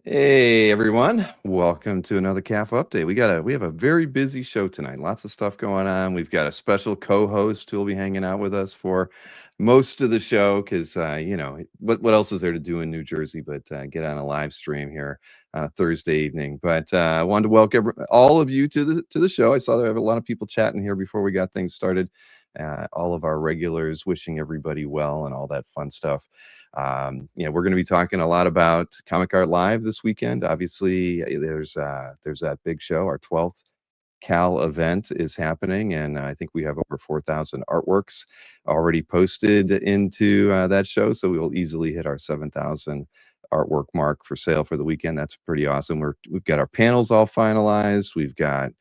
Hey everyone, welcome to another CAF update. We have a very busy show tonight. Lots of stuff going on. We've got a special co-host who will be hanging out with us for most of the show because what else is there to do in New Jersey but get on a live stream here on a Thursday evening. But I wanted to welcome all of you to the show. I saw there have a lot of people chatting here before we got things started. All of our regulars wishing everybody well and all that fun stuff. We're going to be talking a lot about Comic Art Live this weekend. Obviously, there's that big show. Our 12th Cal event is happening, and I think we have over 4,000 artworks already posted into that show. So we will easily hit our 7,000 artwork mark for sale for the weekend. That's pretty awesome. We've got our panels all finalized. We've got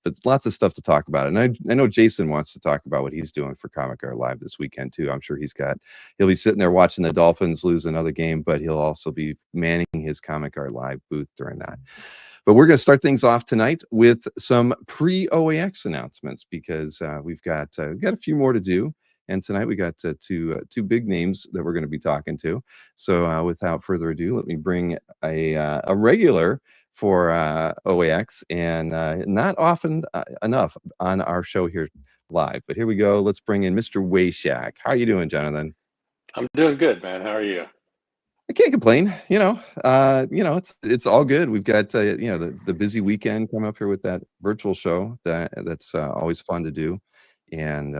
but lots of stuff to talk about. And I know Jason wants to talk about what he's doing for Comic Art Live this weekend too. I'm sure he'll be sitting there watching the Dolphins lose another game, but he'll also be manning his Comic Art Live booth during that. But we're going to start things off tonight with some pre-OAX announcements because we've got a few more to do. And tonight we got two big names that we're going to be talking to. So without further ado, let me bring a regular for OAX and not often enough on our show here live. But here we go. Let's bring in Mr. Wayshak. How are you doing, Jonathan? I'm doing good, man. How are you? I can't complain. It's all good. We've got the busy weekend coming up here with that virtual show that's always fun to do, and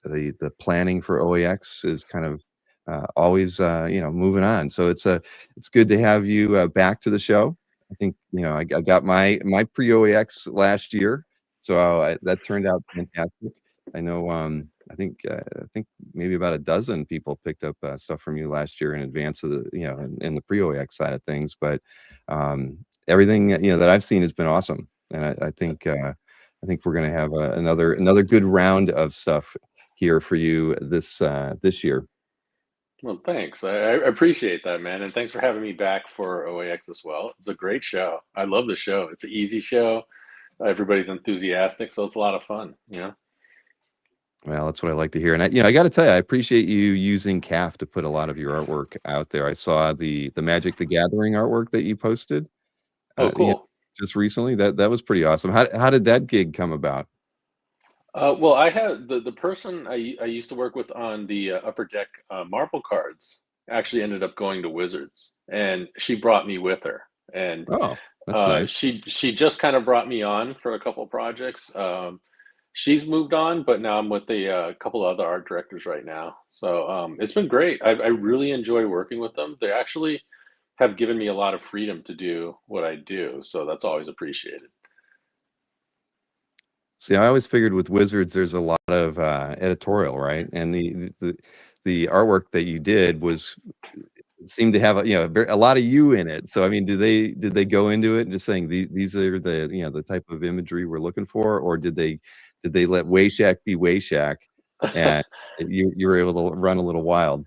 the planning for OAX is kind of always moving on. So it's good to have you back to the show. I think I got my pre OAX last year, so that turned out fantastic. I know. I think maybe about a dozen people picked up stuff from you last year in advance of in the pre-OAX side of things. But everything that I've seen has been awesome, and I think we're going to have another good round of stuff here for you this year. Well, thanks. I appreciate that, man. And thanks for having me back for OAX as well. It's a great show. I love the show. It's an easy show. Everybody's enthusiastic, so it's a lot of fun, Well, that's what I like to hear. And I got to tell you, I appreciate you using CAF to put a lot of your artwork out there. I saw the Magic the Gathering artwork that you posted Oh, cool. just recently. That was pretty awesome. How did that gig come about? Well, I had the person I used to work with on the Upper Deck Marvel cards actually ended up going to Wizards, and she brought me with her. And Oh, that's nice. she just kind of brought me on for a couple projects. She's moved on, but now I'm with a couple other art directors right now. So it's been great. I really enjoy working with them. They actually have given me a lot of freedom to do what I do, so that's always appreciated. See, I always figured with Wizards, there's a lot of editorial, right? And the artwork that you did seemed to have a lot of you in it. So I mean, did they go into it and just saying these are the type of imagery we're looking for, or did they let Wayshak be Wayshak and you were able to run a little wild?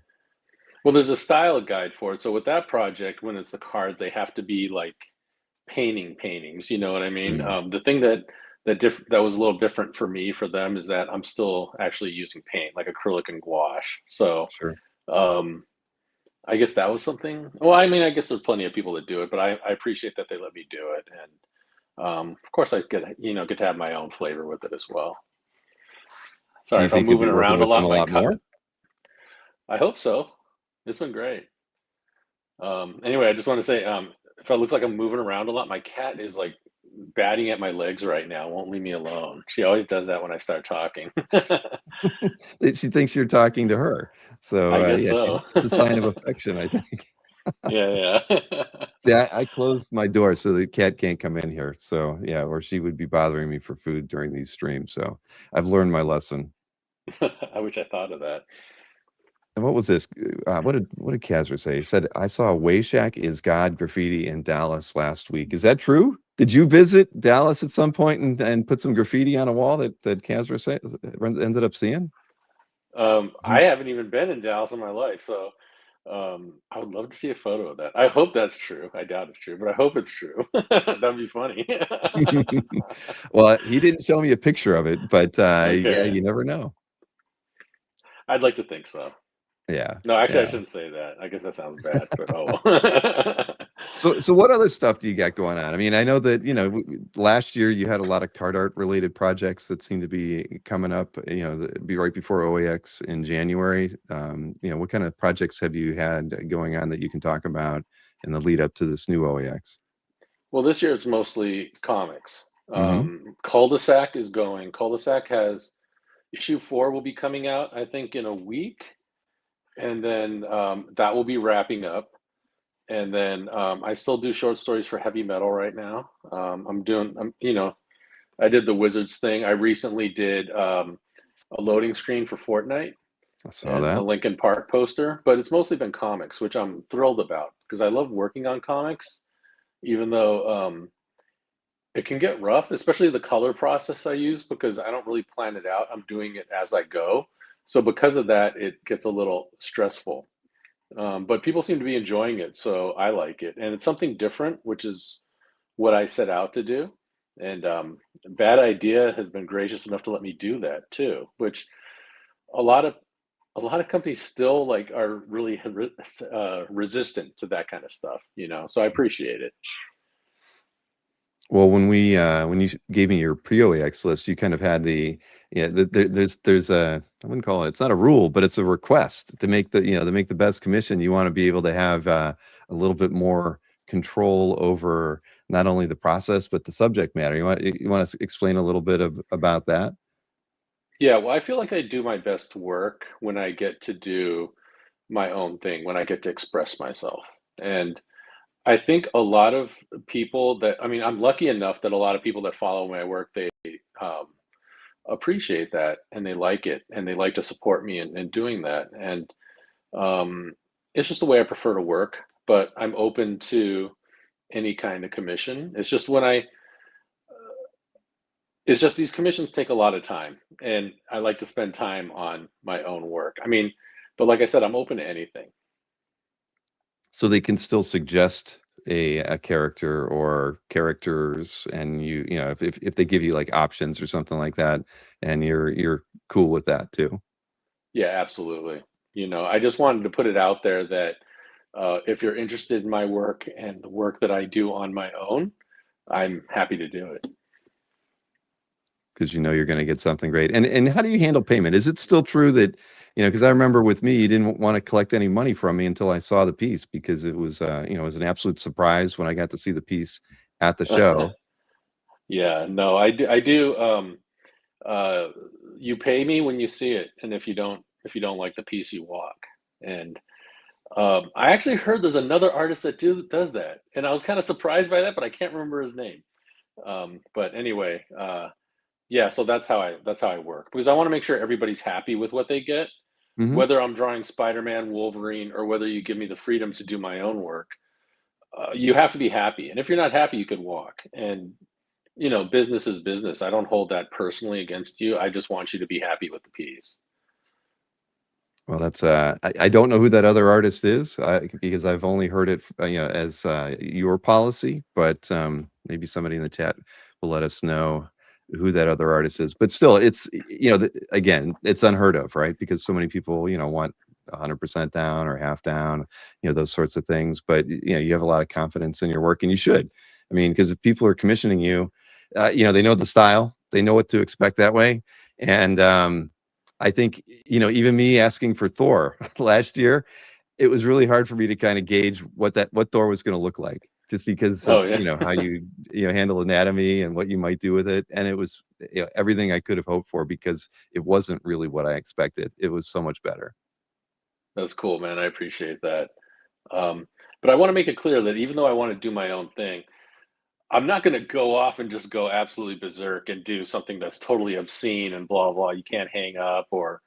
Well, there's a style guide for it. So with that project, when it's the cards, they have to be like paintings. You know what I mean? Mm, The thing that was a little different for me for them is that I'm still actually using paint, like acrylic and gouache. So sure. um, I guess that was something. Well, I mean, I guess there's plenty of people that do it, but I appreciate that they let me do it, and of course, I get to have my own flavor with it as well. Do Sorry you if I'm think you'll be moving working around a with them lot. a lot more? I hope so. It's been great. Anyway, I just want to say, if it looks like I'm moving around a lot, my cat is like batting at my legs right now. Won't leave me alone. She always does that when I start talking. She thinks you're talking to her. So I guess yeah, so. it's a sign of affection, I think. Yeah, yeah. See, I closed my door so the cat can't come in here. So yeah, or she would be bothering me for food during these streams. So I've learned my lesson. I wish I thought of that. And what was this? What did Kazra say? He said, "I saw Wayshak is God graffiti in Dallas last week." Is that true? Did you visit Dallas at some point and put some graffiti on a wall that Kazra ended up seeing? I haven't even been in Dallas in my life, so I would love to see a photo of that. I hope that's true. I doubt it's true, but I hope it's true. That'd be funny. Well, he didn't show me a picture of it, but yeah, Okay. you never know. I'd like to think so. Yeah, No, actually, I yeah. shouldn't say that. I guess that sounds bad, but oh well. So what other stuff do you got going on? I mean, I know that, last year you had a lot of card art related projects that seem to be coming up, be right before OAX in January. What kind of projects have you had going on that you can talk about in the lead up to this new OAX? Well, this year it's mostly comics. Hmm. Cul-de-sac is going. Cul-de-sac has issue 4 will be coming out, I think, in a week, and then that will be wrapping up. And then I still do short stories for heavy metal right now. I did the Wizards thing. I recently did a loading screen for Fortnite I saw and a that. Linkin Park poster, but it's mostly been comics, which I'm thrilled about because I love working on comics, even though it can get rough, especially the color process I use because I don't really plan it out. I'm doing it as I go. So because of that, it gets a little stressful. But people seem to be enjoying it, so I like it. And it's something different, which is what I set out to do. And Bad Idea has been gracious enough to let me do that too, which a lot of a lot of companies still like are really resistant to that kind of stuff, So I appreciate it. Well, when you gave me your pre-OAX list, you kind of had there's a, I wouldn't call it, it's not a rule, but it's a request to make the best commission. You want to be able to have a little bit more control over not only the process but the subject matter. You want to explain a little bit about that? Yeah, well, I feel like I do my best work when I get to do my own thing, when I get to express myself. And I think a lot of people I'm lucky enough that a lot of people that follow my work, they um, appreciate that and they like it and they like to support me in doing that. And um, it's just the way I prefer to work, but I'm open to any kind of commission. It's just these commissions take a lot of time, and I like to spend time on my own work. But like I said, I'm open to anything. So they can still suggest a character or characters, and if they give you like options or something like that, and you're cool with that too. Yeah, absolutely. I just wanted to put it out there that if you're interested in my work and the work that I do on my own, I'm happy to do it. Because you're going to get something great. And how do you handle payment? Is it still true that, because I remember with me, you didn't want to collect any money from me until I saw the piece, because it was an absolute surprise when I got to see the piece at the show. Yeah, no, I do. I do. Uh, you pay me when you see it, and if you don't like the piece, you walk. And I actually heard there's another artist that does that, and I was kind of surprised by that, but I can't remember his name. But anyway, yeah, so that's how I work because I want to make sure everybody's happy with what they get, Hmm. whether I'm drawing Spider-Man, Wolverine, or whether you give me the freedom to do my own work. You have to be happy, and if you're not happy, you could walk. And business is business. I don't hold that personally against you. I just want you to be happy with the piece. Well, I don't know who that other artist is, because I've only heard it, as your policy, but maybe somebody in the chat will let us know who that other artist is. But still, it's, again, it's unheard of, right? Because so many people, want 100% down or half down, those sorts of things. But you have a lot of confidence in your work, and you should. I mean, because if people are commissioning you, they know the style, they know what to expect that way, and I think, even me asking for Thor last year, it was really hard for me to kind of gauge what Thor was going to look like, just because Oh of, yeah, how you handle anatomy and what you might do with it. And it was, everything I could have hoped for, because it wasn't really what I expected. It was so much better. that's cool, man. I appreciate that. Um, but I want to make it clear that even though I want to do my own thing, I'm not going to go off and just go absolutely berserk and do something that's totally obscene and blah blah. You can't hang up, or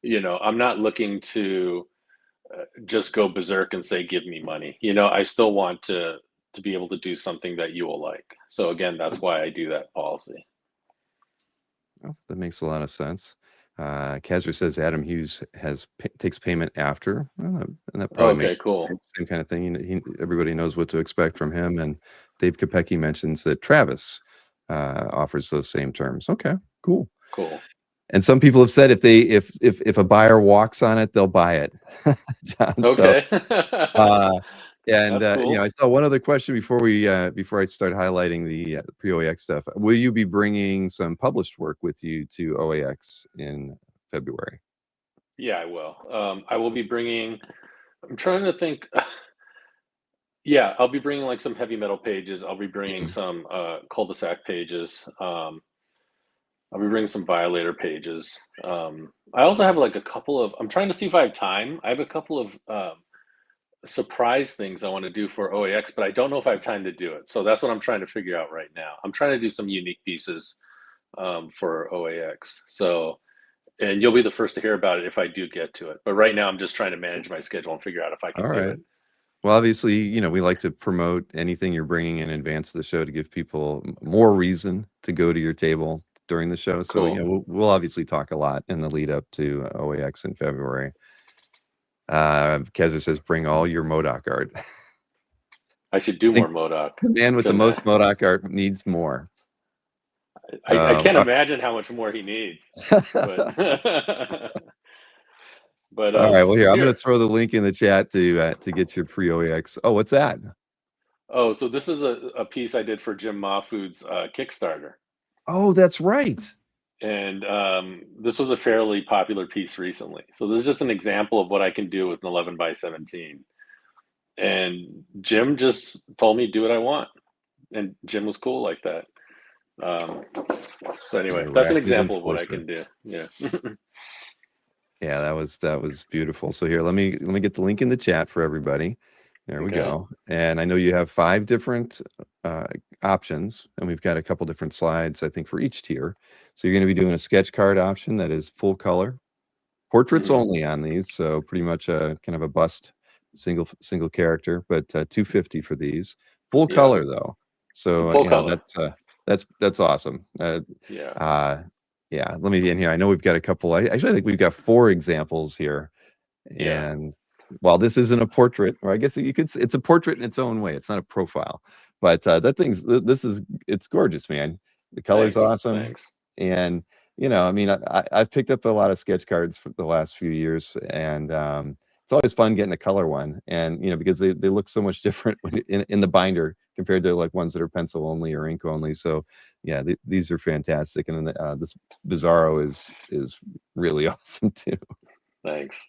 I'm not looking to just go berserk and say, "Give me money." I still want to be able to do something that you will like. So again, that's why I do that policy. Oh, that makes a lot of sense. Kazra says Adam Hughes takes payment after, well, and that probably makes Okay, cool, the same kind of thing. Everybody knows what to expect from him. And Dave Kopecki mentions that Travis offers those same terms. Okay, cool. cool. And some people have said if a buyer walks on it, they'll buy it, John. So Okay. uh, And, That's cool. I saw one other question before I start highlighting the pre-OAX stuff. Will you be bringing some published work with you to OAX in February? Yeah, I will. I will be bringing. I'm trying to think. Yeah, I'll be bringing like some heavy metal pages. I'll be bringing Mhm. some cul-de-sac pages. I'll be bringing some Violator pages. I also have like a couple of. I'm trying to see if I have time. I have a couple of surprise things I want to do for OAX, but I don't know if I have time to do it. So that's what I'm trying to figure out right now. I'm trying to do some unique pieces for OAX. So, and you'll be the first to hear about it if I do get to it. But right now, I'm just trying to manage my schedule and figure out if I can do Alright. it. Well, obviously, we like to promote anything you're bringing in advance of the show to give people more reason to go to your table during the show. So, Cool. we'll obviously talk a lot in the lead up to OAX in February. Kezra says, "Bring all your Modoc art." I should I do think more Modoc, the man with the shouldn't I? most Modoc art needs more. I can't All imagine how much more he needs, but but right. Well, here I'm going here. to throw the link in the chat to get your pre OAX. Oh, what's that? Oh, so this is a piece I did for Jim Mahfood's Kickstarter. Oh, that's right. And this was a fairly popular piece recently. So this is just an example of what I can do with an 11 by 17. And Jim just told me do what I want, and Jim was cool like that. Um, so The anyway, that's an arachnid example of what I enforcer. can do. Yeah. Yeah, that was beautiful. So here, let me get the link in the chat for everybody. There we Okay. go. And I know you have 5 different uh, options, and we've got a couple different slides, I think, for each tier. So you're going to be doing a sketch card option that is full color, portraits Hmm. only on these. So pretty much a kind of a bust, single character, but 250 for these. Full Yeah. color though. So Full color. that's awesome. Yeah. Uh, yeah, let me in here. I know we've got a couple. Actually, I think we've got 4 examples here. Yeah. And while this isn't a portrait, or I guess you could, it's a portrait in its own way. It's not a profile, but it's gorgeous, man. The color's Thanks. awesome, Thanks. and I mean, I've picked up a lot of sketch cards for the last few years, and it's always fun getting a color one, and because they look so much different when in the binder compared to like ones that are pencil only or ink only. So yeah, these are fantastic, and then this Bizarro is really awesome too. Thanks.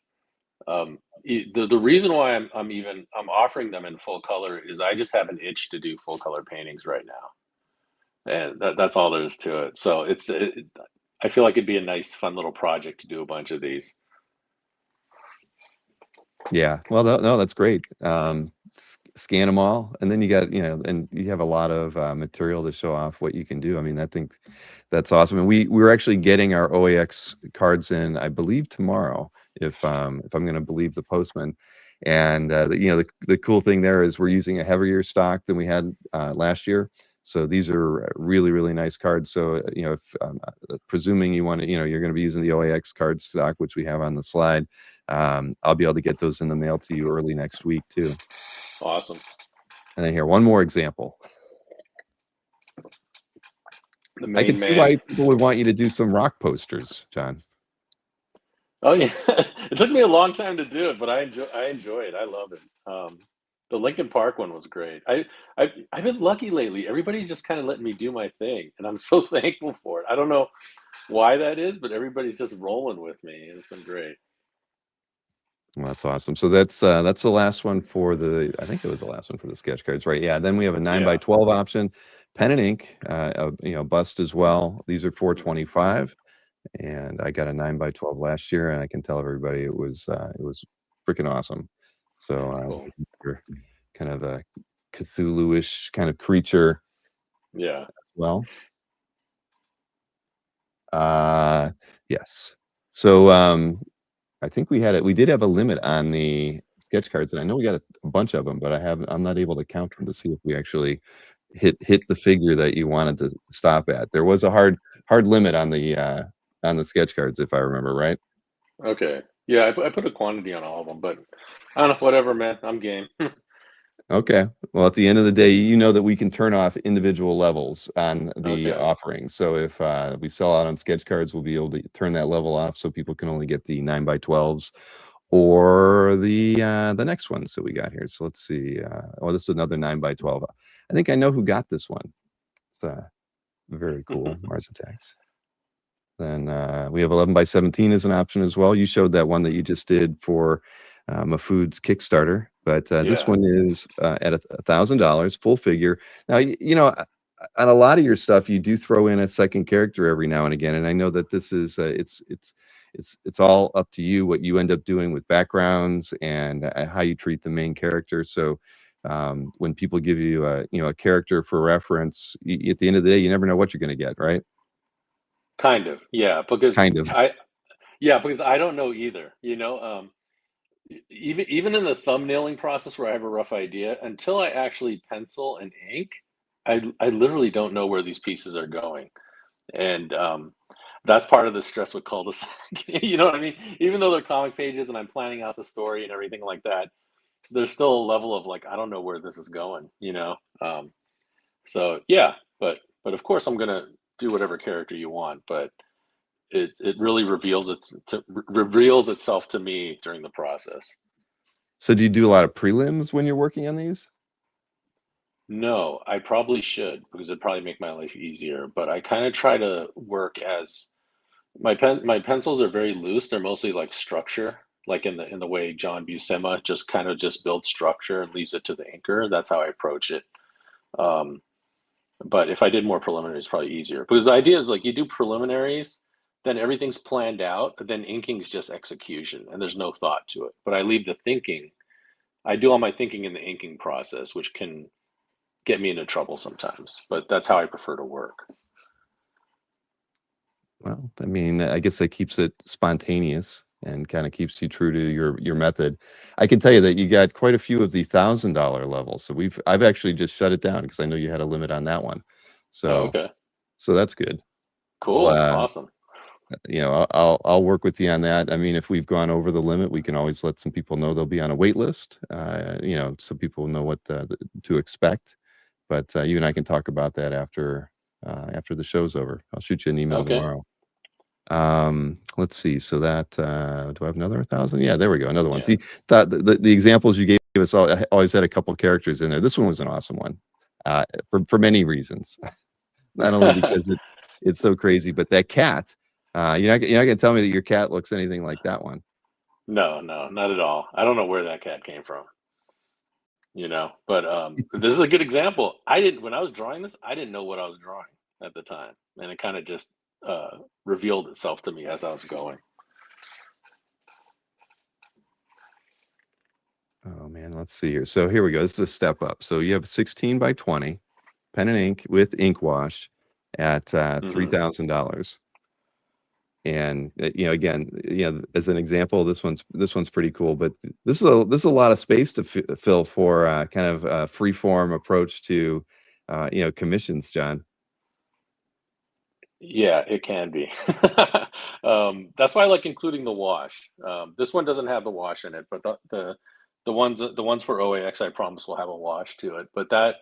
The reason why I'm offering them in full color is I just have an itch to do full color paintings right now, and that's all there is to it. So I feel like it'd be a nice, fun little project to do a bunch of these. Yeah, well, no, that's great. Scan them all, and then you got, and you have a lot of material to show off what you can do. I mean, I think that's awesome. And we're actually getting our OAX cards in, I believe, tomorrow, if I'm going to believe the postman. And the cool thing there is we're using a heavier stock than we had last year. So these are really, really nice cards. So if presuming you want to, you're going to be using the OAX card stock, which we have on the slide, I'll be able to get those in the mail to you early next week too. Awesome. And then here, one more example. The I can main see man. why people would want you to do some rock posters, John. Oh yeah, it took me a long time to do it, but I enjoy it. I love it. The Lincoln Park one was great. I've been lucky lately. Everybody's just kind of letting me do my thing, and I'm so thankful for it. I don't know why that is, but everybody's just rolling with me. It's been great. Well, that's awesome. So that's the last one for the. I think it was the last one for the sketch cards, right? Yeah. Then we have a 9 by Yeah. 12 option, pen and ink, bust as well. These are Hmm. 425, and I got a 9 by 12 last year, and I can tell everybody it was freaking awesome. So Cool. you're kind of a Cthulhu-ish kind of creature. Yeah. Well, uh, yes. So I think we did have a limit on the sketch cards, and I know we got a bunch of them, but I'm not able to count them to see if we actually hit the figure that you wanted to stop at. There was a hard limit on the sketch cards, if I remember right. Okay. Yeah, I put a quantity on all of them, but I don't know. Whatever, man. I'm game. Okay. Well, at the end of the day, you know that we can turn off individual levels on the Okay. offering. So if we sell out on sketch cards, we'll be able to turn that level off so people can only get the 9 by 12s, or the next ones that we got here. So let's see. Oh, this is another 9 by 12. I think I know who got this one. It's very cool. Mars Attacks. Then we have 11 by 17 as an option as well. You showed that one that you just did for Mafood's Kickstarter, but this Yeah, one is at $1,000, full figure. Now, on a lot of your stuff, you do throw in a second character every now and again, and I know that this is it's all up to you what you end up doing with backgrounds and how you treat the main character. So. When people give you a character for reference, at the end of the day, you never know what you're going to get, right? kind of. Yeah, because Kind of. because I don't know either. Even in the thumbnailing process where I have a rough idea, until I actually pencil and ink, I literally don't know where these pieces are going. And that's part of the stress with cul-de-sac. You know what I mean? Even though they're comic pages and I'm planning out the story and everything like that, there's still a level of like, I don't know where this is going. So yeah, but of course I'm gonna do whatever character you want, but it really reveals itself to me during the process. So do you do a lot of prelims when you're working on these? No, I probably should because it'd probably make my life easier, but I kind of try to work as my pencils are very loose. They're mostly like structure, like in the way John Buscema just kind of just builds structure and leaves it to the inker. That's how I approach it. Um, but if I did more preliminaries, it's probably easier because the idea is like you do preliminaries, then everything's planned out, then inking's just execution and there's no thought to it. But I leave the thinking. I do all my thinking in the inking process, which can get me into trouble sometimes. But that's how I prefer to work. Well, I mean, I guess that keeps it spontaneous and kind of keeps you true to your method. I can tell you that you got quite a few of the $1,000 levels. So I've actually just shut it down because I know you had a limit on that one. Oh, So okay. so that's good. Well, Cool. Awesome. I'll work with you on that. I mean, if we've gone over the limit, we can always let some people know they'll be on a wait list. So people know what to expect. But you and I can talk about that after the show's over. I'll shoot you an email Okay. tomorrow. Let's see. So that do I have another 1,000? Yeah, there we go. Another one. Yeah. See, the examples you gave us always had a couple characters in there. This one was an awesome one, for many reasons. Not only because it's so crazy, but that cat. You're not gonna tell me that your cat looks anything like that one. No, no, not at all. I don't know where that cat came from, but this is a good example. I didn't when I was drawing this, I didn't know what I was drawing at the time, and it kind of just revealed itself to me as I was going. Oh man, let's see here. So here we go. This is a step up. So you have 16 by 20 pen and ink with ink wash at Hmm. $3,000. And again, as an example, this one's pretty cool. But this is a lot of space to fill for kind of a free form approach to commissions, John. Yeah, it can be. That's why I like including the wash. This one doesn't have the wash in it, but the ones for OAX, I promise will have a wash to it. But that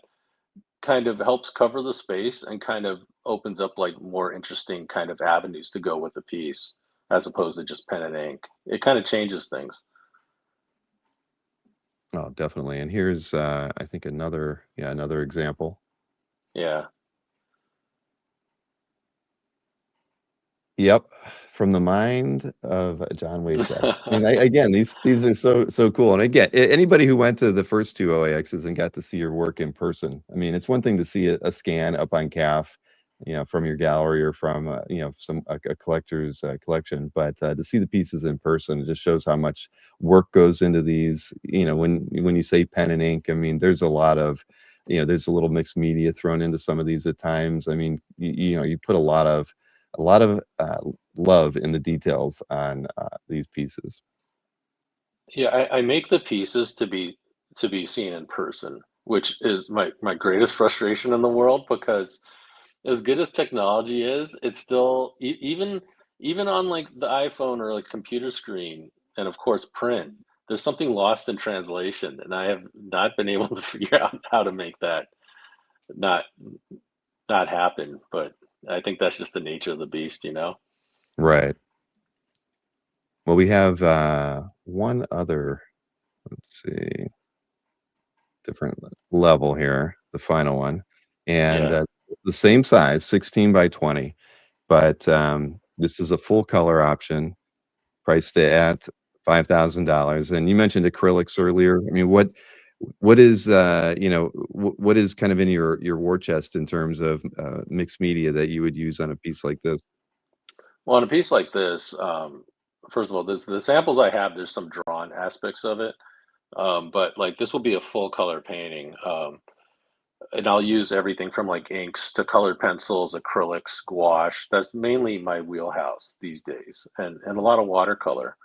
kind of helps cover the space and kind of opens up like more interesting kind of avenues to go with the piece as opposed to just pen and ink. It kind of changes things. Oh, definitely. And here's I think another example. Yeah. Yep, from the mind of John Wayshak. I mean, again, these are so cool. And again, anybody who went to the first two OAXs and got to see your work in person, I mean, it's one thing to see a scan up on CAF, from your gallery or from a collector's collection, but to see the pieces in person, it just shows how much work goes into these. When you say pen and ink, I mean, there's a lot of there's a little mixed media thrown into some of these at times. I mean, you put a lot of love in the details on these pieces. Yeah, I make the pieces to be seen in person, which is my greatest frustration in the world because as good as technology is, it's still even on like the iPhone or like computer screen, and of course print. There's something lost in translation, and I have not been able to figure out how to make that not not happen. But I think that's just the nature of the beast. Right. Well, we have one other, let's see, different level here, the final one, and Yeah. the same size, 16 by 20, but this is a full color option, priced at $5,000. And you mentioned acrylics earlier. I mean, what is what is kind of in your war chest in terms of mixed media that you would use on a piece like this? Well, on a piece like this, first of all, the samples I have, there's some drawn aspects of it, but like this will be a full color painting, and I'll use everything from like inks to colored pencils, acrylics, gouache. That's mainly my wheelhouse these days, and a lot of watercolor.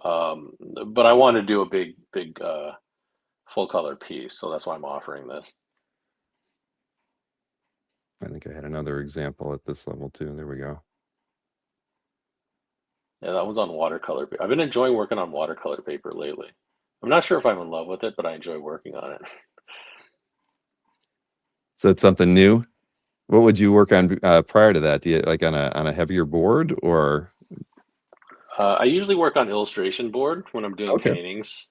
Um, but I want to do a big full color piece, so that's why I'm offering this. I think I had another example at this level too. There we go. Yeah, that one's on watercolor. I've been enjoying working on watercolor paper lately. I'm not sure if I'm in love with it, but I enjoy working on it. So it's something new. What would you work on prior to that? Do you like on a heavier board or? I usually work on illustration board when I'm doing Okay. paintings.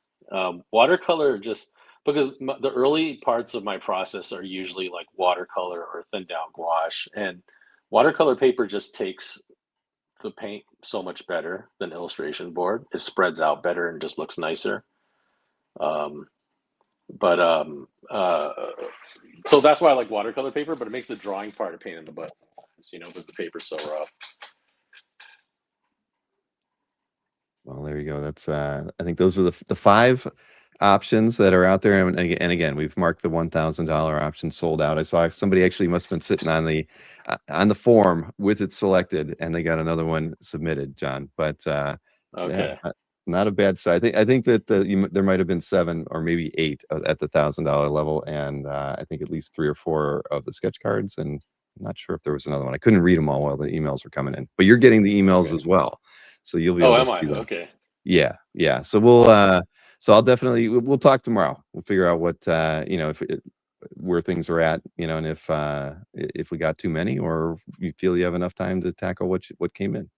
Watercolor just because the early parts of my process are usually like watercolor or thinned down gouache, and watercolor paper just takes the paint so much better than illustration board. It spreads out better and just looks nicer. Um, but so that's why I like watercolor paper, but it makes the drawing part a pain in the butt sometimes, because the paper's so rough. Well, there you go. That's I think those are the five options that are out there. And again, we've marked the $1,000 option sold out. I saw somebody actually must have been sitting on the form with it selected, and they got another one submitted, John. But yeah, Okay. not a bad side. I think that there might have been seven or maybe eight at the $1,000 level, and I think at least three or four of the sketch cards. And I'm not sure if there was another one. I couldn't read them all while the emails were coming in. But you're getting the emails Okay. as well, so you'll be Oh, able to am I? see them. Okay. Yeah, yeah. Awesome. So I'll definitely we'll talk tomorrow. We'll figure out what if where things are at, and if we got too many or you feel you have enough time to tackle what came in.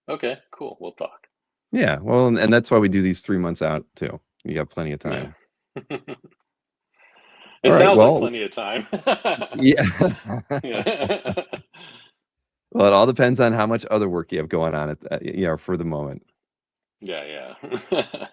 Okay, cool. We'll talk. Yeah, well, and that's why we do these 3 months out too. You got plenty of Yeah. time. It All right. sounds like Well, plenty of time. yeah. Yeah. Well, it all depends on how much other work you have going on for the moment. Yeah, yeah.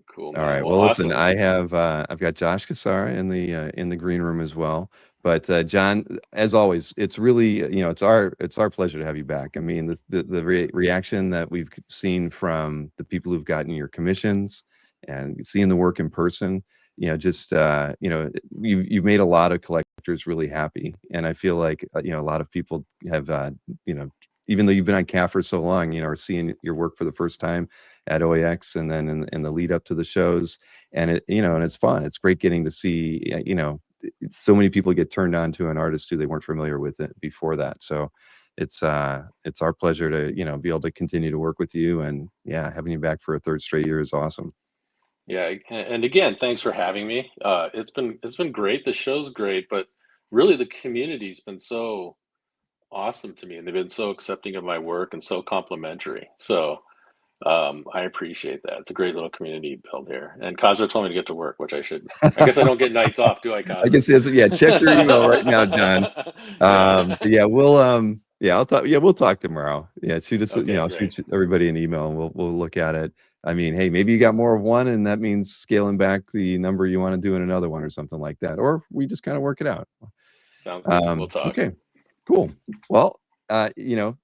Cool, All man. right. Well, Well, listen, awesome. I've got Josh Cassara in the green room as well. But John, as always, it's really it's our pleasure to have you back. I mean, the reaction that we've seen from the people who've gotten your commissions and seeing the work in person, just you've made a lot of collectors really happy, and I feel like a lot of people have you know even though you've been on CAF for so long, are seeing your work for the first time at OAX and then in the lead up to the shows. And and it's fun. It's great getting to see, so many people get turned on to an artist who they weren't familiar with it before that. So it's our pleasure to, be able to continue to work with you. And yeah, having you back for a third straight year is awesome. Yeah, and again, thanks for having me. It's been great. The show's great, but really the community's been so awesome to me, and they've been so accepting of my work and so complimentary. So I appreciate that. It's a great little community built here. And Cosmo told me to get to work, which I should. I guess I don't get nights off, do I, I Cosmo? guess yeah, check your email right now, John. Yeah. But yeah, I'll talk. Yeah, we'll talk tomorrow. Yeah, shoot us. Okay, I'll great. shoot everybody an email and we'll look at it. I mean, hey, maybe you got more of one, and that means scaling back the number you want to do in another one or something like that, or we just kind of work it out. Sounds good. We'll talk. Okay, cool. Well,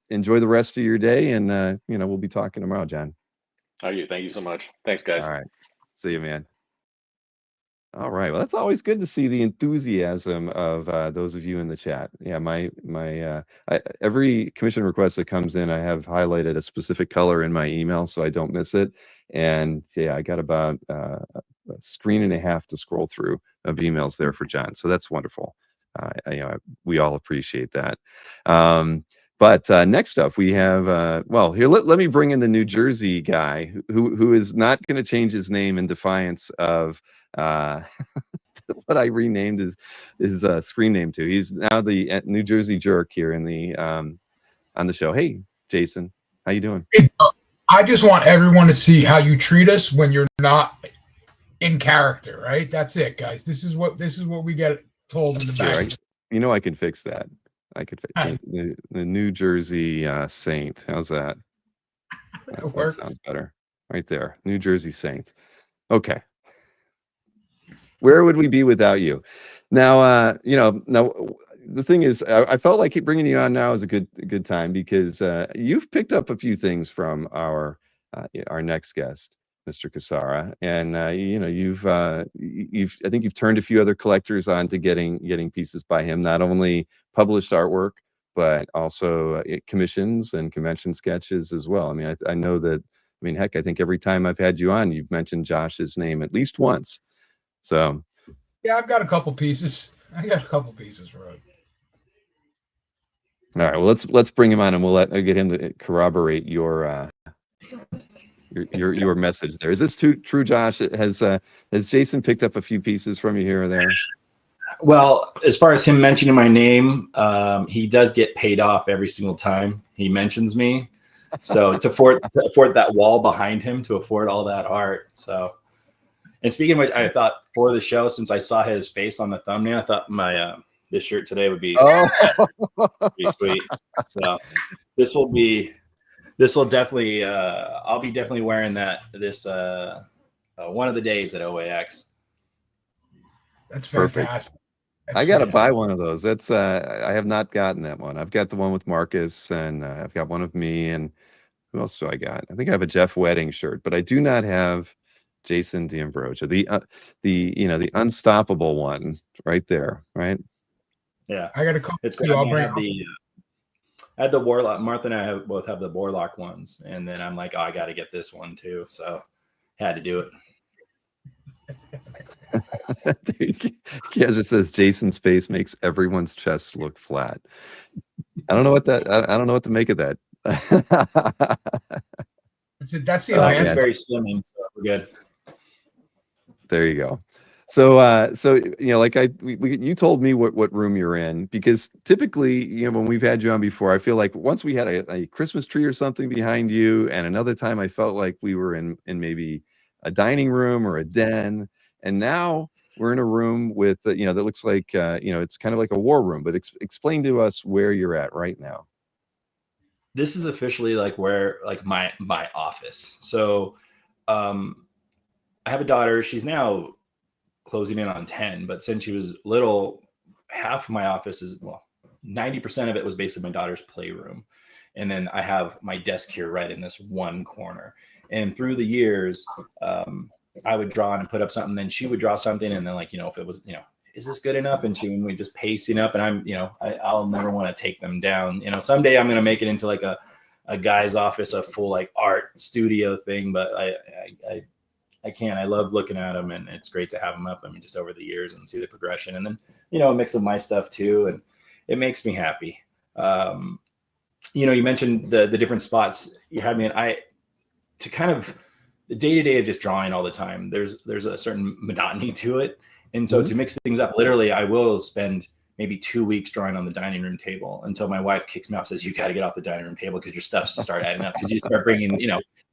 enjoy the rest of your day, and we'll be talking tomorrow, John. How are you? Thank you so much. Thanks, All guys. right, see you, man. All right. Well, that's always good to see the enthusiasm of those of you in the chat. Yeah, every commission request that comes in, I have highlighted a specific color in my email so I don't miss it. And yeah, I got about a screen and a half to scroll through of emails there for John. So that's wonderful. We all appreciate that. But next up, we have well, here let me bring in the New Jersey guy who is not going to change his name in defiance of uh, what I renamed his screen name to. He's now the New Jersey jerk here in the on the show. Hey, Jason, how you doing? Hey, Bill. I just want everyone to see how you treat us when you're not in character, right? That's it, guys. This is what we get told in the Here, back. I can fix that. I could fix the New Jersey Saint. How's that? It That works. sounds better. Right there, New Jersey Saint. Okay. Where would we be without you? Now, now the thing is, I felt like bringing you on now is a good time because you've picked up a few things from our next guest, Mr. Cassara, and you've I think you've turned a few other collectors on to getting pieces by him, not only published artwork but also commissions and convention sketches as well. I mean, I know that. I mean, heck, I think every time I've had you on, you've mentioned Josh's name at least once. So, Yeah, I've got a couple pieces. I got a couple pieces for it. all right. Well, let's bring him on, and we'll get him to corroborate your message there. Is this true, Josh? Has Jason picked up a few pieces from you here or there? Well, as far as him mentioning my name, he does get paid off every single time he mentions me. So to afford that wall behind him, to afford all that art. So, and speaking of which, I thought for the show, since I saw his face on the thumbnail, I thought my this shirt today would be pretty sweet. So this will definitely I'll be definitely wearing that this one of the days at OAX. That's Perfect. fantastic. I gotta buy one of those. That's I have not gotten that one. I've got the one with Marcus, and I've got one of me, and who else do I got? I think I have a Jeff Wedding shirt, but I do not have Jason D'Ambrosio, the unstoppable one right there, right? Yeah, I got a couple. It's great. I had the Warlock. Martha and I both have the Warlock ones, and then I'm like, oh, I got to get this one too. So had to do it. Kaz says Jason's face makes everyone's chest look flat. I don't know what to make of that. That's the It's very slimming, so we're good. There you go. So like you told me what room you're in, because typically, when we've had you on before, I feel like once we had a Christmas tree or something behind you, and another time I felt like we were in maybe a dining room or a den, and now we're in a room with that looks like it's kind of like a war room. But explain to us where you're at right now. This is officially like where my office. So I have a daughter. She's now closing in on 10, but since she was little, half of my office is 90% of it was basically my daughter's playroom. And then I have my desk here right in this one corner. And through the years, I would draw and put up something, then she would draw something, and then if it was, is this good enough? And we just pacing up, and I'll never want to take them down. Someday I'm going to make it into like a guy's office, a full art studio thing, but I can't. I love looking at them, and it's great to have them up. I mean, just over the years and see the progression, and then a mix of my stuff too, and it makes me happy. You mentioned the different spots you had me in. To kind of the day-to-day of just drawing all the time, there's a certain monotony to it, and so to mix things up, literally, I will spend maybe 2 weeks drawing on the dining room table until my wife kicks me off, says, you got to get off the dining room table because your stuff start adding up, because you start bringing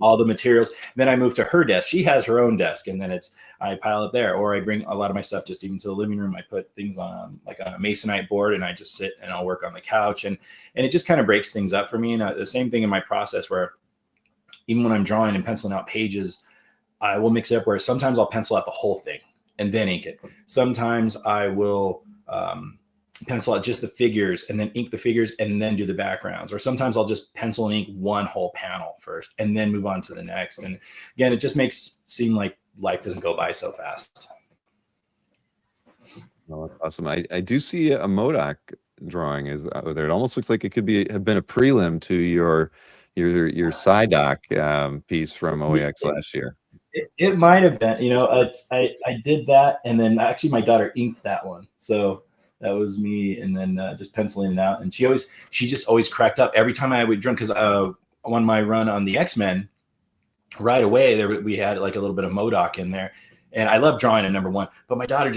all the materials. Then I move to her desk. She has her own desk, and then I pile it there, or I bring a lot of my stuff just even to the living room. I put things on a masonite board, and I just sit and I'll work on the couch, and it just kind of breaks things up for me. And the same thing in my process, where even when I'm drawing and penciling out pages, I will mix it up where sometimes I'll pencil out the whole thing and then ink it. Sometimes I will pencil out just the figures and then ink the figures and then do the backgrounds. Or sometimes I'll just pencil and ink one whole panel first and then move on to the next. And again, it just makes seem like life doesn't go by so fast. Oh, that's awesome. I do see a MODOK drawing there. It almost looks like it could have been a prelim to your Psydoc piece from OAX last year. It might have been. I did that, and then actually my daughter inked that one. So that was me, and then just penciling it out. And she just always cracked up every time I would draw, because on my run on the X-Men, right away we had like a little bit of MODOK in there, and I love drawing at number one. But my daughter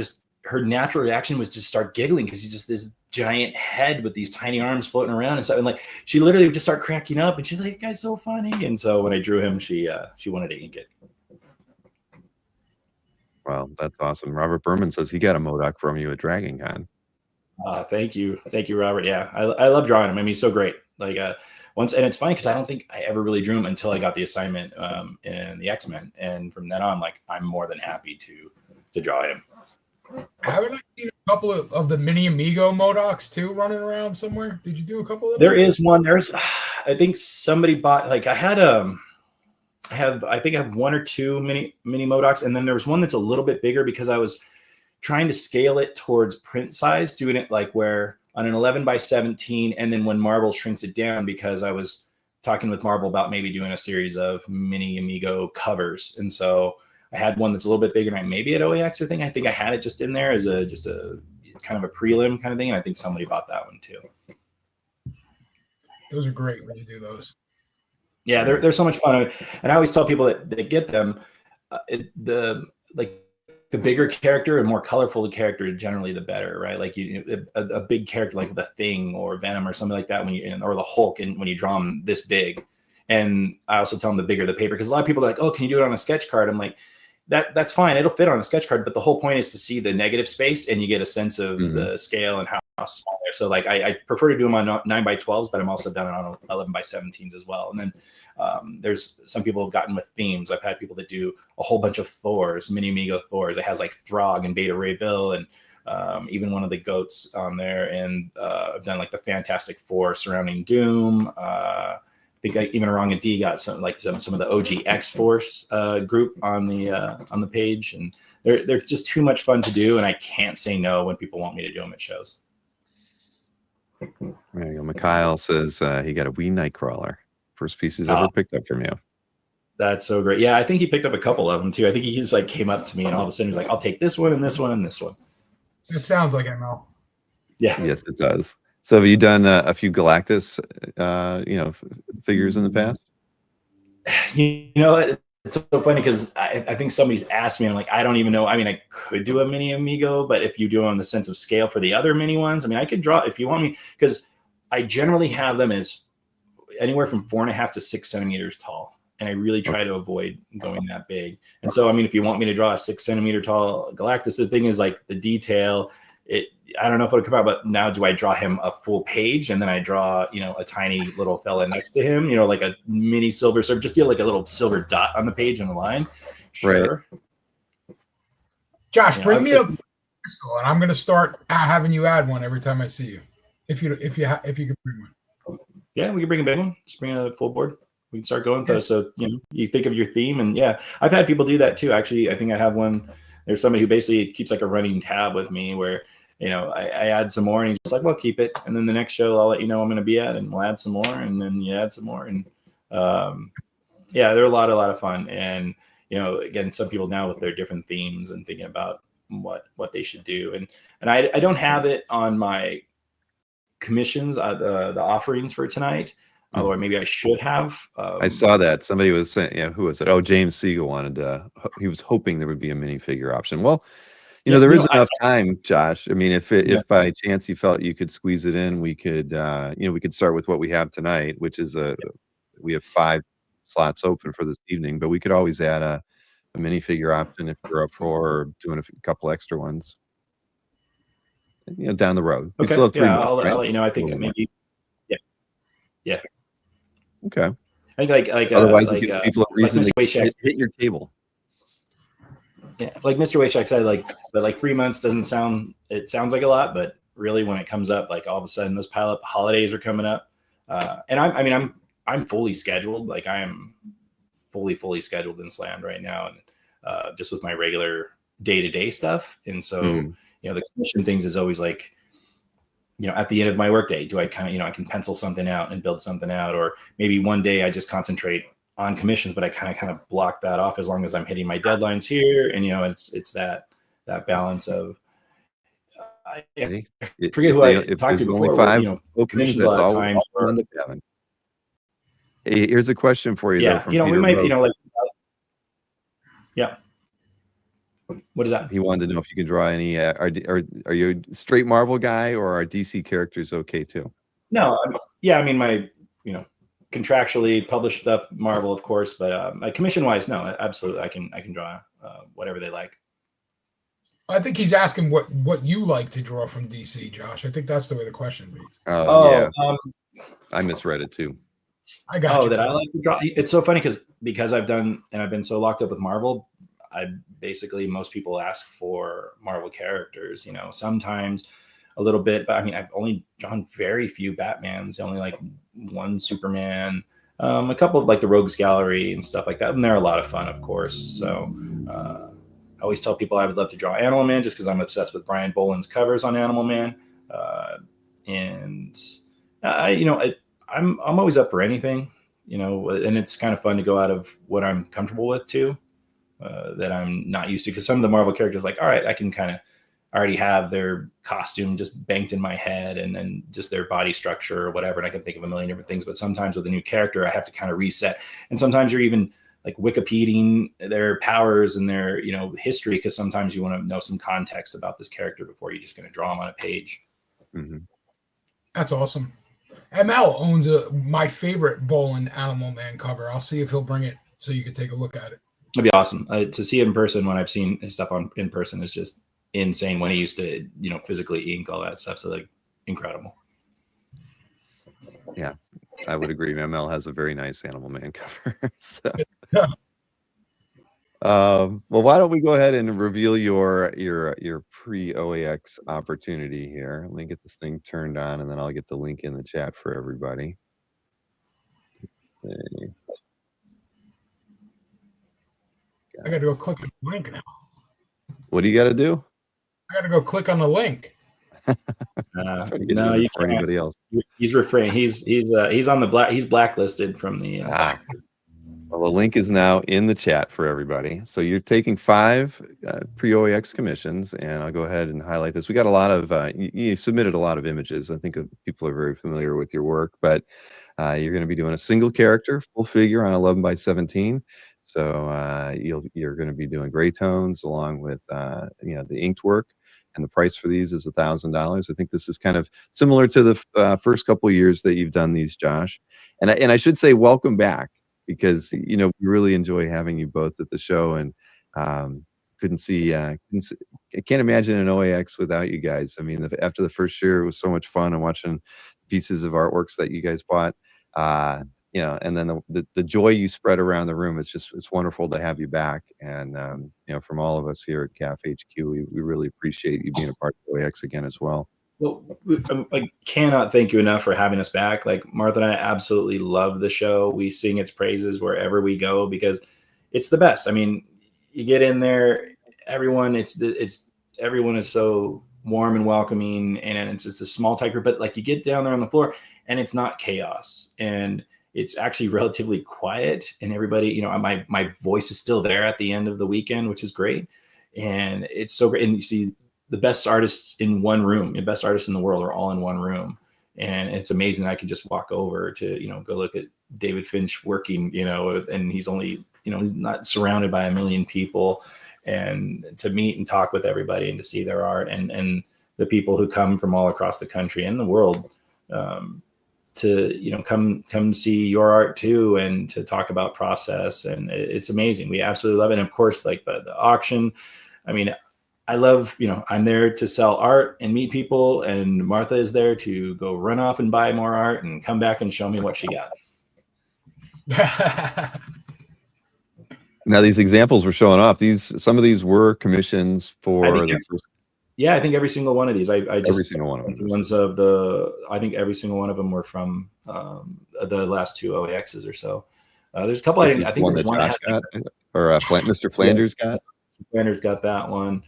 her natural reaction was just start giggling because he's just this giant head with these tiny arms floating around and stuff. And like she literally would just start cracking up, and she's like, "That guy's so funny." And so when I drew him, she wanted to ink it. Well, that's awesome. Robert Berman says he got a Modoc from you at Dragon Con. Thank you, Robert. Yeah, I love drawing him. I mean, he's so great. Like once, and it's funny because I don't think I ever really drew him until I got the assignment in the X-Men, and from then on, like I'm more than happy to draw him. Haven't I seen a couple of the mini Amigo Modocs too running around somewhere? Did you do a couple of them? There is one. There's, I think somebody bought, like I think I have one or two mini Modocs, and then there was one that's a little bit bigger because I was trying to scale it towards print size, doing it like where on an 11x17, and then when Marvel shrinks it down, because I was talking with Marvel about maybe doing a series of mini Amigo covers, and so I had one that's a little bit bigger, and maybe at OAX or thing. I think I had it just in there as a kind of a prelim kind of thing, and I think somebody bought that one too. Those are great when you do those. Yeah, they're so much fun, and I always tell people that get them, the bigger character and more colorful the character, generally the better, right? Like a big character like the Thing or Venom or something like that, or the Hulk, and when you draw them this big. And I also tell them the bigger the paper, because a lot of people are like, "Oh, can you do it on a sketch card?" I'm like, that's fine. It'll fit on a sketch card, but the whole point is to see the negative space and you get a sense of the scale and how small they're. So like I prefer to do them on 9x12s, but I'm also done on 11x17s as well. And then there's some people have gotten with themes. I've had people that do a whole bunch of Thors, mini Amigo Thors. It has like Throg and Beta Ray Bill, and even one of the goats on there. And I've done like the Fantastic Four surrounding Doom. I think even Wrong and D got some of the OG X-Force group on the page, and they're just too much fun to do, and I can't say no when people want me to do them at shows. There you go. Mikhail says he got a wee Nightcrawler. First piece he's ever picked up from you. That's so great. Yeah, I think he picked up a couple of them too. I think he just like came up to me and all of a sudden he's like, "I'll take this one and this one and this one." It sounds like ML. Yeah. Yes, it does. So have you done a few Galactus, figures in the past? You know, it's so funny because I think somebody's asked me, and I'm like, I don't even know. I mean, I could do a mini Amigo, but if you do on the sense of scale for the other mini ones, I mean, I could draw if you want me, because I generally have them as anywhere from 4.5 to 6 centimeters tall. And I really try to avoid going that big. And so, I mean, if you want me to draw a 6 centimeter tall Galactus, the thing is like the detail, I don't know if it'll come out, but now do I draw him a full page and then I draw, a tiny little fella next to him, like a mini Silver Surfer, just like a little silver dot on the page on the line. Sure. Right. Josh, bring me a crystal, and I'm going to start having you add one every time I see you. If you could bring one. Yeah, we can bring a big one. Just bring a full board. We can start going through. So, you think of your theme, and yeah, I've had people do that too. Actually, I think I have one. There's somebody who basically keeps like a running tab with me where, I add some more and he's just like, well, keep it. And then the next show, I'll let you know I'm going to be at, and we'll add some more. And then you add some more. And yeah, they're a lot of fun. And, again, some people now with their different themes and thinking about what they should do. And I don't have it on my commissions, the offerings for tonight. Although maybe I should have. I saw that somebody was saying, who was it? Oh, James Siegel wanted he was hoping there would be a minifigure option. Well, there is enough time, Josh. I mean, if by chance you felt you could squeeze it in, we could, we could start with what we have tonight, which is we have 5 slots open for this evening, but we could always add a minifigure option if you're up for, or doing a couple extra ones, down the road. We still have 3 months, I'll right? let you know. I think maybe, yeah. Okay. I think like otherwise it gives people a reason to hit your table. Yeah, like Mr. Wayshak said, but 3 months sounds like a lot, but really when it comes up, like all of a sudden those pile up, holidays are coming up. And I'm fully scheduled. Like I am fully scheduled and slammed right now. And just with my regular day-to-day stuff. And so, the commission things is always like, at the end of my workday, do I kind of, I can pencil something out and build something out, or maybe one day I just concentrate on commissions, but I kind of block that off as long as I'm hitting my deadlines here. And, it's that balance of, I forget who I talked to before, 5 commissions a lot of times. Hey, here's a question for you though. From Peter we might, Rowe. yeah. What is that? He wanted to know if you can draw any. Are you a straight Marvel guy, or are DC characters okay too? No, yeah, I mean my contractually published stuff, Marvel, of course, but commission wise, no, absolutely, I can draw whatever they like. I think he's asking what you like to draw from DC, Josh. I think that's the way the question reads. Yeah, I misread it too. I got you. That I like to draw. It's so funny because I've been so locked up with Marvel. Most people ask for Marvel characters. Sometimes a little bit, but I mean, I've only drawn very few Batmans. Only like one Superman, a couple of like the Rogues Gallery and stuff like that, and they're a lot of fun, of course. So I always tell people I would love to draw Animal Man just because I'm obsessed with Brian Boland's covers on Animal Man, and I'm always up for anything, and it's kind of fun to go out of what I'm comfortable with too, that I'm not used to. Because some of the Marvel characters, like, all right, I can kind of already have their costume just banked in my head and then just their body structure or whatever, and I can think of a million different things. But sometimes with a new character, I have to kind of reset. And sometimes you're even like Wikipediaing their powers and their history, because sometimes you want to know some context about this character before you're just going to draw them on a page. Mm-hmm. That's awesome. ML owns my favorite Boland Animal Man cover. I'll see if he'll bring it so you can take a look at it. It'd be awesome to see it in person. When I've seen his stuff in person is just insane. When he used to, physically ink all that stuff. So like incredible. Yeah, I would agree. ML has a very nice Animal Man cover. So. Well, why don't we go ahead and reveal your pre-OAX opportunity here. Let me get this thing turned on, and then I'll get the link in the chat for everybody. I got to go click on the link now. What do you got to do? I got to go click on the link. No, you can't. Anybody else? He's refrained. He's on the he's blacklisted from the. Well, the link is now in the chat for everybody. So you're taking 5 pre-OAX commissions, and I'll go ahead and highlight this. We got a lot of you submitted a lot of images. I think people are very familiar with your work, but you're going to be doing a single character, full figure on 11 by 17. So you're going to be doing gray tones along with the inked work. And the price for these is $1,000. I think this is kind of similar to the first couple of years that you've done these, Josh. And I should say welcome back, because we really enjoy having you both at the show, and I can't imagine an OAX without you guys. I mean, after the first year, it was so much fun, and watching pieces of artworks that you guys bought, and then the joy you spread around the room. It's wonderful to have you back. And from all of us here at CAF HQ, we really appreciate you being a part of OAX again as well. Well, I cannot thank you enough for having us back. Like, Martha and I absolutely love the show. We sing its praises wherever we go because it's the best. I mean, you get in there, everyone is so warm and welcoming, and it's just a small tight group. But like, you get down there on the floor, and it's not chaos, and it's actually relatively quiet. And everybody, my voice is still there at the end of the weekend, which is great. And it's so great. And you see the best artists in one room, the best artists in the world are all in one room. And it's amazing that I can just walk over to, go look at David Finch working, and he's only, he's not surrounded by a million people, and to meet and talk with everybody and to see their art and the people who come from all across the country and the world, to, come see your art too, and to talk about process. And it's amazing. We absolutely love it. And of course, like the auction, I mean, I love, I'm there to sell art and meet people, and Martha is there to go run off and buy more art and come back and show me what she got. Now, these examples we're showing off, some of these were commissions for Yeah, I think every single one of these. Every single one of them. I think every single one of them were from the last 2 OAXs or so. There's a couple. I think one that Josh got, or Mr. Flanders got. Flanders got that one.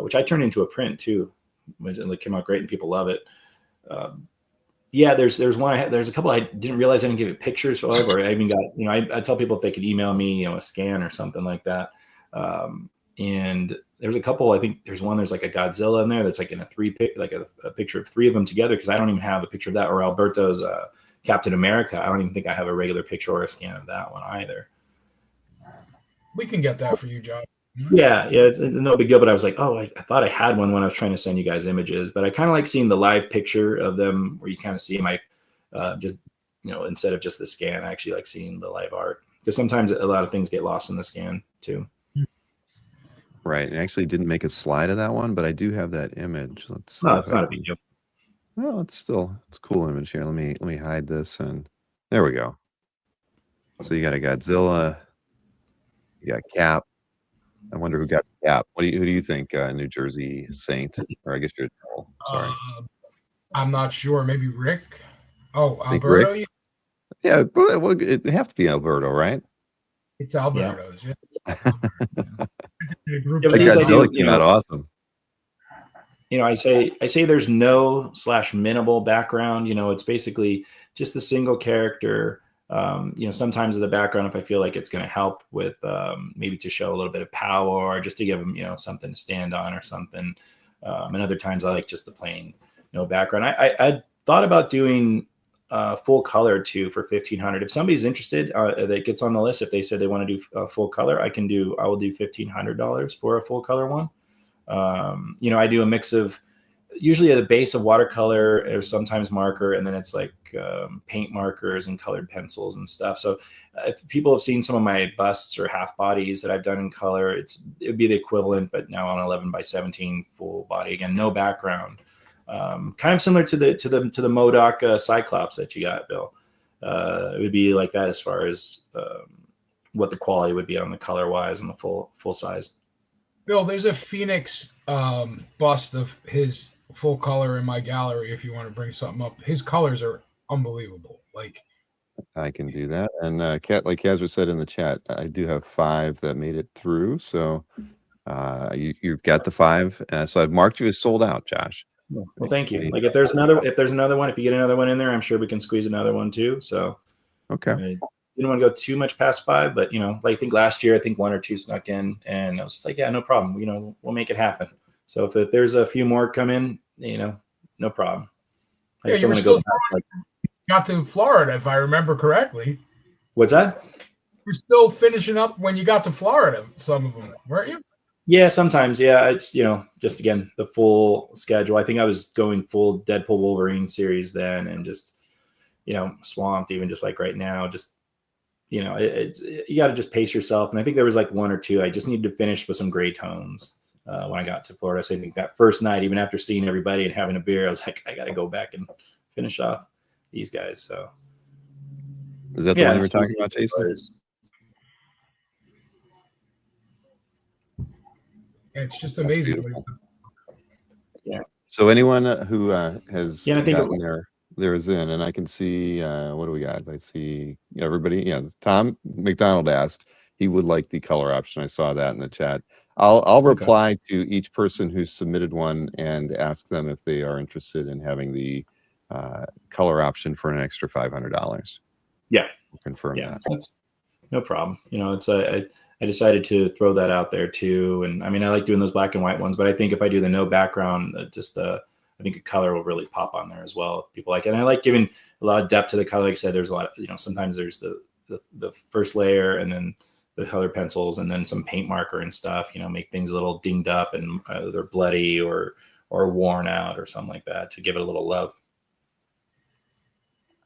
Which I turned into a print too, which came out great and people love it. There's one. There's a couple I didn't realize I didn't give it pictures of, or I even got, I tell people if they could email me, a scan or something like that. And there's a couple. I think there's like a Godzilla in there that's like in a picture of 3 of them together, because I don't even have a picture of that. Or Alberto's Captain America. I don't even think I have a regular picture or a scan of that one either. We can get that for you, John. Yeah, it's no big deal. But I was like, oh, I thought I had one when I was trying to send you guys images, but I kind of like seeing the live picture of them where you kind of see my just instead of just the scan, I actually like seeing the live art because sometimes a lot of things get lost in the scan too. Right. I actually didn't make a slide of that one, but I do have that image. Let's see No, if it's I not a can. big deal. Well, it's a cool image here. Let me hide this, and there we go. So you got a Godzilla, you got Cap. I wonder who got Cap. Who do you think? New Jersey Saint, or I guess you're a Devil. Sorry, I'm not sure. Maybe Rick. Oh, I think Rick. Alberto. Yeah, but well, it have to be Alberto, right? It's Alberto's. Yeah. That These I do, Godzilla came out awesome. I say there's no /minimal background. It's basically just a single character. Sometimes in the background, if I feel like it's going to help with maybe to show a little bit of power or just to give them, something to stand on or something. And other times I like just the plain no background. I thought about doing full color too for 1,500. If somebody's interested that gets on the list, if they said they want to do full color, I will do $1,500 for a full color one. I do a mix of usually at the base of watercolor or sometimes marker, and then it's like paint markers and colored pencils and stuff. So if people have seen some of my busts or half bodies that I've done in color, it would be the equivalent, but now on 11x17 full body, again, no background. Kind of similar to the MODOK Cyclops that you got, Bill. It would be like that as far as what the quality would be on the color wise and the full size. Bill, there's a Phoenix bust of his full color in my gallery if you want to bring something up. His colors are unbelievable. Like, I can do that. And like Kazra said in the chat, I do have 5 that made it through. So you've got the 5. So I've marked you as sold out, Josh. Well, thank you. Like if there's another one, if you get another one in there, I'm sure we can squeeze another one too. So okay. I didn't want to go too much past 5, but like I think last year, I think 1 or 2 snuck in, and I was just like, yeah, no problem. We'll make it happen. So if there's a few more come in, no problem. I just don't want to go back. Got to Florida, if I remember correctly. What's that? You're still finishing up when you got to Florida, some of them, weren't you? Yeah, sometimes. Yeah, it's just again the full schedule. I think I was going full Deadpool Wolverine series then, and just swamped even just like right now. Just you got to just pace yourself. And I think there was like 1 or 2. I just needed to finish with some gray tones when I got to Florida. So I think that first night, even after seeing everybody and having a beer, I was like, I got to go back and finish off these guys. So is that the one you were talking about, Jason? It's just amazing. Yeah. So anyone who has gotten theirs in, and I can see what do we got? I see everybody. Yeah, Tom McDonald asked he would like the color option. I saw that in the chat. I'll reply to each person who submitted one and ask them if they are interested in having the color option for an extra $500. Yeah, we'll confirm that. That's no problem. It's I decided to throw that out there too. And I mean, I like doing those black and white ones, but I think if I do the no background, I think a color will really pop on there as well. People like it. And I like giving a lot of depth to the color. Like I said, there's a lot of, sometimes there's the first layer and then the color pencils and then some paint marker and stuff, make things a little dinged up and they're bloody or worn out or something like that to give it a little love.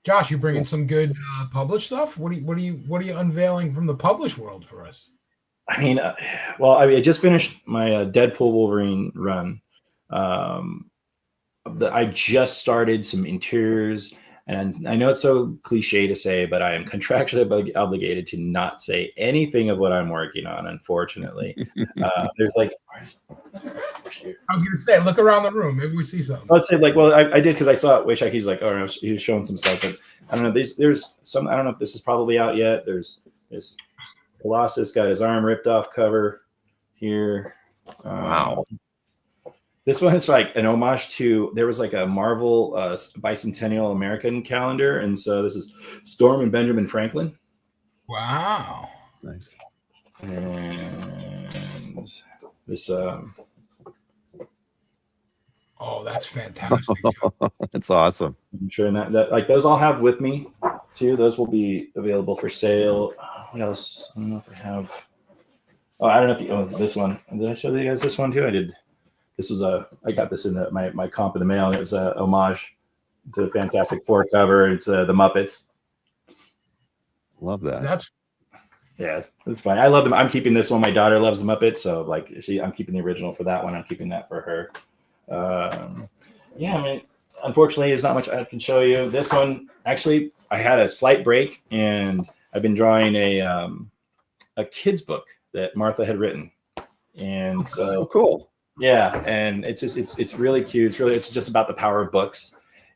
Josh, you bringing some good published stuff? What are you unveiling from the published world for us? I mean, I just finished my Deadpool Wolverine run. I just started some interiors, and I know it's so cliche to say, but I am contractually obligated to not say anything of what I'm working on. Unfortunately, there's like. I was going to say, look around the room. Maybe we see something. Let's say, I did because I saw it. Wayshak, he's like, oh, he was showing some stuff, but I don't know. There's some. I don't know if this is probably out yet. There's Colossus got his arm ripped off cover here. Wow. This one is like an homage to, there was like a Marvel bicentennial American calendar. And so this is Storm and Benjamin Franklin. Wow. Nice. And this. Oh, that's fantastic. That's awesome. I'm sure that like those I'll have with me too. Those will be available for sale. What else? I don't know if I have. Oh, I don't know if you oh, this one. Did I show you guys this one too? I did. This was I got this in my comp in the mail. And it was a homage to the Fantastic Four cover. It's the Muppets. Love that. That's Yeah, it's fine. I love them. I'm keeping this one. My daughter loves the Muppets, so like I'm keeping the original for that one. I'm keeping that for her. Yeah, I mean, unfortunately, there's not much I can show you. This one, actually, I had a slight break, and I've been drawing a kid's book that Martha had written, and so cool. Yeah, and it's really cute. It's just about the power of books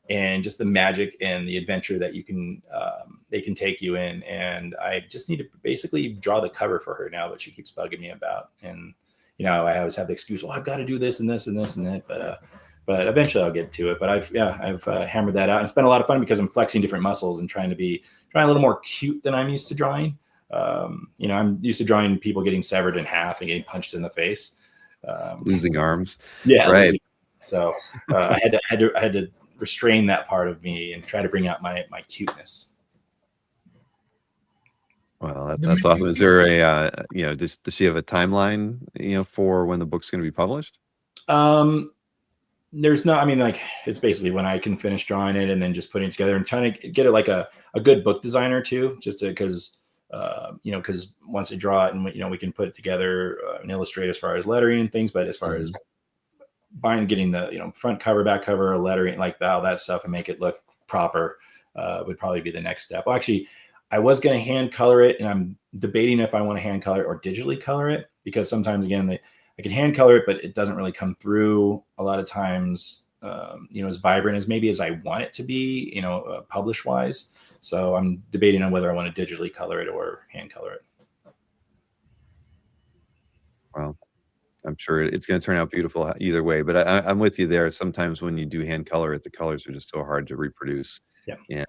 and just the magic and the adventure that you can they can take you in. And I just need to basically draw the cover for her now, but she keeps bugging me about. And I always have the excuse, I've got to do this and this and this and that. But eventually I'll get to it. But I've hammered that out. And it's been a lot of fun because I'm flexing different muscles and trying a little more cute than I'm used to drawing. I'm used to drawing people getting severed in half and getting punched in the face. Losing arms. Yeah, right. So I had to restrain that part of me and try to bring out my cuteness. Well, that's awesome. Is there a does she have a timeline for when the book's going to be published? There's no, I mean, like, it's basically when I can finish drawing it and then just putting it together and trying to get it like a good book designer too, just because once I draw it and we can put it together and illustrate as far as lettering and things, but as far as getting the front cover, back cover, lettering, like all that stuff, and make it look proper would probably be the next step. Well, actually, I was going to hand color it, and I'm debating if I want to hand color it or digitally color it, because sometimes, again, I can hand color it, but it doesn't really come through a lot of times, as vibrant as maybe as I want it to be, publish wise. So I'm debating on whether I want to digitally color it or hand color it. Well, I'm sure it's going to turn out beautiful either way, but I'm with you there. Sometimes when you do hand color it, the colors are just so hard to reproduce. Yeah.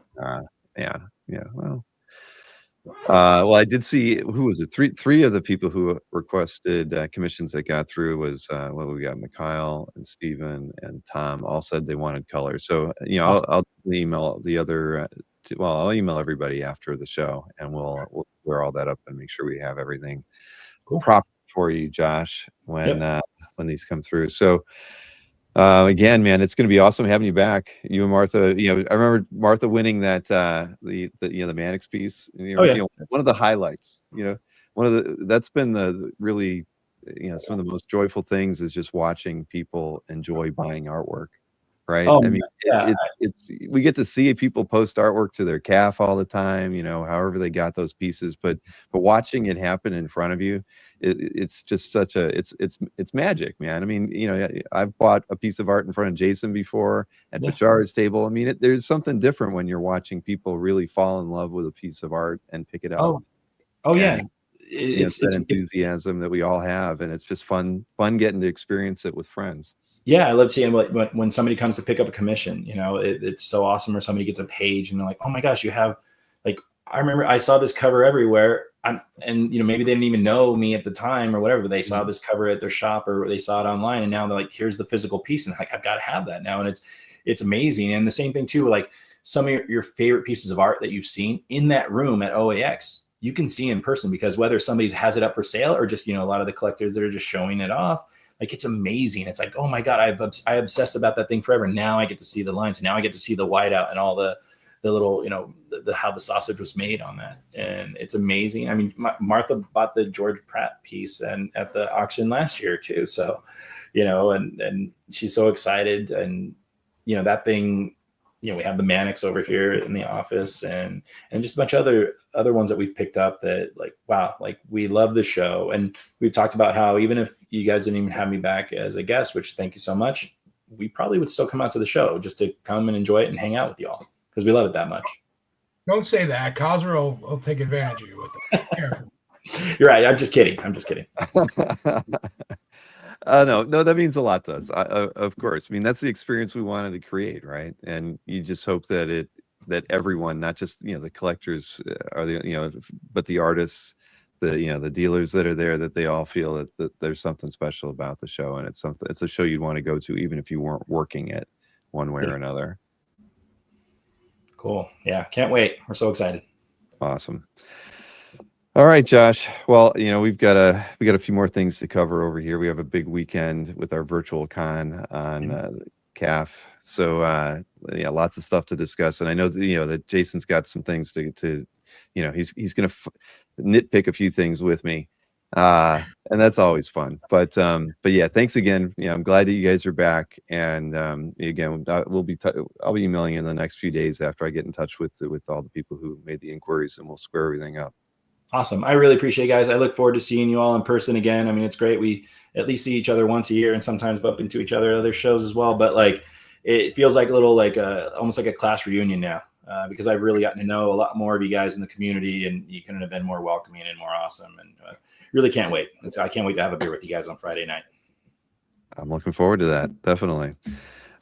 Well, I did see, who was it? Three of the people who requested commissions that got through was we got Mikhail and Stephen and Tom all said they wanted color. So Awesome. I'll email the other. I'll email everybody after the show, and we'll square all that up and make sure we have everything proper for you, Josh, when these come through. So. Again, man, it's going to be awesome having you back. You and Martha. I remember Martha winning that the Mannix piece. One of the highlights. That's been the really some of the most joyful things is just watching people enjoy buying artwork. Right. Oh, I mean, we get to see people post artwork to their calf all the time, however they got those pieces, but watching it happen in front of you, it's just it's magic, man. I mean, I've bought a piece of art in front of Jason before at Bachar's table. I mean, there's something different when you're watching people really fall in love with a piece of art and pick it up. It's that enthusiasm that we all have, and it's just fun getting to experience it with friends. Yeah, I love seeing when somebody comes to pick up a commission. It's so awesome. Or somebody gets a page and they're like, "Oh my gosh, you have like." I remember I saw this cover everywhere, and maybe they didn't even know me at the time or whatever. But they saw this cover at their shop or they saw it online, and now they're like, "Here's the physical piece," and like, I've got to have that now, and it's amazing. And the same thing too, like some of your favorite pieces of art that you've seen in that room at OAX, you can see in person, because whether somebody has it up for sale or just a lot of the collectors that are just showing it off. Like, it's amazing. It's like, oh my God, I obsessed about that thing forever. Now I get to see the lines. Now I get to see the whiteout and all the little, how the sausage was made on that. And it's amazing. I mean, Martha bought the George Pratt piece and at the auction last year too. So, and she's so excited. And, that thing, we have the Mannix over here in the office and just a bunch of other ones that we've picked up that, like, wow, like, we love the show. And we've talked about how even if you guys didn't even have me back as a guest, which thank you so much, we probably would still come out to the show just to come and enjoy it and hang out with y'all because we love it that much. Don't say that. Cassara will take advantage of you with it. Careful. You're right. I'm just kidding. No, that means a lot to us. Of course. I mean, that's the experience we wanted to create, right? And you just hope that that everyone, not just the collectors, are but the artists, the dealers that are there, that they all feel that there's something special about the show, and it's a show you'd want to go to even if you weren't working it one way or another. Cool. Yeah, can't wait. We're so excited. Awesome. All right, Josh. Well, we got a few more things to cover over here. We have a big weekend with our virtual con on CAF. So yeah, lots of stuff to discuss. And I know that, that Jason's got some things to he's going to nitpick a few things with me. And that's always fun. But yeah, thanks again. I'm glad that you guys are back. And again, I'll be emailing you in the next few days after I get in touch with all the people who made the inquiries, and we'll square everything up. Awesome. I really appreciate it, guys. I look forward to seeing you all in person again. I mean, it's great. We at least see each other once a year and sometimes bump into each other at other shows as well. But like, it feels like a little almost like a class reunion now because I've really gotten to know a lot more of you guys in the community, and you couldn't have been more welcoming and more awesome. And really can't wait. I can't wait to have a beer with you guys on Friday night. I'm looking forward to that. Definitely.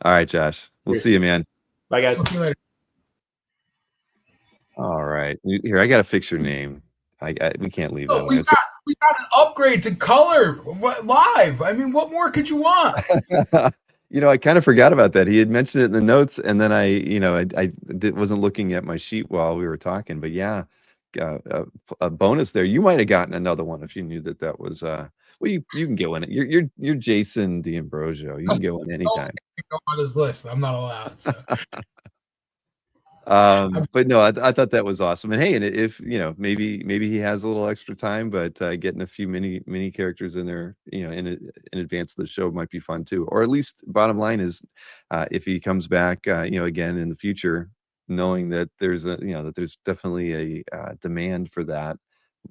All right, Josh. We'll see you, man. Bye, guys. See you later. All right. Here, I got to fix your name. We can't leave that. We got an upgrade to color live. I mean, what more could you want? I kind of forgot about that. He had mentioned it in the notes, and then I wasn't looking at my sheet while we were talking. But yeah, a bonus there. You might have gotten another one if you knew that was. Well, you can get one. You're Jason D'Ambrosio. You can get one anytime. Go on his list. I'm not allowed. So. But no, I thought that was awesome. And hey, and if maybe he has a little extra time, but getting a few mini characters in there, in advance of the show might be fun too. Or at least bottom line is, if he comes back, again in the future, knowing that there's definitely a demand for that,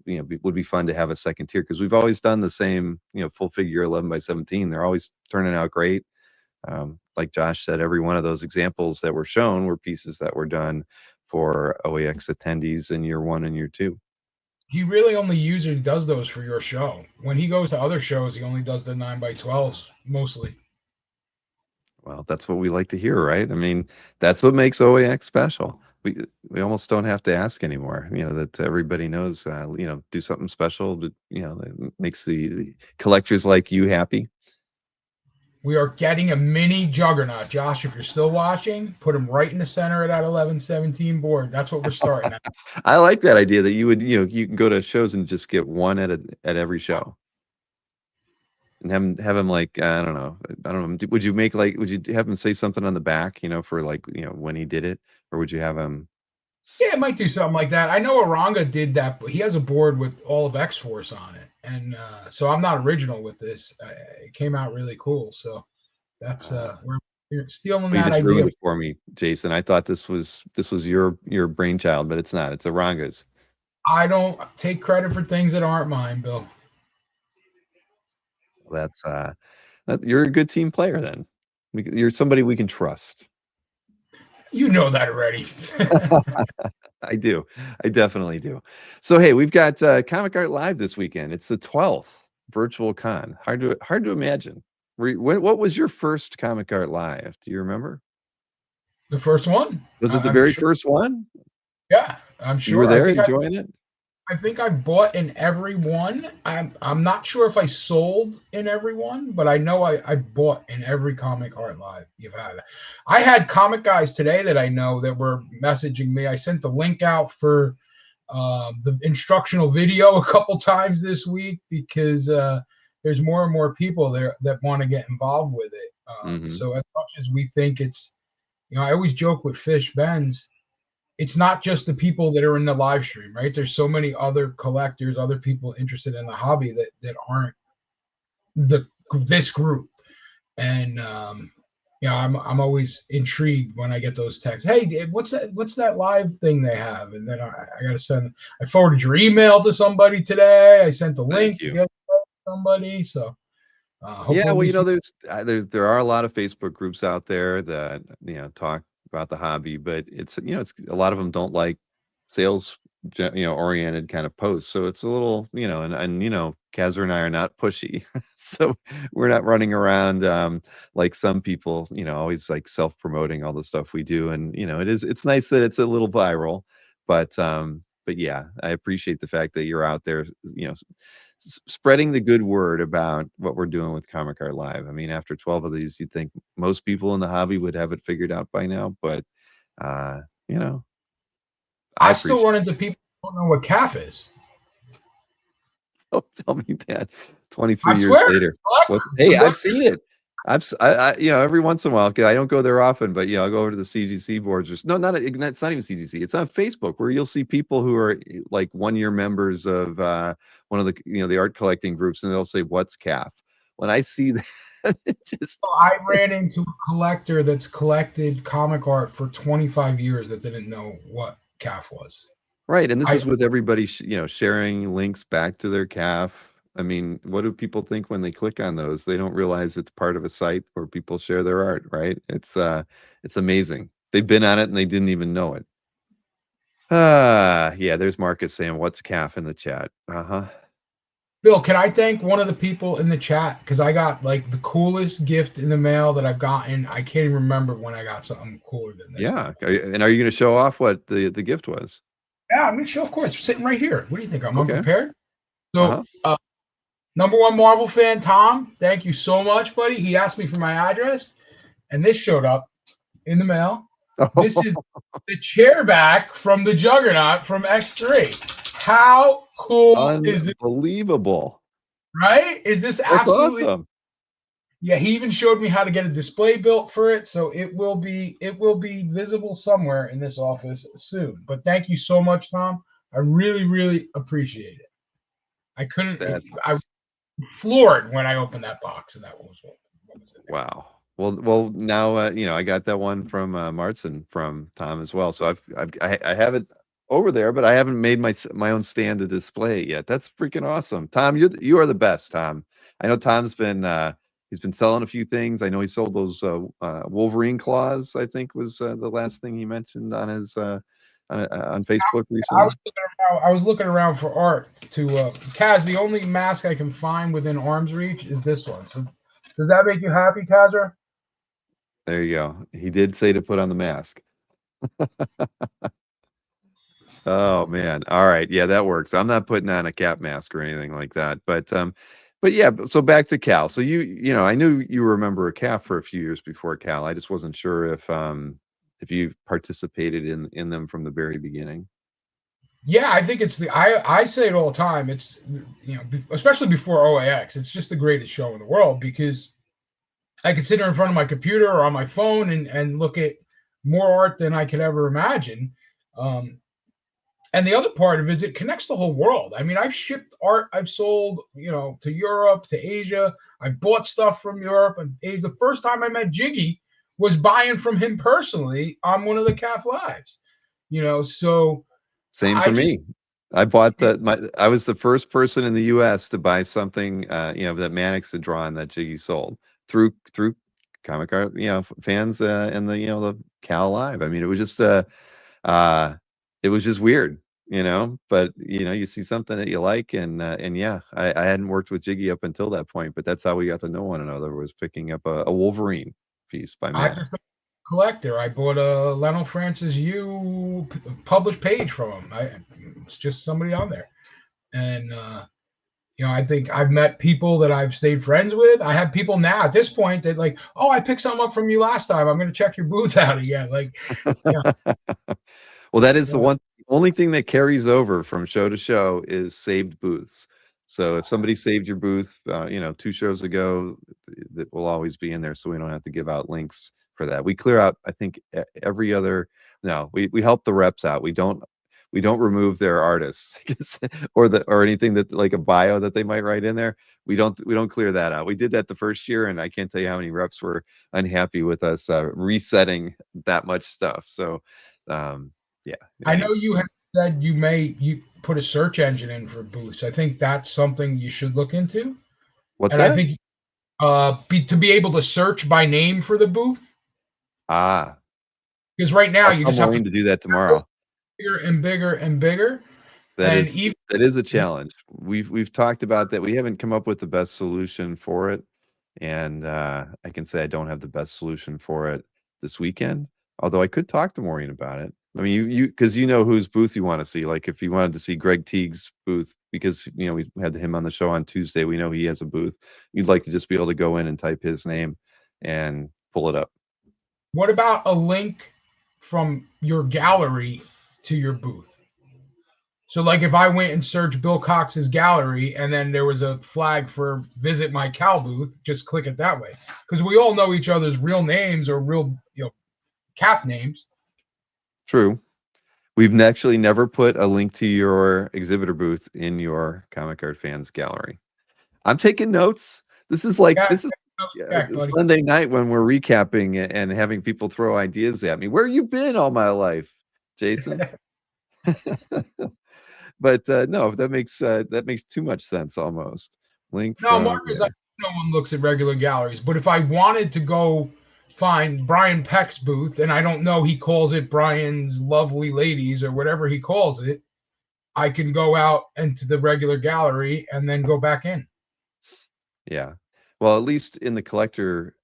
would be fun to have a second tier, because we've always done the same, full figure 11x17. They're always turning out great. Like Josh said, every one of those examples that were shown were pieces that were done for OAX attendees in year 1 and year 2. He really only usually does those for your show. When he goes to other shows, he only does the 9x12s mostly. Well, that's what we like to hear, right? I mean, that's what makes OAX special. We almost don't have to ask anymore. That everybody knows. Do something special. That makes the collectors like you happy. We are getting a mini juggernaut. Josh, if you're still watching, put him right in the center of that 11-17 board. That's what we're starting at. I like that idea that you would, you can go to shows and just get one at every show. And have him like, I don't know. Would you have him say something on the back, for like, when he did it, or would you have him? Yeah, it might do something like that. I know Aranga did that, but he has a board with all of X-Force on it. And so I'm not original with this. It came out really cool. So that's we're stealing that idea. Ruined it for me, Jason. I thought this was your brainchild, but it's not. It's Aranga's. I don't take credit for things that aren't mine, Bill. That's you're a good team player then. You're somebody we can trust. You know that already. I do. I definitely do. So hey, we've got Comic Art Live this weekend. It's the 12th virtual con. Hard to imagine. What was your first Comic Art Live? Do you remember? The first one. Was it the very first one? Yeah, I'm sure. You were there enjoying it? I think I bought in every one. I'm not sure if I sold in every one, but I know I bought in every Comic Art Live you've had. I had comic guys today that I know that were messaging me. I sent the link out for the instructional video a couple times this week because there's more and more people there that want to get involved with it. So as much as we think it's, I always joke with Fish Benz, it's not just the people that are in the live stream, right? There's so many other collectors, other people interested in the hobby that aren't this group. And I'm always intrigued when I get those texts. Hey, what's that live thing they have? And then I gotta I forwarded your email to somebody today. I sent the link to somebody. So yeah, well, there are a lot of Facebook groups out there that talk about the hobby, but it's a lot of them don't like sales oriented kind of posts, so it's a little and Cassara and I are not pushy, so we're not running around like some people always like self-promoting all the stuff we do, and it's nice that it's a little viral, but yeah, I appreciate the fact that you're out there spreading the good word about what we're doing with Comic Art Live. I mean, after 12 of these, you'd think most people in the hobby would have it figured out by now, but I still run into people who don't know what CAF is. Don't tell me that. I 23 years swear. later. Look, Hey, look, I've seen it. Every once in a while, 'cause I don't go there often, but I'll go over to the CGC boards. No, it's not even CGC. It's on Facebook where you'll see people who are like 1 year members of one of the the art collecting groups, and they'll say, "What's CAF?" When I see that, it just I ran into a collector that's collected comic art for 25 years that didn't know what CAF was. right, and this I is with everybody, sharing links back to their CAF. I mean, what do people think when they click on those? They don't realize it's part of a site where people share their art, right? It's amazing. They've been on it and they didn't even know it. Yeah, there's Marcus saying, "What's CAF?" in the chat. Uh-huh. Bill, can I thank one of the people in the chat because I got like the coolest gift in the mail that I've gotten. I can't even remember when I got something cooler than this. Yeah. And are you going to show off what the gift was? Yeah, I'm gonna show, of course, sitting right here. What do you think? I'm Okay. unprepared. Uh-huh. So, #1 Marvel fan Tom, thank you so much, buddy. He asked me for my address, and this showed up in the mail. This is the chair back from the Juggernaut from X3. How cool is it? Unbelievable. Right? Is this That's absolutely? awesome. Yeah, he even showed me how to get a display built for it, so it will be visible somewhere in this office soon. But thank you so much, Tom. I really, really appreciate it. I couldn't. I was floored when I opened that box, and that was what was in there. Wow. Well, now I got that one from Martin from Tom as well. So I have it over there, but I haven't made my own stand to display it yet. That's freaking awesome, Tom. You are the best, Tom. I know Tom's been he's been selling a few things. I know he sold those Wolverine claws. I think was the last thing he mentioned on his on Facebook recently. I was looking around for art to Kaz. The only mask I can find within arm's reach is this one. So, does that make you happy, Kazra? There you go. He did say to put on the mask. Oh man. All right. Yeah, that works. I'm not putting on a cap mask or anything like that. But yeah, so back to Cal. So I knew you were a member of CAF for a few years before Cal. I just wasn't sure if you participated in them from the very beginning. Yeah, I think it's I say it all the time. It's especially before OAX, it's just the greatest show in the world because I can sit here in front of my computer or on my phone and look at more art than I could ever imagine. And the other part of it is it connects the whole world. I mean, I've shipped art I've sold, to Europe, to Asia. I bought stuff from Europe and Asia. The first time I met Jiggy was buying from him personally on one of the CAF lives. So Same for I just me. I bought I was the first person in the US to buy something that Mannix had drawn that Jiggy sold through comic art, fans and the Cal Live. I mean, uh it was just weird, but you see something that you like and yeah, I hadn't worked with Jiggy up until that point, but that's how we got to know one another, was picking up a Wolverine piece by I Matt. just collector. I bought a Lionel Francis published page from him. It's just somebody on there, and I think I've met people that I've stayed friends with. I have people now at this point that like, oh, I picked something up from you last time. I'm going to check your booth out again. Like, Well, that is the only thing that carries over from show to show is saved booths. So if somebody saved your booth, 2 shows ago, that will always be in there, so we don't have to give out links for that. We clear out, I think, every other. No, we help the reps out. We don't remove their artists or anything that like a bio that they might write in there. We don't clear that out. We did that the first year, and I can't tell you how many reps were unhappy with us resetting that much stuff. So, yeah. I know you have said you put a search engine in for booths. I think that's something you should look into. What's And that? I think to be able to search by name for the booth. Because right now you just have to do that tomorrow. Bigger and bigger and bigger. That is a challenge. We've talked about that. We haven't come up with the best solution for it, and I can say I don't have the best solution for it this weekend. Although I could talk to Maureen about it. I mean, because whose booth you want to see. Like if you wanted to see Greg Teague's booth, because we had him on the show on Tuesday. We know he has a booth. You'd like to just be able to go in and type his name and pull it up. What about a link from your gallery to your booth? So, like, if I went and searched Bill Cox's gallery and then there was a flag for visit my Cal booth, just click it that way. Because we all know each other's real names or real, calf names. True. We've actually never put a link to your exhibitor booth in your Comic Art Fans gallery. I'm taking notes. This is Yeah, check, buddy. Sunday night when we're recapping and having people throw ideas at me. Where you been all my life, Jason? But no, that makes too much sense almost. Link No, from Marcus, no one looks at regular galleries. But if I wanted to go find Brian Peck's booth, and I don't know, he calls it Brian's Lovely Ladies or whatever he calls it, I can go out into the regular gallery and then go back in. Yeah. Well, at least in the collector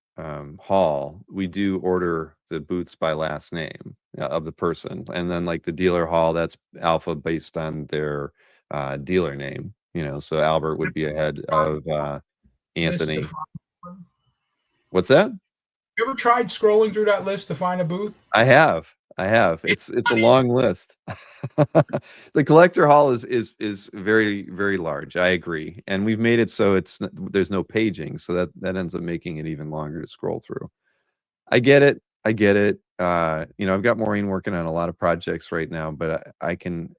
hall, we do order the booths by last name of the person, and then like the dealer hall, that's alpha based on their dealer name. So Albert would be ahead of List to Anthony. find. What's that? You ever tried scrolling through that list to find a booth? I have. It's a long list. The collector hall is very, very large. I agree, and we've made it so there's no paging, so that ends up making it even longer to scroll through. I get it. I get it. I've got Maureen working on a lot of projects right now, but I can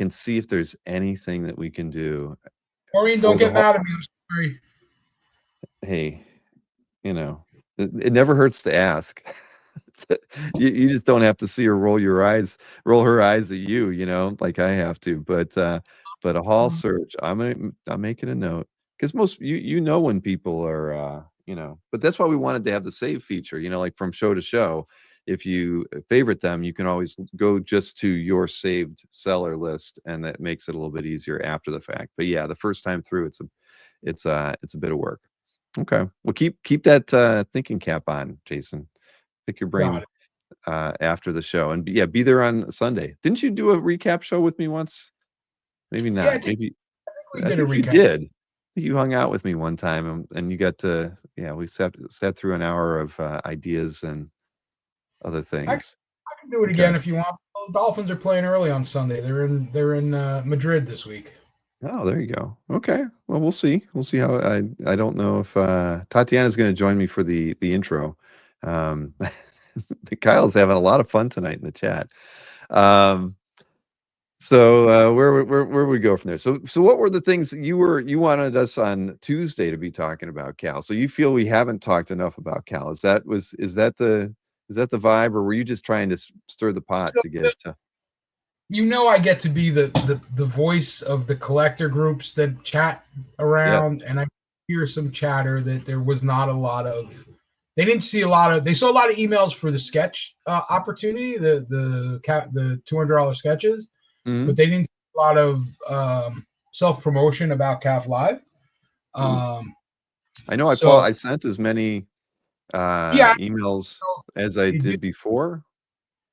see if there's anything that we can do. Maureen, don't get mad at me. I'm sorry. Hey, it never hurts to ask. You just don't have to see her roll her eyes at you, like I have to. But a hall search, I'm making a note, because most when people are but that's why we wanted to have the save feature, like from show to show. If you favorite them, you can always go just to your saved seller list, and that makes it a little bit easier after the fact. But yeah, the first time through, it's a bit of work. Okay, well, keep that thinking cap on, Jason. Pick your brain after the show, and be there on Sunday. Didn't you do a recap show with me once? Maybe not. Yeah, I think we did a recap. You did. You hung out with me one time, and you got to we sat through an hour of ideas and other things. I can do it again if you want. Well, Dolphins are playing early on Sunday. They're in Madrid this week. Oh, there you go. Okay. Well, we'll see. We'll see how I don't know if Tatiana's going to join me for the intro. Kyle's having a lot of fun tonight in the chat. So where we go from there? So what were the things you wanted us on Tuesday to be talking about, Cal? So you feel we haven't talked enough about Cal? Is that the vibe, or were you just trying to stir the pot to get to? I get to be the voice of the collector groups that chat around, and I hear some chatter that there was not a lot of. They didn't see they saw a lot of emails for the sketch opportunity, the $200 sketches, but they didn't see a lot of self promotion about CAF Live. I know I sent as many emails as I did before.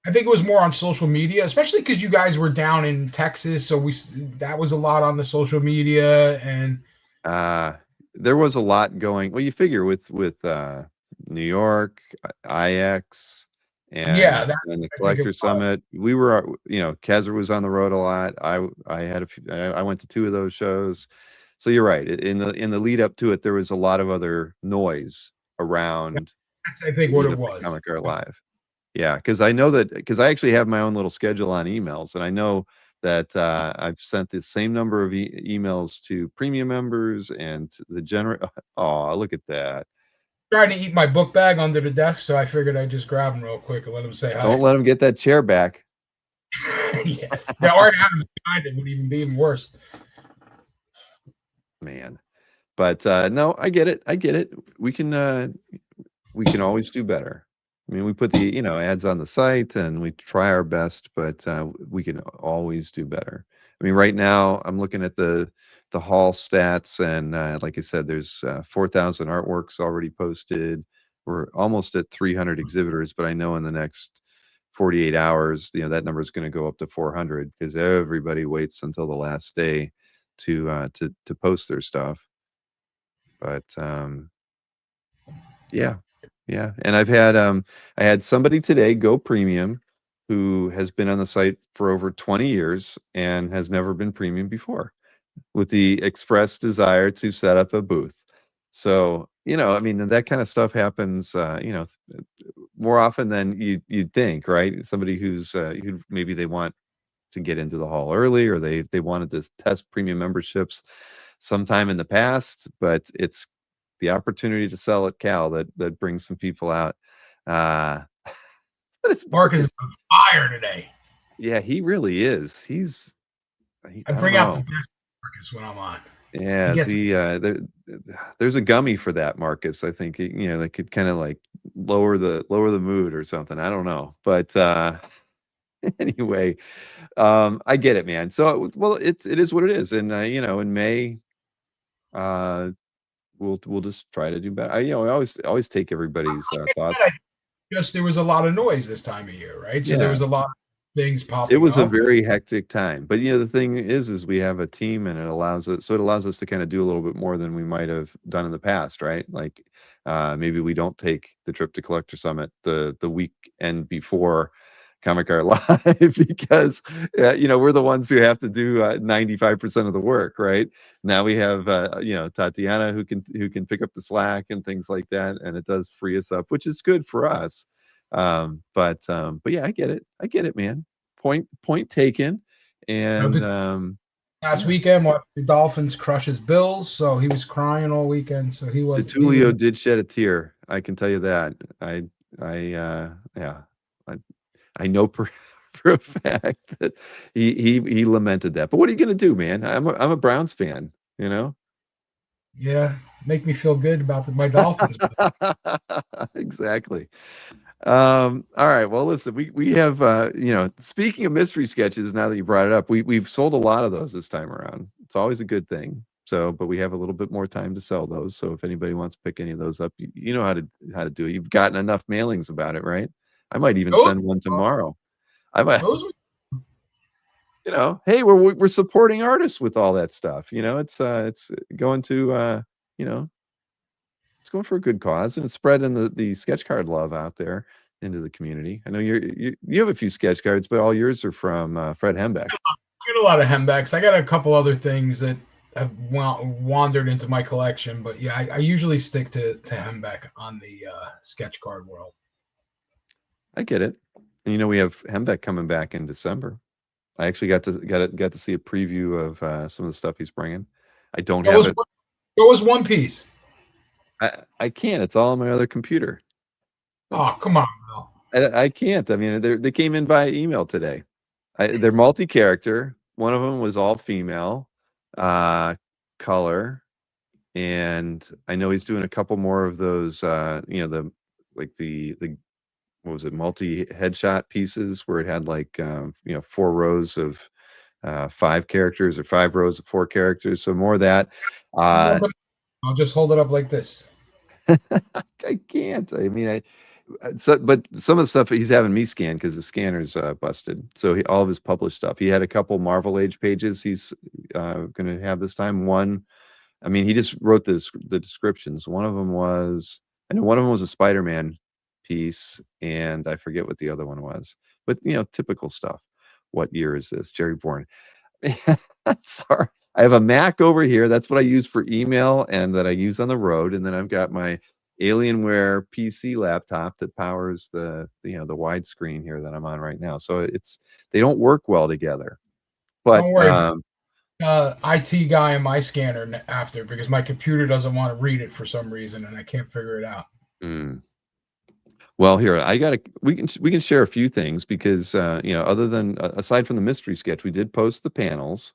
I think it was more on social media, especially because you guys were down in Texas, so that was a lot on the social media, and there was a lot going. Well, you figure with New York, IX, and the Collector Summit, we were, Cassara was on the road a lot. I went to 2 of those shows. So you're right. In the lead up to it, there was a lot of other noise around. That's, I think, what it was. Comic Art Live. Yeah, because I actually have my own little schedule on emails, and I know that I've sent the same number of emails to premium members and to the general. Oh, look at that! Trying to eat my book bag under the desk, so I figured I'd just grab him real quick and let him say hi. Don't let him get that chair back. Yeah, the art Adams behind it would even be even worse. Man, but no, I get it. We can always do better. I mean, we put the ads on the site, and we try our best, but we can always do better. I mean, right now I'm looking at the hall stats, and like I said, there's 4,000 artworks already posted. We're almost at 300 exhibitors, but I know in the next 48 hours, that number is going to go up to 400, because everybody waits until the last day to post their stuff. But yeah, and I had somebody today go premium who has been on the site for over 20 years and has never been premium before, with the express desire to set up a booth. So, I mean, that kind of stuff happens, more often than you'd think, right? Somebody who maybe they want to get into the hall early, or they wanted to test premium memberships sometime in the past, but it's the opportunity to sell at Cal that brings some people out. Uh, but it's Marcus is on fire today. Yeah, he really is. I I don't bring out the know. best Marcus when I'm on. Yeah, Gets there's a gummy for that, Marcus. I think that could kind of like lower the mood or something. I don't know, but anyway, I get it, man. So, well, it is what it is, and in May, uh, we'll just try to do better. I always take everybody's thoughts. just there was a lot of noise this time of year, right? So there Yeah. was a lot of things It popping was a up. very hectic time, but the thing is we have a team, and it allows us to kind of do a little bit more than we might have done in the past, right? Like, maybe we don't take the trip to Collector Summit the weekend before Comic Art Live because we're the ones who have to do 95% of the work, right? Now we have Tatiana who can pick up the slack and things like that, and it does free us up, which is good for us. But yeah, I get it, man. Point taken. And Last yeah, weekend, the Dolphins crushes Bills, so he was crying all weekend. So he was. Tertulio did shed a tear. I can tell you that. Yeah, I I know for a fact that he lamented that. But what are you gonna do, man? I'm a Browns fan, you know. Yeah, make me feel good about my Dolphins. Exactly. All right. Well, listen, we have speaking of mystery sketches, now that you brought it up, we've sold a lot of those this time around. It's always a good thing. So, but we have a little bit more time to sell those. So if anybody wants to pick any of those up, you know how to do it. You've gotten enough mailings about it, right? I might even Those, send one tomorrow. I might, those hey, we're supporting artists with all that stuff. It's going to you know, it's going for a good cause, and it's spreading the sketch card love out there into the community. I know you have a few sketch cards, but all yours are from Fred Hembeck. I get a lot of Hembecks. I got a couple other things that have wandered into my collection, but yeah, I usually stick to Hembeck on the sketch card world. I get it. And we have Hembeck coming back in December. I actually got to see a preview of some of the stuff he's bringing. I don't have it. It was One Piece. I can't. It's all on my other computer. Oh, come on, Bill. I can't. I mean, they came in by email today. They're multi-character. One of them was all female, color, and I know he's doing a couple more of those. The what was it, multi headshot pieces where it had like 4 rows of 5 characters or 5 rows of 4 characters. So more of that. I'll just hold it up like this. I can't. I mean, but some of the stuff he's having me scan because the scanner's busted. So all of his published stuff. He had a couple Marvel Age pages he's going to have this time. One, I mean, he just wrote the descriptions. One of them was a Spider-Man piece, and I forget what the other one was. But typical stuff. What year is this? Jerry Bourne. I'm sorry. I have a Mac over here. That's what I use for email and that I use on the road. And then I've got my Alienware PC laptop that powers the widescreen here that I'm on right now. So they don't work well together. But don't worry. IT guy in my scanner after because my computer doesn't want to read it for some reason and I can't figure it out. Well, here we can share a few things because other than aside from the mystery sketch, we did post the panels.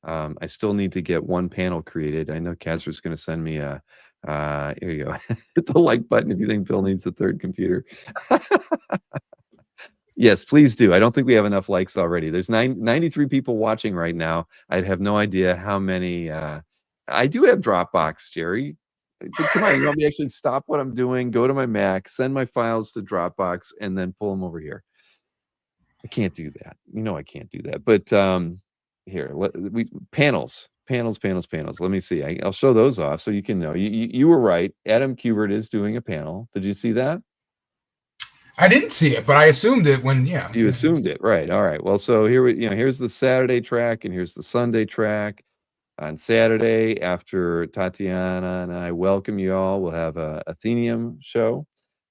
I still need to get one panel created. I know Cassara's going to send me a. Here you go. Hit the like button if you think Bill needs a third computer. Yes, please do. I don't think we have enough likes already. There's 93 people watching right now. I have no idea how many. I do have Dropbox, Jerry. But come on, you want me to actually stop what I'm doing, go to my Mac, send my files to Dropbox, and then pull them over here. I can't do that. I can't do that. But here, panels. Let me see. I'll show those off so you can know. You were right. Adam Kubert is doing a panel. Did you see that? I didn't see it, but I assumed it when, yeah. You assumed it, right? All right. Well, so here here's the Saturday track and here's the Sunday track. On Saturday, after Tatiana and I welcome you all, we'll have a Athenium show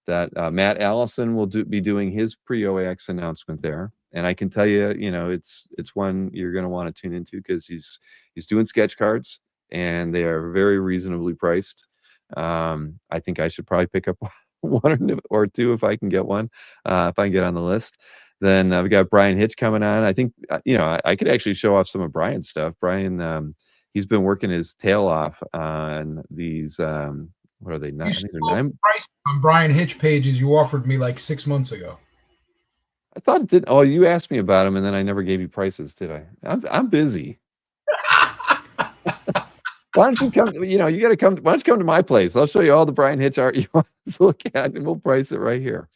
that Matt Allison will be doing his pre-OAX announcement there. And I can tell you, it's one you're going to want to tune into because he's doing sketch cards and they are very reasonably priced. I think I should probably pick up one or two if I can get one, if I can get on the list. Then we got Brian Hitch coming on. I think I could actually show off some of Brian's stuff. Brian, he's been working his tail off on these. What are they? You I think they're still 9. price on Brian Hitch pages you offered me like 6 months ago. I thought it did. Oh, you asked me about them, and then I never gave you prices, did I? I'm busy. Why don't you come? You got to come. Why don't you come to my place? I'll show you all the Brian Hitch art you want to look at, and we'll price it right here.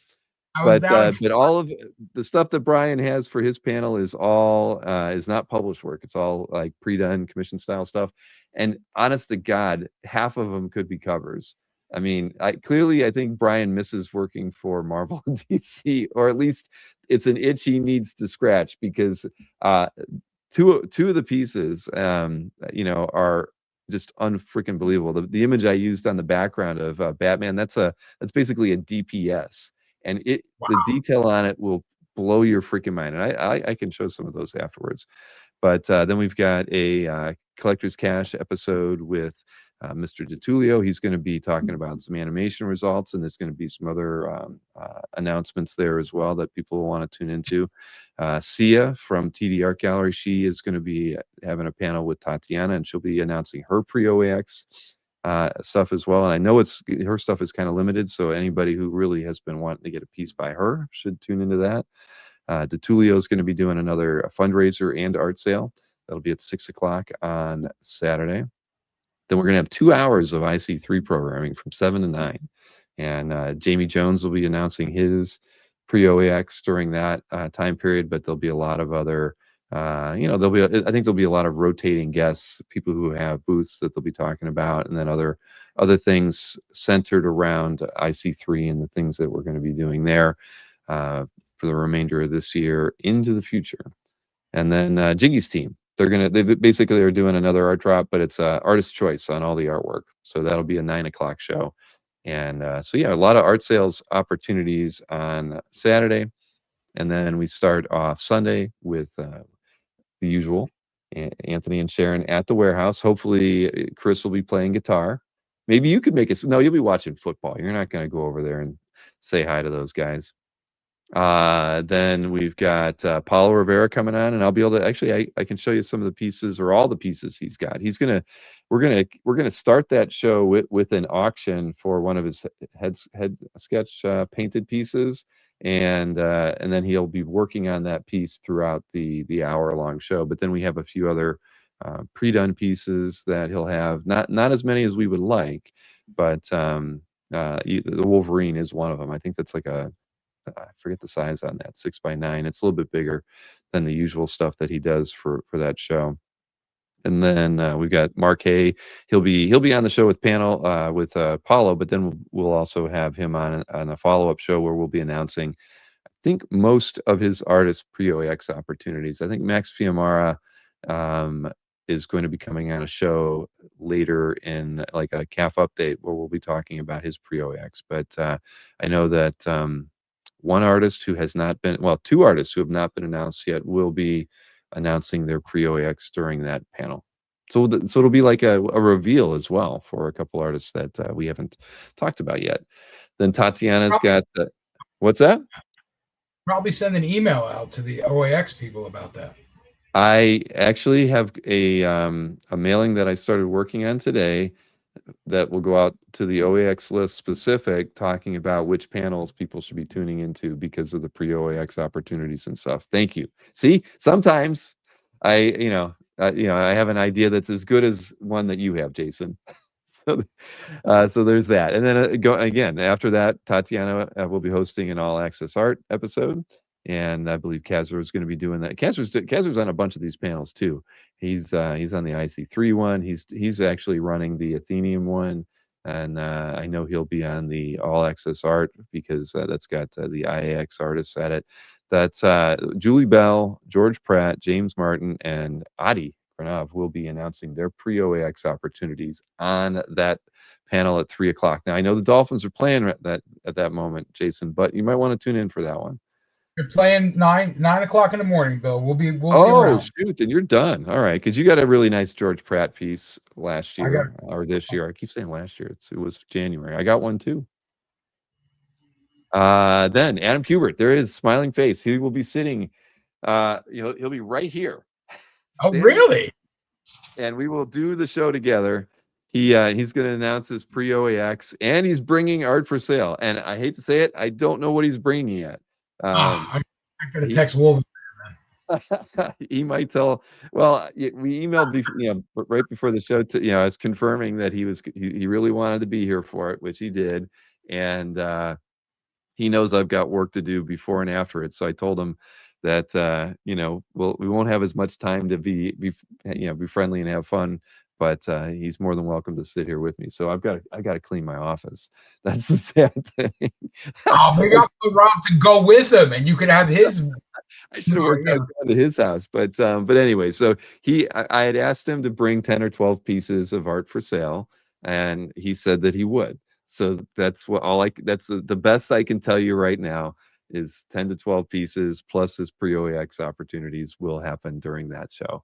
I was down But all of the stuff that Brian has for his panel is all is not published work. It's all like pre-done commission style stuff. And honest to God, half of them could be covers. I mean, I think Brian misses working for Marvel and DC, or at least it's an itch he needs to scratch because two of the pieces are just unfreaking believable. The image I used on the background of Batman, that's basically a DPS. And the detail on it will blow your freaking mind. And I can show some of those afterwards. But then we've got a Collector's Cash episode with Mr. DeTulio. He's going to be talking about some animation results, and there's going to be some other announcements there as well that people will want to tune into. Sia from TD Art Gallery, she is going to be having a panel with Tatiana, and she'll be announcing her pre-OAX stuff as well. And I know her stuff is kind of limited, so anybody who really has been wanting to get a piece by her should tune into that. DeTulio is going to be doing another fundraiser and art sale. That'll be at 6 o'clock on Saturday. Then we're going to have 2 hours of IC3 programming from 7 to 9. And Jamie Jones will be announcing his pre-OAX during that time period, but there'll be a lot of other I think there'll be a lot of rotating guests, people who have booths that they'll be talking about, and then other things centered around IC3 and the things that we're going to be doing there for the remainder of this year into the future. And then Jiggy's team, they basically are doing another art drop, but it's artist choice on all the artwork. So that'll be a 9 o'clock show. And so yeah, a lot of art sales opportunities on Saturday. And then we start off Sunday with the usual, Anthony and Sharon at the warehouse. Hopefully Chris will be playing guitar. Maybe you could make it. No, you'll be watching football. You're not going to go over there and say hi to those guys. Then we've got Paulo Rivera coming on, and I'll be able to actually I can show you some of the pieces, or all the pieces he's got. We're gonna start that show with an auction for one of his head sketch painted pieces, and then he'll be working on that piece throughout the hour-long show. But then we have a few other pre-done pieces that he'll have, not as many as we would like, but the Wolverine is one of them. I think that's like I forget the size on that, 6x9. It's a little bit bigger than the usual stuff that he does for that show. And then we've got Mark Hay. He'll be on the show with panel with Paulo, but then we'll also have him on a follow-up show where we'll be announcing, I think, most of his artist pre-OAX opportunities. I think Max Fiamara is going to be coming on a show later in like a CAF update where we'll be talking about his pre-OAX. But I know that one artist who has not been, well, 2 artists who have not been announced yet will be announcing their pre-OAX during that panel. So it'll be like a reveal as well for a couple artists that we haven't talked about yet. Then Tatiana's got the, what's that? Probably send an email out to the OAX people about that. I actually have a mailing that I started working on today that will go out to the OAX list specific, talking about which panels people should be tuning into because of the pre-OAX opportunities and stuff. Thank you. See, sometimes I have an idea that's as good as one that you have, Jason. So there's that. And then after that, Tatiana will be hosting an all access art episode. And I believe Cassara is going to be doing that. Cassara's on a bunch of these panels too. He's on the IC3 one. He's actually running the Athenium one. and I know he'll be on the All Access Art because that's got the IAX artists at it. That's Julie Bell, George Pratt, James Martin, and Adi Granov will be announcing their pre-OAX opportunities on that panel at 3 o'clock. Now I know the Dolphins are playing at that moment, Jason, but you might want to tune in for that one. You're playing 9 o'clock in the morning, Bill. We'll be Oh, around. shoot, then you're done. All right, because you got a really nice George Pratt piece last I got year or this year. I keep saying last year. It was January. I got one too. Then Adam Kubert, there is smiling face. He will be sitting. He'll be right here. Oh, standing, really? and we will do the show together. He's going to announce his pre-OAX, and he's bringing art for sale. And I hate to say it, I don't know what he's bringing yet. I'm going to he- text Wolf. he might tell. Well, we emailed right before the show to as confirming that he really wanted to be here for it, which he did, and he knows I've got work to do before and after it. So I told him that we won't have as much time to be friendly and have fun, but he's more than welcome to sit here with me. So I got to clean my office. That's the sad thing. Oh, maybe I'll put Rob to go with him, and you could have his. I should have worked out going to his house, but anyway, so I had asked him to bring 10 or 12 pieces of art for sale, and he said that he would. So that's that's the best I can tell you right now is 10 to 12 pieces plus his pre-OAX opportunities will happen during that show.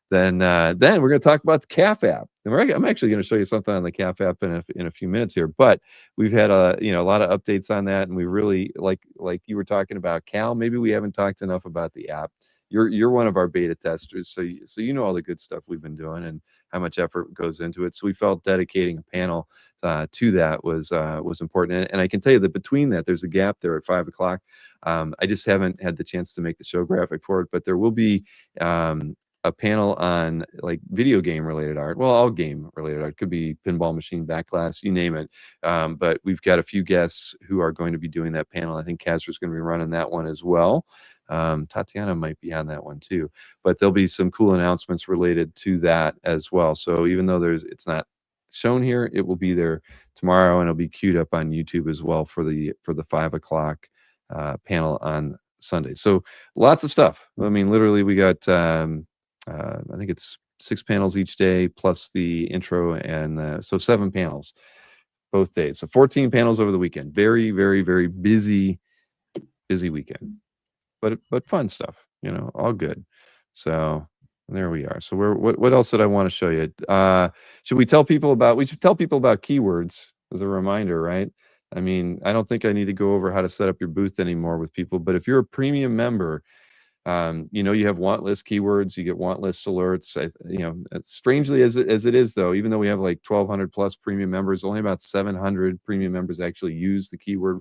Then we're going to talk about the CAF app. And I'm actually going to show you something on the CAF app in a few minutes here. But we've had a lot of updates on that, and we really like you were talking about, Cal. Maybe we haven't talked enough about the app. You're one of our beta testers, so you know all the good stuff we've been doing and how much effort goes into it. So we felt dedicating a panel to that was important. And I can tell you that between that, there's a gap there at 5 o'clock. I just haven't had the chance to make the show graphic for it, but there will be a panel on like video game related art. Well, all game related art, could be pinball machine, backglass, you name it. But we've got a few guests who are going to be doing that panel. I think Cassara's going to be running that one as well. Tatiana might be on that one too, but there'll be some cool announcements related to that as well. So even though it's not shown here, it will be there tomorrow, and it'll be queued up on YouTube as well for the 5 o'clock panel on Sunday. So lots of stuff. I mean, literally we got I think it's 6 panels each day plus the intro, and so 7 panels both days. So 14 panels over the weekend. Very, very, very busy weekend, but fun stuff. All good. So there we are. So what else did I want to show you? We should tell people about keywords as a reminder, right? I mean, I don't think I need to go over how to set up your booth anymore with people, but if you're a premium member, you have want list keywords, you get want list alerts. Strangely as it is though, even though we have like 1,200 plus premium members, only about 700 premium members actually use the keyword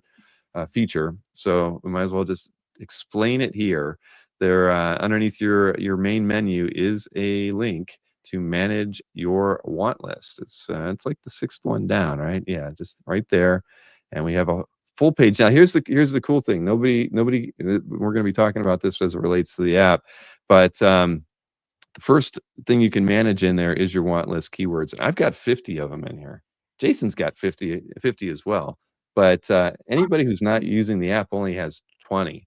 feature. So we might as well just explain it here. There, underneath your main menu is a link to manage your want list. It's like the 6th one down, right? Yeah, just right there, and we have a full page. Now here's the cool thing. Nobody we're going to be talking about this as it relates to the app, but the first thing you can manage in there is your want list keywords. I've got 50 of them in here. Jason's got 50 as well, but anybody who's not using the app only has 20.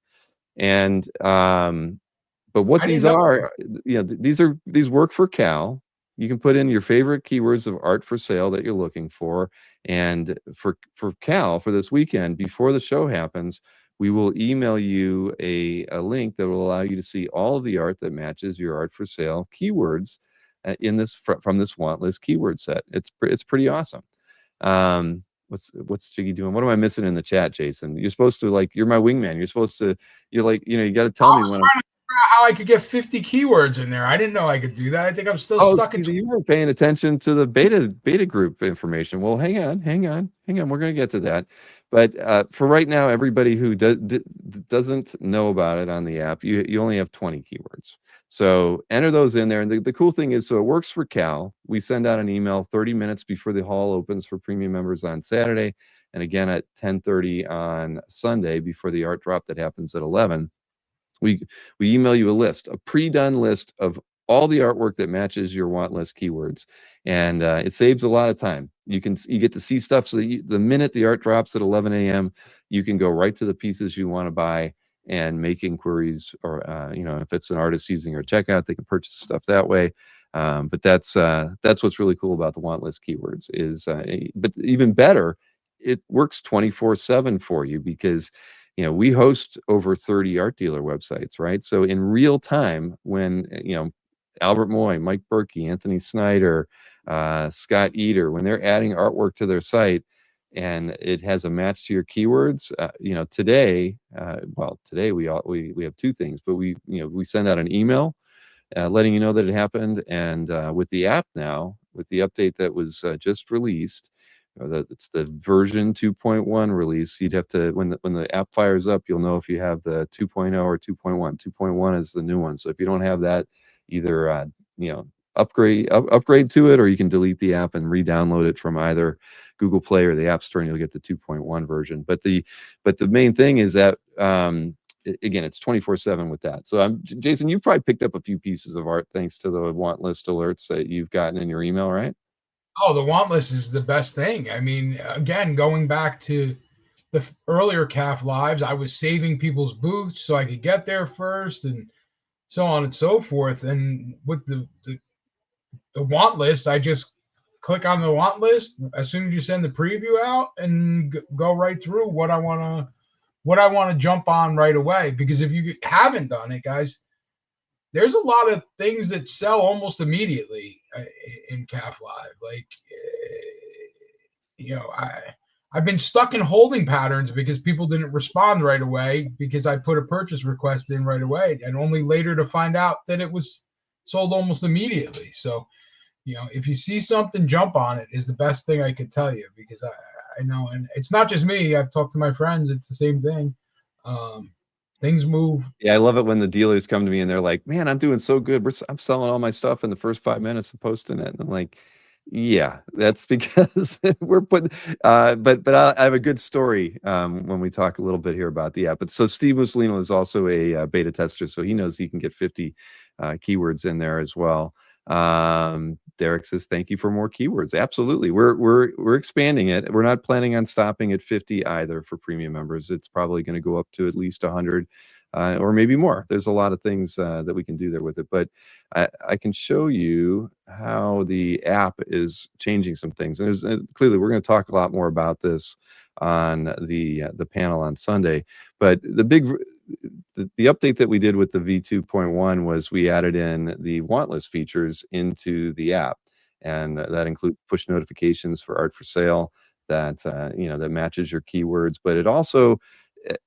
And but what these are, these work for Cal. You can put in your favorite keywords of art for sale that you're looking for, and for Cal, for this weekend before the show happens, we will email you a link that will allow you to see all of the art that matches your art for sale keywords in this from this want list keyword set. It's pretty awesome. What's Jiggy doing? What am I missing in the chat, Jason? You're supposed to, like, you're my wingman. You got to tell me when. How I could get 50 keywords in there. I didn't know I could do that. I think I'm still stuck in. You weren't paying attention to the beta group information. Well, hang on. We're going to get to that. But for right now, everybody who doesn't know about it on the app, you only have 20 keywords. So enter those in there. And the cool thing is, so it works for Cal. We send out an email 30 minutes before the hall opens for premium members on Saturday, and again at 10:30 on Sunday before the art drop that happens at 11. We email you a pre-done list of all the artwork that matches your want list keywords. and it saves a lot of time. You get to see stuff, so that the minute the art drops at 11 a.m., you can go right to the pieces you want to buy and make inquiries, or if it's an artist using our checkout, they can purchase stuff that way. But that's what's really cool about the want list keywords is, but even better, it works 24/7 for you, because we host over 30 art dealer websites, right? So in real time, when Albert Moy, Mike Berkey, Anthony Snyder, Scott Eder, when they're adding artwork to their site and it has a match to your keywords, today, today we have two things, but we send out an email letting you know that it happened. And with the app now, with the update that was just released, it's the version 2.1 release. You'd have to, when the app fires up, you'll know if you have the 2.0 or 2.1. 2.1 is the new one. So if you don't have that, either upgrade to it, or you can delete the app and re-download it from either Google Play or the App Store, and you'll get the 2.1 version. But the main thing is that again, it's 24/7 with that. So Jason, you've probably picked up a few pieces of art thanks to the want list alerts that you've gotten in your email, right? Oh, the want list is the best thing. I mean, again, going back to the earlier CAF lives, I was saving people's booths so I could get there first, and so on and so forth. And with the want list, I just click on the want list as soon as you send the preview out, and go right through what I want to jump on right away. Because if you haven't done it, guys, there's a lot of things that sell almost immediately in CAF Live. Like, I've been stuck in holding patterns because people didn't respond right away, because I put a purchase request in right away, and only later to find out that it was sold almost immediately. So, if you see something, jump on it is the best thing I could tell you, because I know, and it's not just me. I've talked to my friends. It's the same thing. Things move. Yeah, I love it when the dealers come to me and they're like, "Man, I'm doing so good. I'm selling all my stuff in the first 5 minutes of posting it." And I'm like, "Yeah, that's because we're putting." But I have a good story when we talk a little bit here about the app. But so Steve Mussolino is also a beta tester, so he knows he can get 50 keywords in there as well. Derek says, "Thank you for more keywords." Absolutely, we're expanding it. We're not planning on stopping at 50 either for premium members. It's probably going to go up to at least 100, or maybe more. There's a lot of things that we can do there with it. But I can show you how the app is changing some things. And clearly, we're going to talk a lot more about this on the panel on Sunday. But the update that we did with the V2.1 was we added in the want list features into the app, and that includes push notifications for art for sale that that matches your keywords. But it also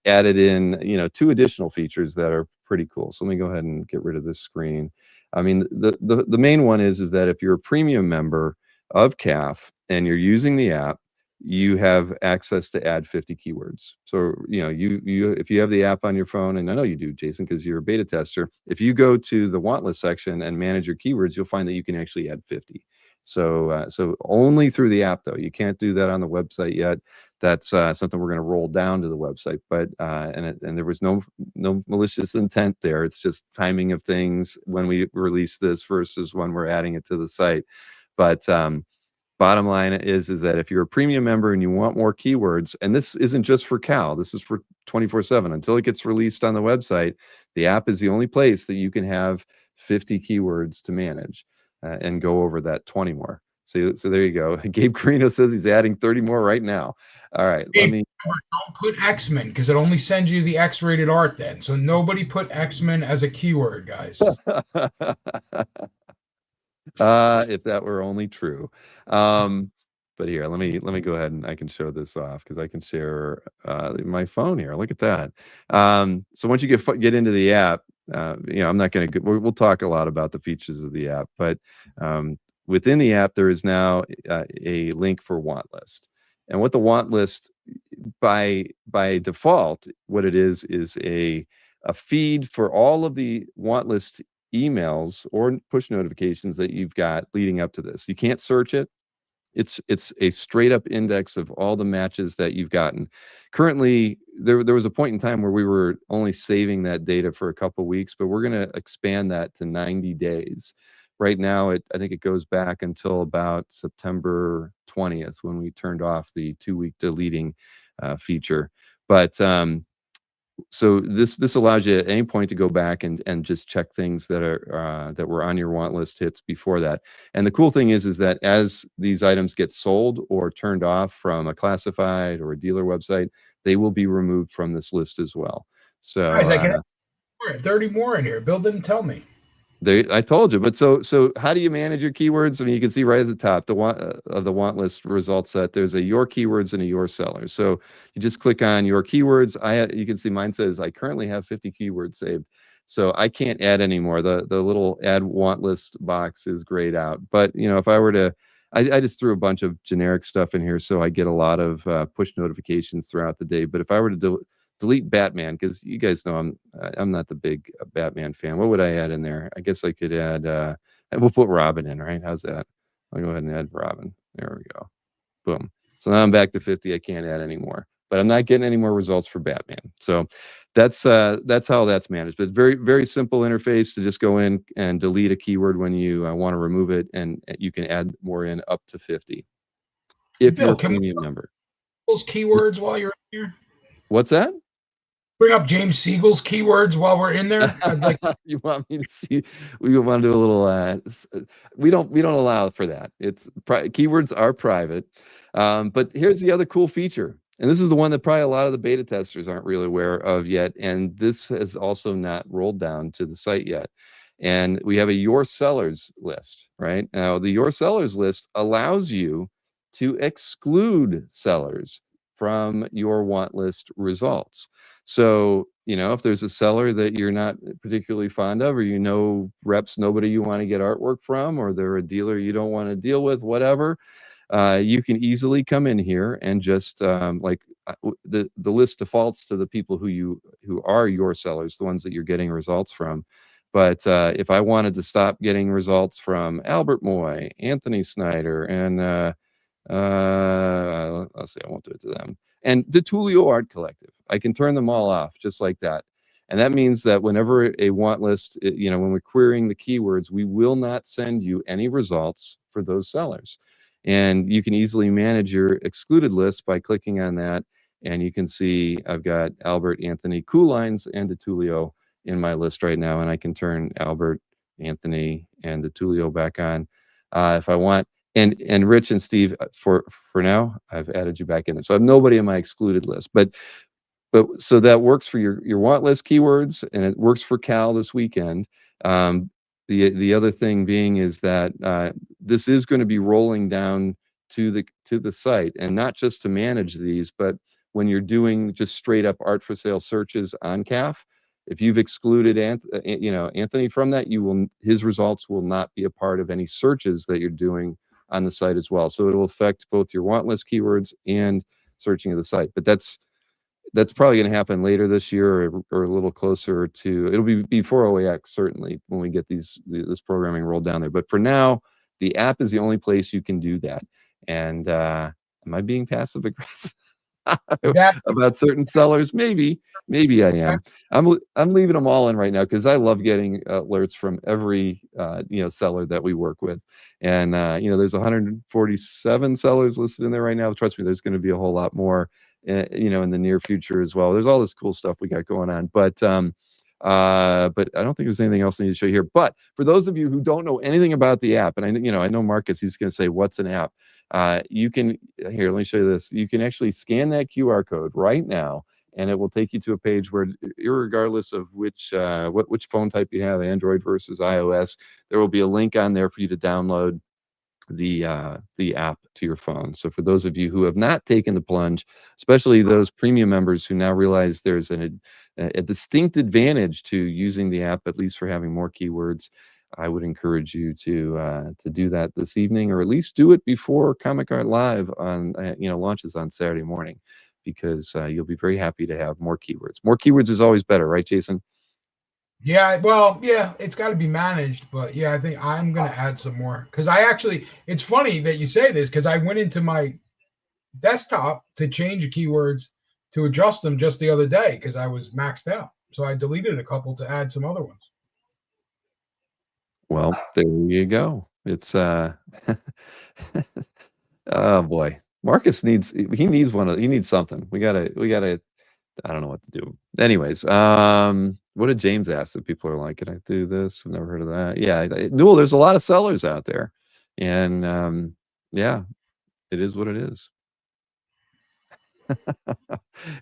added in two additional features that are pretty cool. So let me go ahead and get rid of this screen. I mean, the main one is that if you're a premium member of CAF and you're using the app, you have access to add 50 keywords. So, you if you have the app on your phone, and I know you do, Jason, because you're a beta tester, if you go to the want list section and manage your keywords, you'll find that you can actually add 50. So, so only through the app, though. You can't do that on the website yet. That's something we're going to roll down to the website. But and there was no malicious intent there. It's just timing of things when we release this versus when we're adding it to the site. But bottom line is that if you're a premium member and you want more keywords, and this isn't just for Cal, this is for 24/7 until it gets released on the website, the app is the only place that you can have 50 keywords to manage and go over that 20 more. So there you go. Gabe Carino says he's adding 30 more right now. All right, let me. Don't put X-Men, because it only sends you the X-rated art then. So nobody put X-Men as a keyword, guys. If that were only true. But here, let me go ahead and I can show this off, because I can share my phone here. Look at that. So once you get into the app, I'm not going to. We'll talk a lot about the features of the app, but within the app there is now a link for want list, and what the want list by default, what it is a feed for all of the want list emails or push notifications that you've got leading up to this. You can't search it. It's a straight up index of all the matches that you've gotten. Currently, there was a point in time where we were only saving that data for a couple weeks, but we're going to expand that to 90 days. right now, I think it goes back until about September 20th when we turned off the 2-week deleting feature. But so this allows you at any point to go back and just check things that are that were on your want list hits before that. And the cool thing is that as these items get sold or turned off from a classified or a dealer website, they will be removed from this list as well. So Guys, I can have 30 more in here. Bill didn't tell me. I told you, but so how do you manage your keywords? I mean, you can see right at the top the want list result set. There's a your keywords and a your sellers. So you just click on your keywords. You can see mine says I currently have 50 keywords saved, so I can't add any more. The little add want list box is grayed out. But if I were to, I just threw a bunch of generic stuff in here, so I get a lot of push notifications throughout the day. But if I were to delete Batman, because you guys know I'm not the big Batman fan. What would I add in there? I guess I could add we'll put Robin in, right? How's that? I'll go ahead and add Robin. There we go. Boom. So now I'm back to 50. I can't add any more, but I'm not getting any more results for Batman. So that's how that's managed. But very, very simple interface to just go in and delete a keyword when you want to remove it, and you can add more in up to 50 if Bill, you're a can we premium member. those keywords while you're in here? What's that? Bring up James Siegel's keywords while we're in there. I'd like. You want me to see? We want to do a little. We don't allow for that. Keywords are private. But here's the other cool feature, and this is the one that probably a lot of the beta testers aren't really aware of yet. And this has also not rolled down to the site yet. And we have a your sellers list, right? Now the your sellers list allows you to exclude sellers from your want list results. So, if there's a seller that you're not particularly fond of, or reps nobody you want to get artwork from, or they're a dealer you don't want to deal with, whatever, you can easily come in here and just the list defaults to the people who are your sellers, the ones that you're getting results from. But if I wanted to stop getting results from Albert Moy, Anthony Snyder, and let's see, I won't do it to them, and the Tulio Art Collective, I can turn them all off just like that. And that means that whenever a want list, when we're querying the keywords, we will not send you any results for those sellers. And you can easily manage your excluded list by clicking on that. And you can see I've got Albert, Anthony, Coolines, and DeTulio in my list right now. And I can turn Albert, Anthony, and DeTulio back on if I want. And Rich and Steve, for now, I've added you back in there. So I have nobody on my excluded list. But so that works for your want list keywords, and it works for Cal this weekend. The other thing being is that this is going to be rolling down to the site, and not just to manage these, but when you're doing just straight up art for sale searches on CAF, if you've excluded Anthony from that, his results will not be a part of any searches that you're doing on the site as well. So it will affect both your want list keywords and searching of the site. But that's probably going to happen later this year, or a little closer to. It'll be before OAX certainly when we get this programming rolled down there. But for now, the app is the only place you can do that. And am I being passive aggressive about certain sellers? Maybe I am. I'm leaving them all in right now because I love getting alerts from every seller that we work with. And there's 147 sellers listed in there right now. Trust me, there's going to be a whole lot more in the near future as well. There's all this cool stuff we got going on, but I don't think there's anything else I need to show you here. But for those of you who don't know anything about the app, and I know Marcus, he's going to say, what's an app? You can, let me show you this. You can actually scan that QR code right now, and it will take you to a page where, irregardless of which phone type you have, Android versus iOS, there will be a link on there for you to download the app to your phone. So for those of you who have not taken the plunge, especially those premium members who now realize there's a distinct advantage to using the app, at least for having more keywords, I would encourage you to do that this evening, or at least do it before Comic Art Live on launches on Saturday morning, because you'll be very happy to have more keywords. More keywords is always better, right, Jason? Yeah, well, yeah, it's got to be managed, but yeah, I think I'm going to add some more, because it's funny that you say this, because I went into my desktop to change the keywords to adjust them just the other day because I was maxed out. So I deleted a couple to add some other ones. Well, there you go. It's oh boy. Marcus needs he needs something. We gotta I don't know what to do. Anyways, what did James ask if people are like, can I do this? I've never heard of that. Yeah, Newell, there's a lot of sellers out there. And yeah, it is what it is.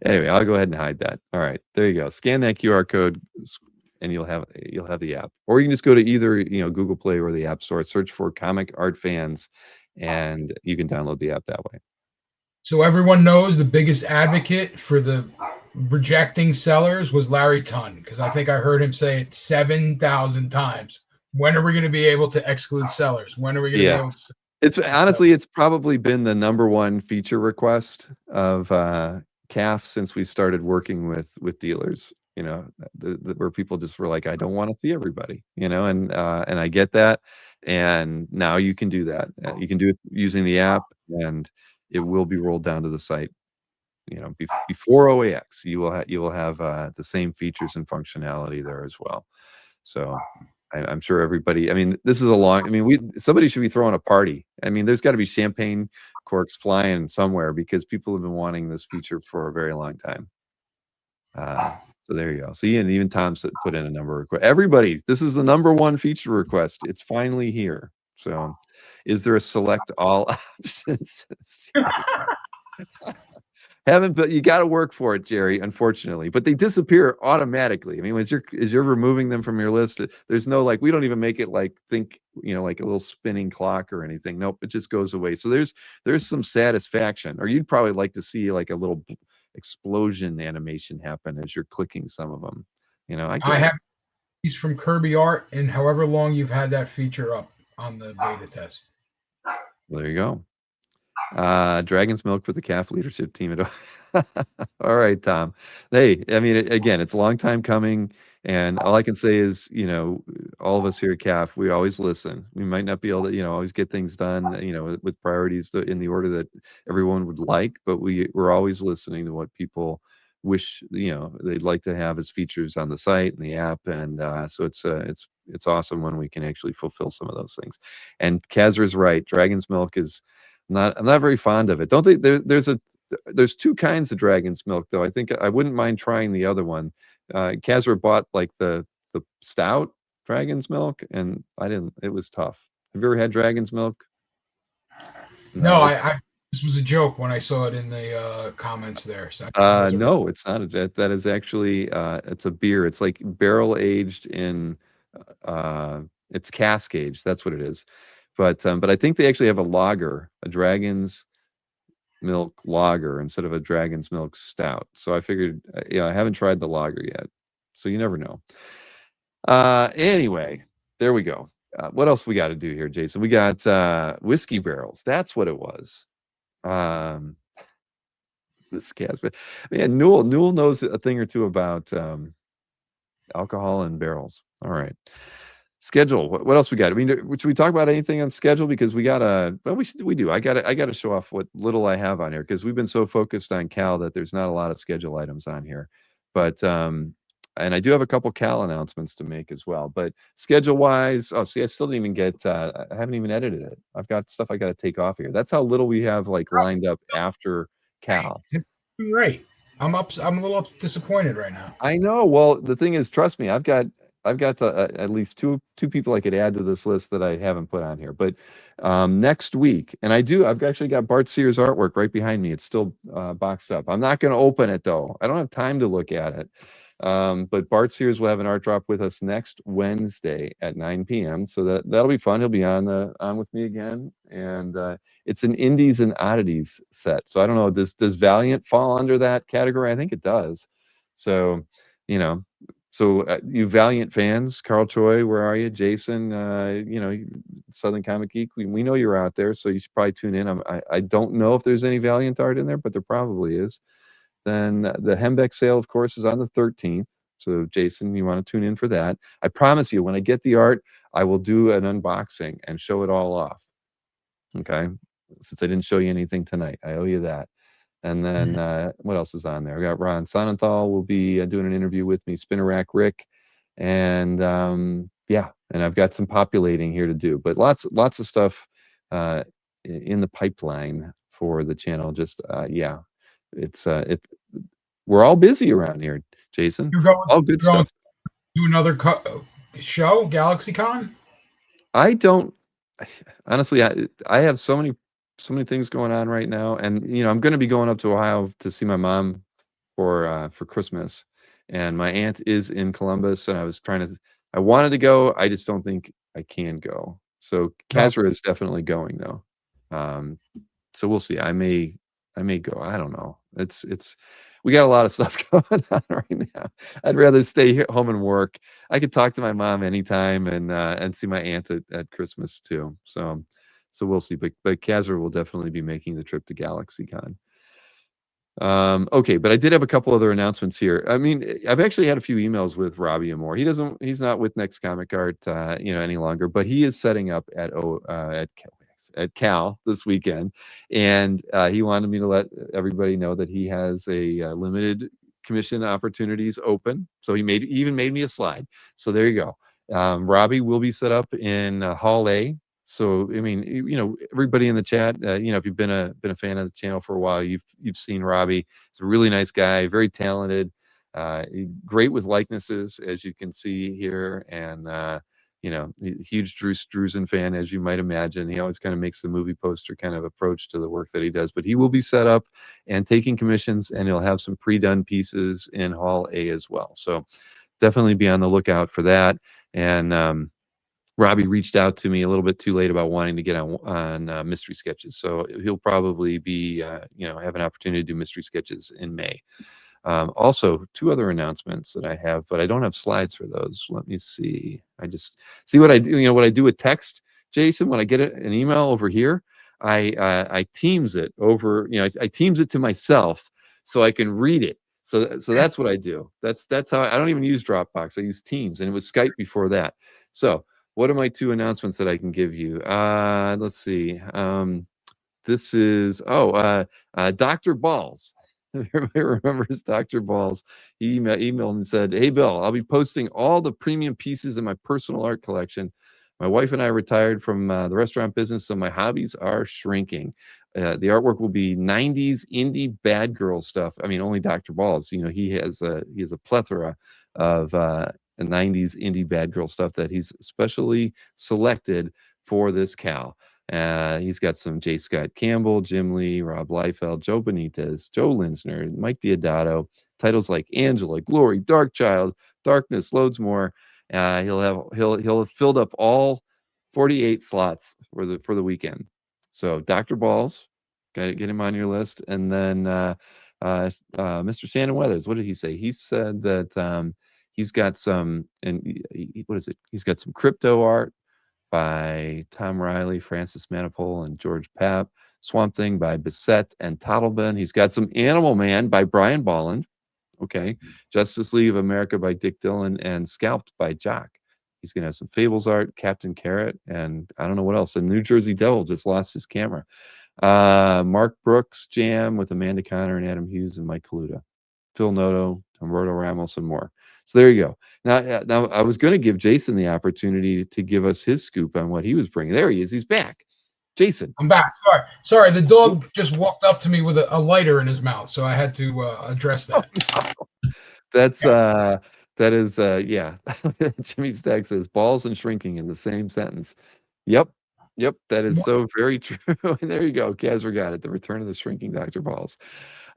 Anyway, I'll go ahead and hide that. All right, there you go. Scan that QR code and you'll have the app. Or you can just go to either, Google Play or the App Store, search for Comic Art Fans, and you can download the app that way. So everyone knows the biggest advocate for the rejecting sellers was Larry Tunn, because I think I heard him say it 7,000 times. When are we going to be able to exclude sellers? When are we going to be able Yes. It's honestly, it's probably been the number one feature request of CAF since we started working with dealers. Where people just were like, I don't want to see everybody, and I get that. And now you can do that. You can do it using the app, and it will be rolled down to the site. Before OAX, you will have the same features and functionality there as well. So I'm sure everybody. I mean, this is a long. I mean, somebody should be throwing a party. I mean, there's got to be champagne corks flying somewhere because people have been wanting this feature for a very long time. So there you go. See, and even Tom put in a number of requests. Everybody, this is the number one feature request. It's finally here. So, is there a select all options? Haven't, but you got to work for it, Jerry, unfortunately. But they disappear automatically. I mean, as you're removing them from your list, there's no like, we don't even make it like like a little spinning clock or anything. Nope, it just goes away. So there's some satisfaction, or you'd probably like to see like a little explosion animation happen as you're clicking some of them. I have these from Kirby Art, and however long you've had that feature up on the beta test. Well, there you go. Dragon's Milk for the CAF leadership team. All right, Tom. Hey, I mean, again, it's a long time coming, and all I can say is, all of us here at CAF, we always listen. We might not be able to, always get things done, with priorities in the order that everyone would like, but we're always listening to what people wish, they'd like to have as features on the site and the app, and so it's awesome when we can actually fulfill some of those things. And Cassara's right. Dragon's Milk is I'm not very fond of it. Don't they? There's two kinds of Dragon's Milk though. I think I wouldn't mind trying the other one. Cassara bought like the stout Dragon's Milk, and I didn't. It was tough. Have you ever had Dragon's Milk? No, this was a joke when I saw it in the comments there. So no, it's not that is actually it's a beer. It's like barrel aged in it's cask aged. That's what it is. But I think they actually have a lager, a Dragon's Milk lager instead of a Dragon's Milk stout. So I figured, I haven't tried the lager yet, so you never know. Anyway, there we go. What else we got to do here, Jason? We got whiskey barrels. That's what it was. This cast, but man, Newell knows a thing or two about alcohol and barrels. All right. Schedule. What else we got? I mean, should we talk about anything on schedule? Because we got well, we do. I got to show off what little I have on here because we've been so focused on Cal that there's not a lot of schedule items on here. But and I do have a couple Cal announcements to make as well. But schedule wise, oh, see, I still didn't even get. I haven't even edited it. I've got stuff I got to take off here. That's how little we have like lined up after Cal. Right. I'm a little disappointed right now. I know. Well, the thing is, trust me, I've got at least two people I could add to this list that I haven't put on here. But next week, and I've actually got Bart Sears artwork right behind me. It's still boxed up. I'm not going to open it though. I don't have time to look at it. But Bart Sears will have an art drop with us next Wednesday at 9 p.m. So that'll be fun. He'll be on with me again, and it's an Indies and Oddities set. So I don't know, does Valiant fall under that category? I think it does. So you Valiant fans, Carl Choi, where are you? Jason, Southern Comic Geek, we know you're out there, so you should probably tune in. I don't know if there's any Valiant art in there, but there probably is. Then the Hembeck sale, of course, is on the 13th. So, Jason, you want to tune in for that. I promise you, when I get the art, I will do an unboxing and show it all off. Okay? Since I didn't show you anything tonight, I owe you that. And then what else is on there? I got Ron Sonnenthal will be doing an interview with me, Spinner Rack Rick, and yeah, and I've got some populating here to do, but lots of stuff in the pipeline for the channel. Just yeah, it we're all busy around here, Jason. All good You're going stuff. to do another show, GalaxyCon? I don't honestly. I have so many things going on right now, and I'm going to be going up to Ohio to see my mom for Christmas, and my aunt is in Columbus, and I wanted to go. I just don't think I can go. So No. Cassara is definitely going though. Um, so we'll see. I may go. I don't know. It's we got a lot of stuff going on right now. I'd rather stay here home and work. I could talk to my mom anytime and see my aunt at Christmas too. So we'll see. But Kazra will definitely be making the trip to GalaxyCon. Okay, but I did have a couple other announcements here. I mean, I've actually had a few emails with Robbiemore. He's not with Next Comic Art, any longer, but he is setting up at Cal this weekend, and he wanted me to let everybody know that he has a limited commission opportunities open. So he even made me a slide. So there you go. Robbie will be set up in Hall A. So I mean, everybody in the chat, if you've been a fan of the channel for a while, you've seen Robbie. He's a really nice guy, very talented, great with likenesses, as you can see here, and huge Drew Struzan fan, as you might imagine. He always kind of makes the movie poster kind of approach to the work that he does. But he will be set up and taking commissions, and he'll have some pre-done pieces in Hall A as well. So definitely be on the lookout for that. And Robbie reached out to me a little bit too late about wanting to get on mystery sketches, so he'll probably be have an opportunity to do mystery sketches in May. Also, two other announcements that I have, but I don't have slides for those. Let me see. I just see what I do. What I do with text, Jason. When I get an email over here, I Teams it over. I Teams it to myself so I can read it. So that's what I do. That's how I don't even use Dropbox. I use Teams, and it was Skype before that. So what are my two announcements that I can give you? Let's see. This is Dr. Balls. Everybody remembers Dr. Balls. He emailed and said, "Hey Bill, I'll be posting all the premium pieces in my personal art collection. My wife and I retired from the restaurant business, so my hobbies are shrinking. The artwork will be 90s indie bad girl stuff. I mean, only Dr. Balls. He has a plethora of 90s indie bad girl stuff that he's specially selected for this Cal. He's got some J. Scott Campbell, Jim Lee, Rob Liefeld, Joe Benitez, Joe Linsner, Mike Diodato, titles like Angela, Glory, Dark Child, Darkness, loads more. He'll have filled up all 48 slots for the weekend. So Dr. Balls, get him on your list, and then Mr. Shannon Weathers. What did he say? He said that he's got some, and what is it? He's got some crypto art by Tom Riley, Francis Manipul, and George Papp. Swamp Thing by Bissett and Toddleben. He's got some Animal Man by Brian Bolland. Okay. Justice League of America by Dick Dillon, and Scalped by Jock. He's going to have some Fables art, Captain Carrot, and I don't know what else. And New Jersey Devil just lost his camera. Mark Brooks Jam with Amanda Connor and Adam Hughes and Mike Kaluta. Phil Noto, Humberto Ramos, and more. So there you go. Now I was going to give Jason the opportunity to give us his scoop on what he was bringing. There he is. He's back. Jason. I'm back. Sorry. The dog just walked up to me with a lighter in his mouth, so I had to address that. Oh, no. That's that is yeah. Jimmy Stack says balls and shrinking in the same sentence. Yep. That is so very true. And there you go. Kazra got it. The return of the shrinking Dr. Balls.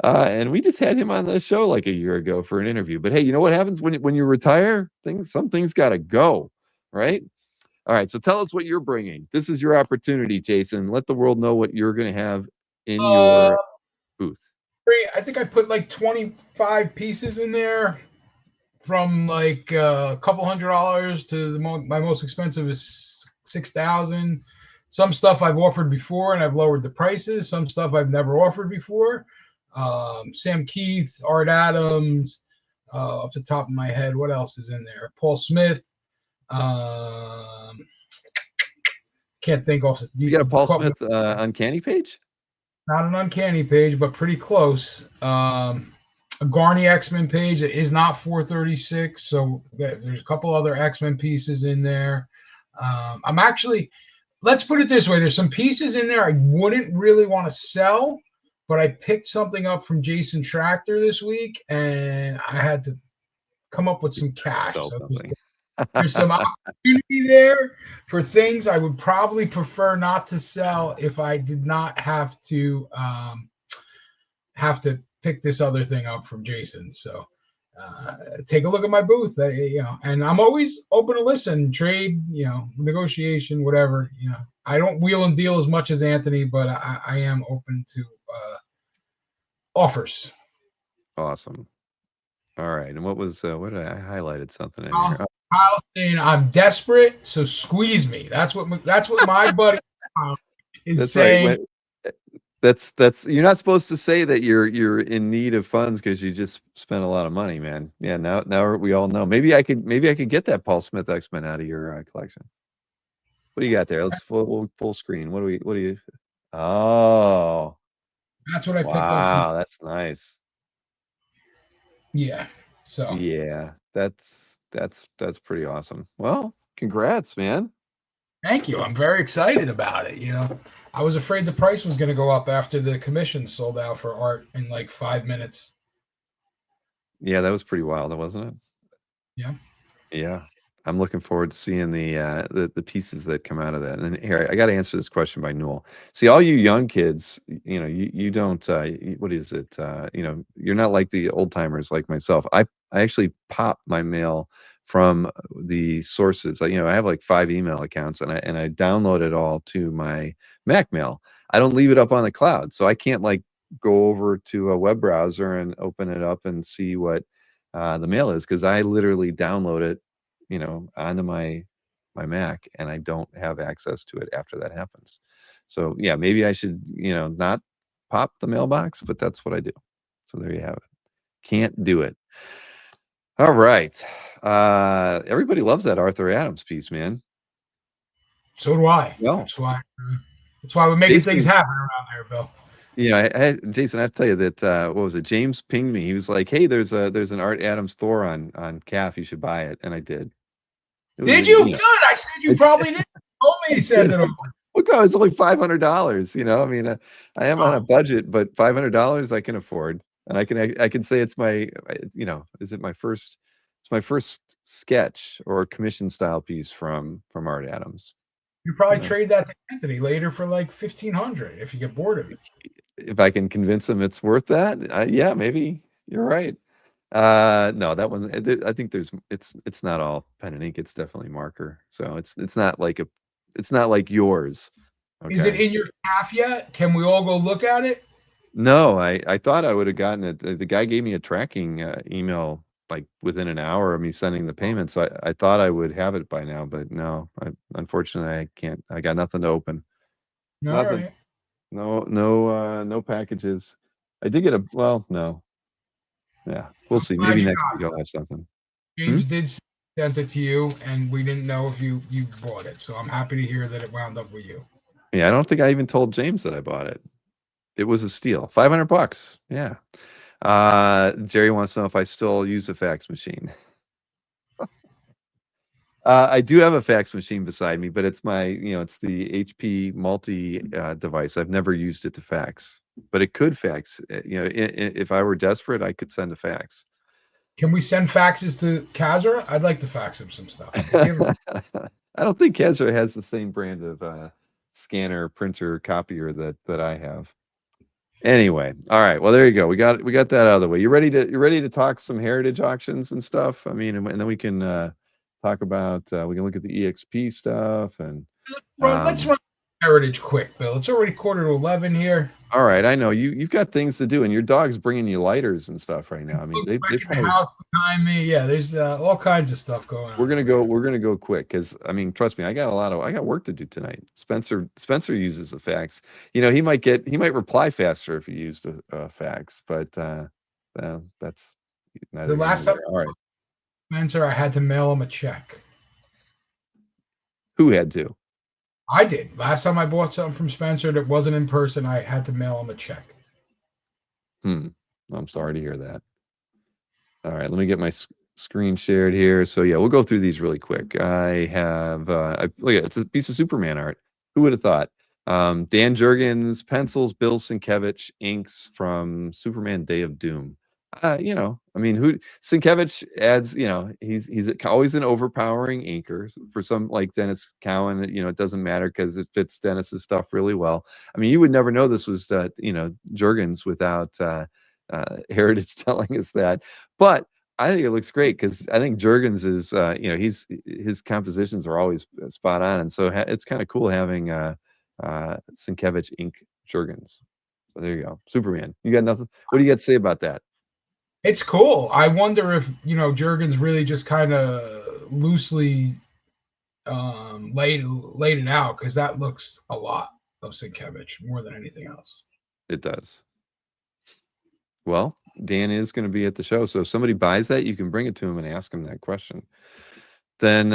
And we just had him on the show like a year ago for an interview. But hey, you know what happens when you retire? Some things got to go, right? All right. So tell us what you're bringing. This is your opportunity, Jason. Let the world know what you're going to have in your booth. I think I put like 25 pieces in there, from like a couple $100 to my most expensive is $6,000. Some stuff I've offered before and I've lowered the prices. Some stuff I've never offered before. Sam Keith, Art Adams, off the top of my head, what else is in there? Paul Smith. Can't think off. You got a Paul Smith Uncanny page? Not an Uncanny page, but pretty close. a Garney X-Men page that is not 436. So there's a couple other X-Men pieces in there. I'm actually, let's put it this way. There's some pieces in there I wouldn't really want to sell, but I picked something up from Jason Tractor this week, and I had to come up with some cash. Sell So something. there's some opportunity there for things I would probably prefer not to sell if I did not have to pick this other thing up from Jason. So take a look at my booth, and I'm always open to listen, trade, negotiation, whatever. I don't wheel and deal as much as Anthony, but I am open to offers. Awesome. All right. And what did I highlighted something in here? Kyle's saying I'm desperate, so squeeze me. That's what my buddy is That's saying. right. That's you're not supposed to say that you're in need of funds because you just spent a lot of money, man. Yeah, now we all know. Maybe I could get that Paul Smith X-Men out of your collection. What do you got there? Let's full screen. What do you? Oh, That's what I picked up. wow, that's nice. Yeah. So yeah, that's pretty awesome. Well, congrats, man. Thank you. I'm very excited about it. I was afraid the price was going to go up after the commission sold out for art in like 5 minutes. Yeah, that was pretty wild, wasn't it? Yeah. Yeah. I'm looking forward to seeing the pieces that come out of that. And here, I got to answer this question by Newell. See, all you young kids, you don't. What is it? You're not like the old timers like myself. I actually pop my mail from the sources. I have like 5 email accounts, and I download it all to my Mac mail. I don't leave it up on the cloud, so I can't like go over to a web browser and open it up and see what the mail is, because I literally download it onto my Mac, and I don't have access to it after that happens. So yeah, maybe I should, not pop the mailbox, but that's what I do. So there you have it. Can't do it. All right. Everybody loves that Arthur Adams piece, man. So do I. Well, that's why we're making things happen around there, Bill. Jason, I have to tell you that what was it? James pinged me. He was like, "Hey, there's an Art Adams Thor on CAF. You should buy it." And I did. Did you? Good. I said you probably didn't. Told me to send it over. Look, it's only $500. I mean, I am on a budget, but $500 I can afford, and I can say it's my, is it my first? It's my first sketch or commission style piece from Art Adams. You probably trade that to Anthony later for like $1,500 if you get bored of it. If I can convince him it's worth that, yeah, maybe you're right. No, that wasn't. I think it's not all pen and ink. It's definitely marker. So it's not like yours. Okay? Is it in your CAF yet? Can we all go look at it? No, I thought I would have gotten it. The guy gave me a tracking email like within an hour of me sending the payment. So I thought I would have it by now, but no, unfortunately I can't. I got nothing to open. Nothing. Right. No packages. I did get no. Yeah, we'll see. Maybe next week I'll have something. James did send it to you, and we didn't know if you bought it. So I'm happy to hear that it wound up with you. Yeah, I don't think I even told James that I bought it. It was a steal. $500. Yeah. Jerry wants to know if I still use a fax machine. I do have a fax machine beside me, but it's my, it's the HP multi device. I've never used it to fax, but it could fax. If I were desperate, I could send a fax. Can we send faxes to Cassara? I'd like to fax him some stuff. I don't think Cassara has the same brand of scanner, printer, copier that I have. Anyway, all right. Well, there you go. We got that out of the way. You ready to talk some heritage auctions and stuff? I mean, and then we can talk about we can look at the EXP stuff and let's run heritage quick, Bill. It's already 10:45 here. All right, I know you've got things to do, and your dog's bringing you lighters and stuff right now. I mean, they probably, the house behind me. Yeah, there's all kinds of stuff going on. We're gonna go quick because I mean, trust me, I got work to do tonight. Spencer uses a fax. He might reply faster if he used a fax, but that's the last time. All right, Spencer, I had to mail him a check. Who had to? I did. Last time I bought something from Spencer that wasn't in person, I had to mail him a check. I'm sorry to hear that. All right, let me get my screen shared here. So yeah, we'll go through these really quick. I have look at it's a piece of Superman art. Who would have thought? Dan Jurgens pencils, Bill Sienkiewicz inks from Superman Day of Doom. I mean, who Sienkiewicz adds, he's always an overpowering inker. For some like Dennis Cowan, it doesn't matter because it fits Dennis's stuff really well. I mean, you would never know this was Jurgens without Heritage telling us that. But I think it looks great because I think Jurgens is, his compositions are always spot on, and so it's kind of cool having Sienkiewicz ink Jurgens. So there you go, Superman. You got nothing? What do you got to say about that? It's cool. I wonder if Jurgens really just kind of loosely laid it out, because that looks a lot of Sienkiewicz more than anything else. It does. Well, Dan is going to be at the show, so if somebody buys that, you can bring it to him and ask him that question. Then,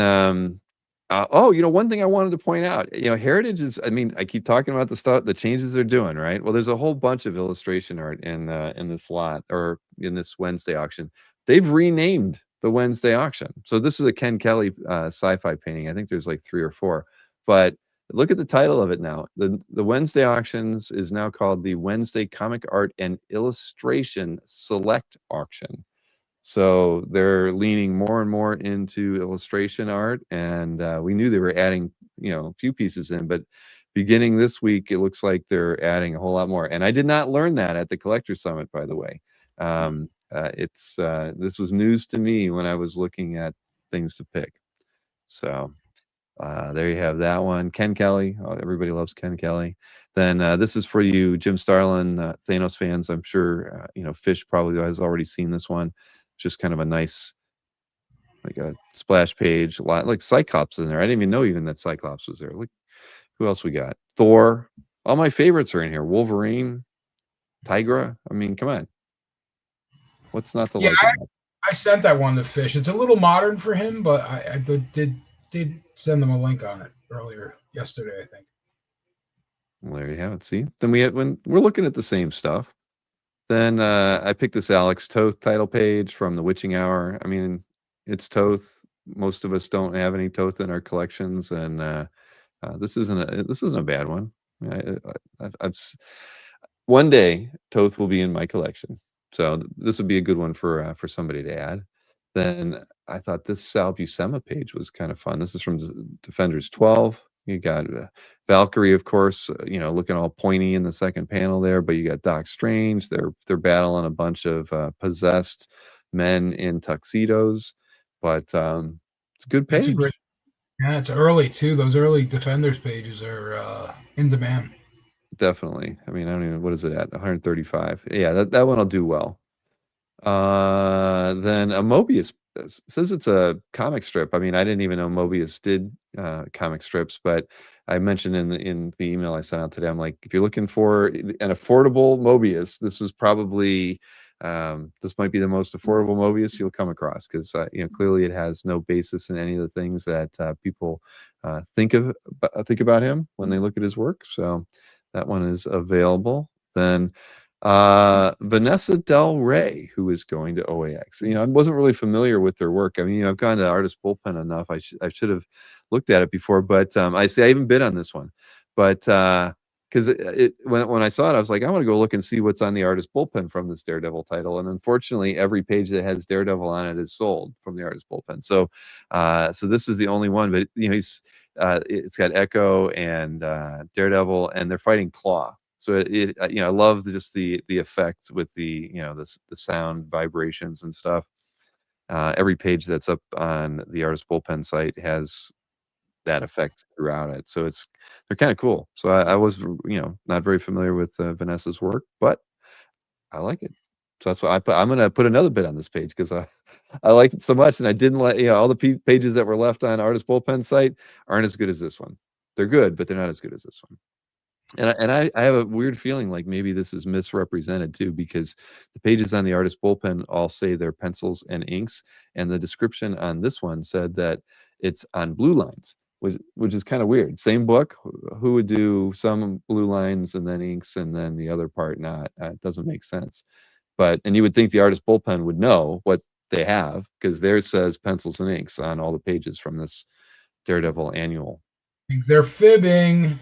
one thing I wanted to point out, Heritage is, I mean, I keep talking about the changes they're doing, right? Well, there's a whole bunch of illustration art in this lot, or in this Wednesday auction. They've renamed the Wednesday auction. So this is a Ken Kelly sci-fi painting. I think there's like 3 or 4, but look at the title of it now. The Wednesday auctions is now called the Wednesday Comic Art and Illustration Select Auction. So they're leaning more and more into illustration art, and we knew they were adding, a few pieces in, but beginning this week, it looks like they're adding a whole lot more. And I did not learn that at the Collector Summit, by the way. This was news to me when I was looking at things to pick. So there you have that one. Ken Kelly. Oh, everybody loves Ken Kelly. Then this is for you, Jim Starlin, Thanos fans. I'm sure, Fish probably has already seen this one. Just kind of a nice, like a splash page, a lot like Cyclops in there. I didn't even know even that Cyclops was there. Look, who else we got? Thor. All my favorites are in here. Wolverine, Tigra. I mean, come on. What's not to Yeah, like about it? I sent that one to Fish. It's a little modern for him, but I did send them a link on it earlier yesterday, I think. Well, there you have it. See, then when we're looking at the same stuff. Then I picked this Alex Toth title page from the Witching Hour. I mean, it's Toth. Most of us don't have any Toth in our collections, and this isn't a bad one. One day Toth will be in my collection, so this would be a good one for somebody to add. Then I thought this Sal Buscema page was kind of fun. This is from Defenders 12. You got Valkyrie, of course, looking all pointy in the second panel there, but you got Doc Strange. They're battling a bunch of possessed men in tuxedos, but it's a good It's a great. page. Yeah, it's early too. Those early Defenders pages are in demand. Definitely. I mean, I don't even, what is it at? 135. Yeah, that one will do well. Then a Mobius says it's a comic strip. I mean, I didn't even know Mobius did comic strips, but I mentioned in the email I sent out today, I'm like, if you're looking for an affordable Mobius, this was probably this might be the most affordable Mobius you'll come across, because clearly it has no basis in any of the things that people think about him when they look at his work. So that one is available. Then Vanessa Del Rey, who is going to OAX. I wasn't really familiar with their work. I mean, I've gone to Artist Bullpen enough. I should have looked at it before, but I haven't bid on this one. But because when I saw it, I was like, I want to go look and see what's on the Artist Bullpen from this Daredevil title. And unfortunately, every page that has Daredevil on it is sold from the Artist Bullpen. So this is the only one. But he's it's got Echo and Daredevil, and they're fighting Claw. So I love just the effects with the the sound vibrations and stuff. Every page that's up on the Artist Bullpen site has that effect throughout it. So they're kind of cool. So I was not very familiar with Vanessa's work, but I like it. So that's why I'm gonna put another bit on this page, because I liked it so much, and I didn't let all the pages that were left on Artist Bullpen site aren't as good as this one. They're good, but they're not as good as this one. And I have a weird feeling like maybe this is misrepresented too, because the pages on the Artist Bullpen all say they're pencils and inks, and the description on this one said that it's on blue lines, which is kind of weird. Same book, who would do some blue lines and then inks and then the other part not? It doesn't make sense. And you would think the Artist Bullpen would know what they have, because theirs says pencils and inks on all the pages from this Daredevil annual. I think they're fibbing.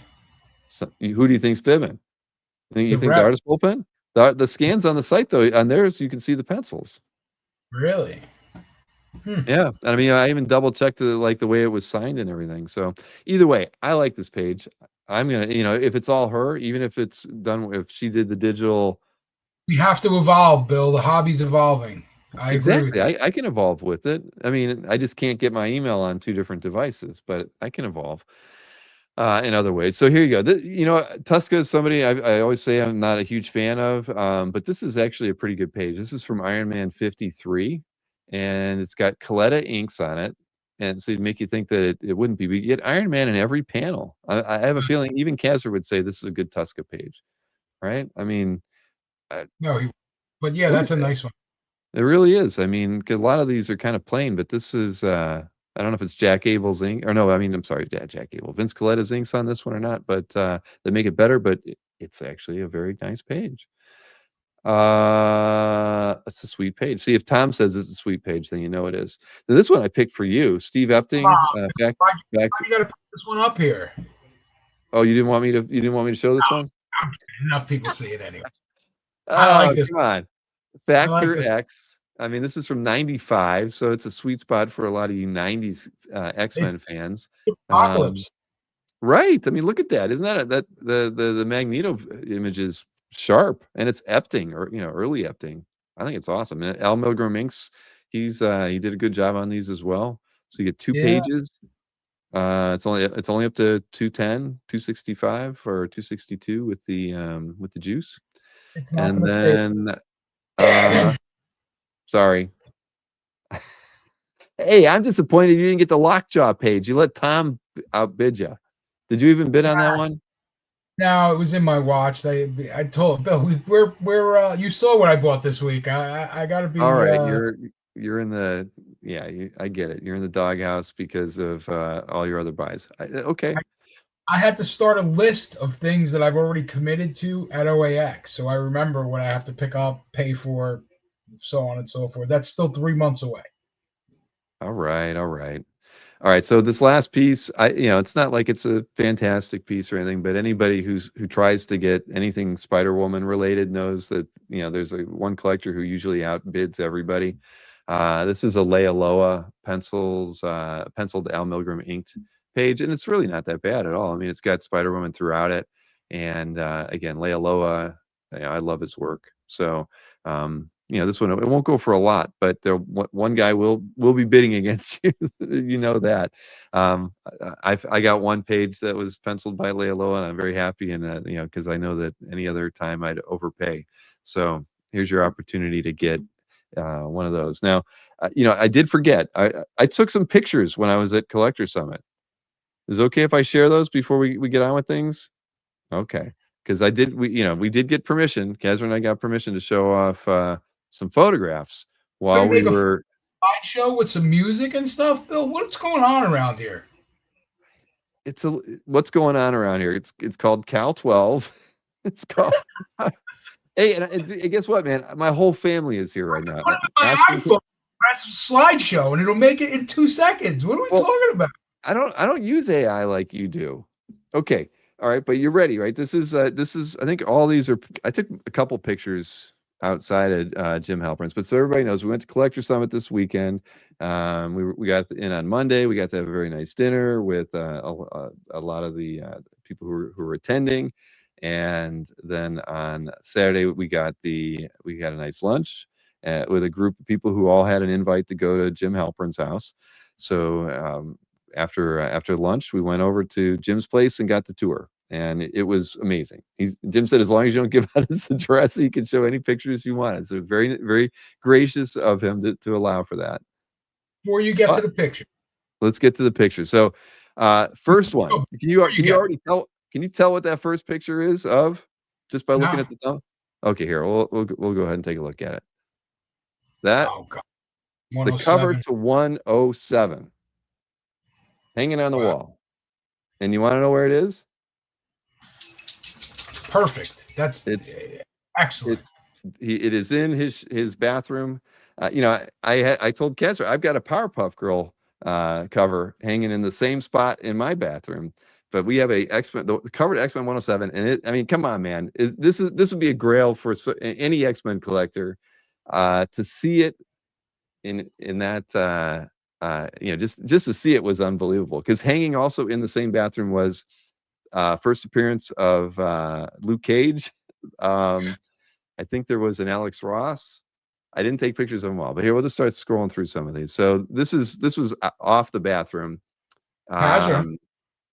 So, who do you think's fibbing? You The think the rep. artist bullpen? The scans on the site, though, on theirs you can see the pencils. Really? Yeah, I mean, I even double checked the way it was signed and everything. So either way, I like this page. I'm gonna, if it's all her, even if it's done, if she did the digital. We have to evolve, Bill. The hobby's evolving. I agree with Exactly. you. I can evolve with it. I mean, I just can't get my email on 2 different devices, but I can evolve in other ways. So here you go. Tuska is somebody I always say I'm not a huge fan of, but this is actually a pretty good page. This is from Iron Man 53, and it's got Coletta inks on it. And so it'd make you think that it wouldn't be. But you get Iron Man in every panel. I have a feeling even Cassara would say this is a good Tuska page, right? I mean, No, but yeah, look that's at a that. nice one. It really is. I mean, 'cause a lot of these are kind of plain, but this is, I don't know if it's Jack Abel's ink, or no, I mean, I'm sorry, yeah, Jack Abel. Vince Coletta's inks on this one or not, but they make it better, but it's actually a very nice page. It's a sweet page. See, if Tom says it's a sweet page, then you know it is. Now, this one I picked for you, Steve Epting. Back, Why you got to put this one up here? oh, you didn't want me to show this one? Enough people see it anyway. I Oh, like this. come on. I like Factor this. X. I mean, this is from '95, so it's a sweet spot for a lot of you '90s It's X-Men fans. Apocalypse. Right. I mean, look at that. Isn't that the Magneto image is sharp, and it's Epting, or early Epting. I think it's awesome. And Al Milgrom inks, he did a good job on these as well. So you get 2 Yeah, pages. It's only up to 210, 265, or 262 with the juice. it's not And going to stay. then sorry. Hey, I'm disappointed you didn't get the lockjaw page. You let Tom outbid you. Did you even bid on that one? No, it was in my watch. I told Bill, we're you saw what I bought this week. I got to be. All right, you're in the I get it. You're in the doghouse because of all your other buys. Okay. I had to start a list of things that I've already committed to at OAX, so I remember what I have to pick up, pay for, so on and so forth. That's still 3 months away. All right, all right. All right, so this last piece, it's not like it's a fantastic piece or anything, but anybody who tries to get anything Spider-Woman related knows that, there's one collector who usually outbids everybody. This is a Leia Loa penciled Al Milgrom inked page, and it's really not that bad at all. I mean, it's got Spider-Woman throughout it, and again, Leia Loa, I love his work. So, this one, it won't go for a lot, but one guy will be bidding against you. You know that. I got one page that was penciled by Leia Loa, and I'm very happy, and because I know that any other time I'd overpay. So here's your opportunity to get one of those. Now, I did forget. I took some pictures when I was at Collector Summit. Is it okay if I share those before we get on with things? Okay, because we did get permission. Kazra and I got permission to show off some photographs while we Make a were. slideshow with some music and stuff, Bill. What's going on around here? What's going on around here? It's called Cal 12. It's called. Hey, and guess what, man? My whole family is here right now. Put it with my iPhone, press slideshow, and it'll make it in 2 seconds. What are we talking about? I don't use AI like you do. Okay. All right, but you're ready, right? This is I think all these are. I took a couple pictures outside of Jim Halpern's, but so everybody knows we went to Collector Summit this weekend. We got in on Monday. We got to have a very nice dinner with a lot of the people who were attending, and then on Saturday we got a nice lunch with a group of people who all had an invite to go to Jim Halpern's house. So after lunch, we went over to Jim's place and got the tour, and it was amazing. Jim said as long as you don't give out his address, he can show any pictures you want. So very, very gracious of him to allow for that. Before you get to the picture, let's get to the picture. So first one, can you already tell? Can you tell what that first picture is of just by looking at the thumb? Okay, here we'll go ahead and take a look at it. That the cover to 107. Hanging on the wall. And you want to know where it is? Perfect. It's excellent. It is in his bathroom. you know, I told Cassara I've got a Powerpuff Girl cover hanging in the same spot in my bathroom. But we have a X-Men, the covered X-Men 107, and I mean, come on, man, this would be a grail for any X-Men collector to see it in that. You know, just to see it was unbelievable. Because hanging also in the same bathroom was first appearance of Luke Cage. I think there was an Alex Ross. I didn't take pictures of them all, but here we'll just start scrolling through some of these. So this was off the bathroom. Hazard. Um,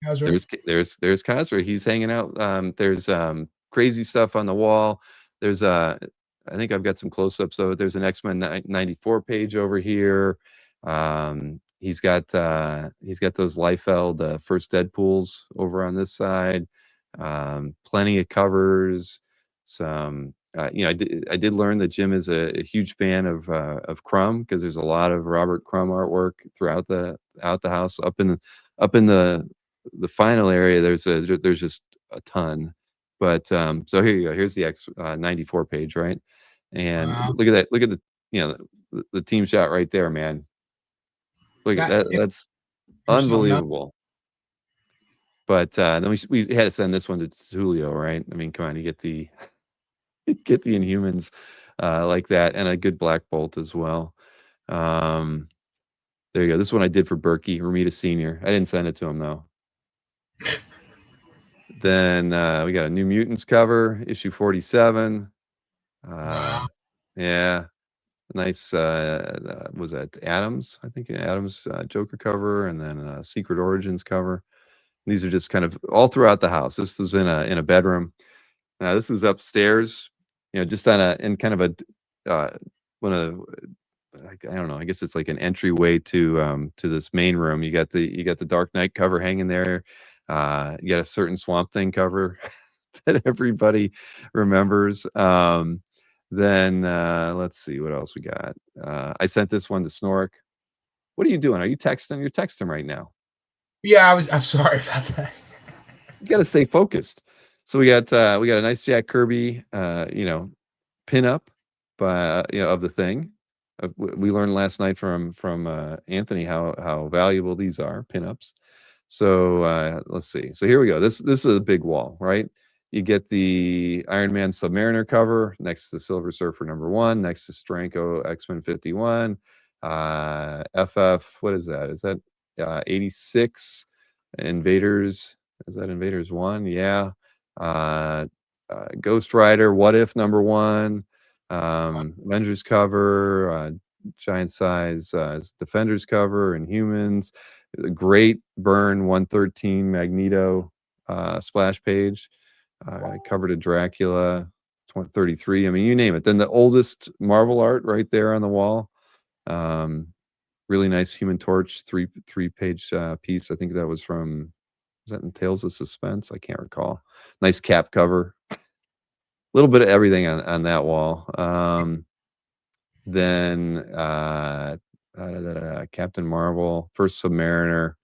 there's Cassara. He's hanging out. There's crazy stuff on the wall. There's I think I've got some close-ups of it. There's an X-Men 94 page over here. He's got those Liefeld first Deadpools over on this side. Plenty of covers. Some you know, I did learn that Jim is a huge fan of Crumb, because there's a lot of Robert Crumb artwork throughout the house. Up in the final area, there's just a ton. But so here you go. Here's the X 94 page, right? And Wow. look at that. Look at the, you know, the team shot right there, man. Look at that. That's unbelievable. But then we had to send this one to Julio, right? I mean, come on, you get the Inhumans like that, and a good Black Bolt as well. There you go. This one I did for Berkey, Ramita Senior. I didn't send it to him though. Then we got a New Mutants cover, issue 47. Wow. Yeah, nice. Was that Adams? I think Adams Joker cover, and then Secret Origins cover. These are just kind of all throughout the house. This was in a bedroom. This was upstairs. You know, just in kind of one of, I don't know. I guess it's like an entryway to this main room. You got the Dark Knight cover hanging there. You got a certain Swamp Thing cover that everybody remembers. Then let's see what else we got. I sent this one to Snork. What are you doing? Are you texting? You're texting right now. Yeah, I'm sorry about that. You got to stay focused. So we got a nice Jack Kirby, you know, pinup by you know, of the Thing. We learned last night from Anthony how valuable these are, pinups. So let's see. So here we go. This is a big wall, right? You get the Iron Man Submariner cover next to Silver Surfer #1, next to Steranko X-Men 51. FF, what is that? Is that 86 Invaders? Is that Invaders 1? Yeah. Ghost Rider, What If #1, Avengers cover, giant size Defenders cover, and Humans. Great Burn 113 Magneto splash page, cover to Dracula 33. I mean, you name it. Then the oldest Marvel art right there on the wall. Really nice Human Torch three page piece. I think that was from, was that in Tales of Suspense? I can't recall. Nice Cap cover. A little bit of everything on that wall. Then Captain Marvel, first Submariner,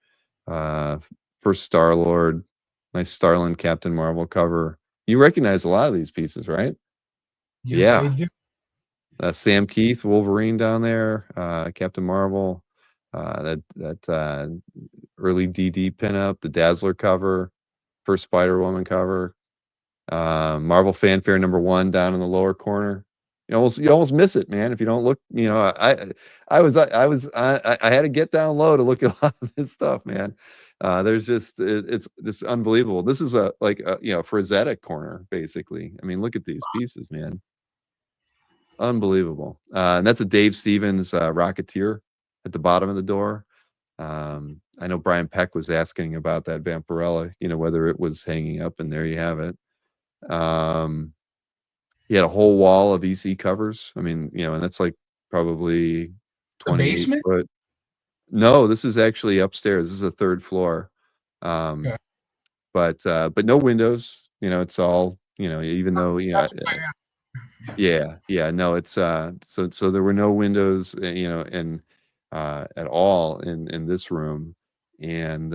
first Star-Lord, nice Starlin Captain Marvel cover. You recognize a lot of these pieces, right? Yes, I Yeah. do. Sam Keith, Wolverine down there, Captain Marvel, that early DD pinup, the Dazzler cover, first Spider-Woman cover, Marvel Fanfare #1 down in the lower corner. You almost miss it, man, if you don't look. You know, I had to get down low to look at a lot of this stuff, man. There's just it's just unbelievable. This is like a, you know, Frazetta corner basically. I mean, look at these pieces, man. Unbelievable. And that's a Dave Stevens Rocketeer at the bottom of the door. I know Brian Peck was asking about that Vampirella, you know, whether it was hanging up, and there you have it. He had a whole wall of EC covers. I mean, you know, and that's like probably The 28 basement? foot. No, this is actually upstairs. This is a third floor. Okay. But no windows. You know, it's all, you know, even though, you know, That's why yeah, no, it's so there were no windows, you know, and at all in this room. And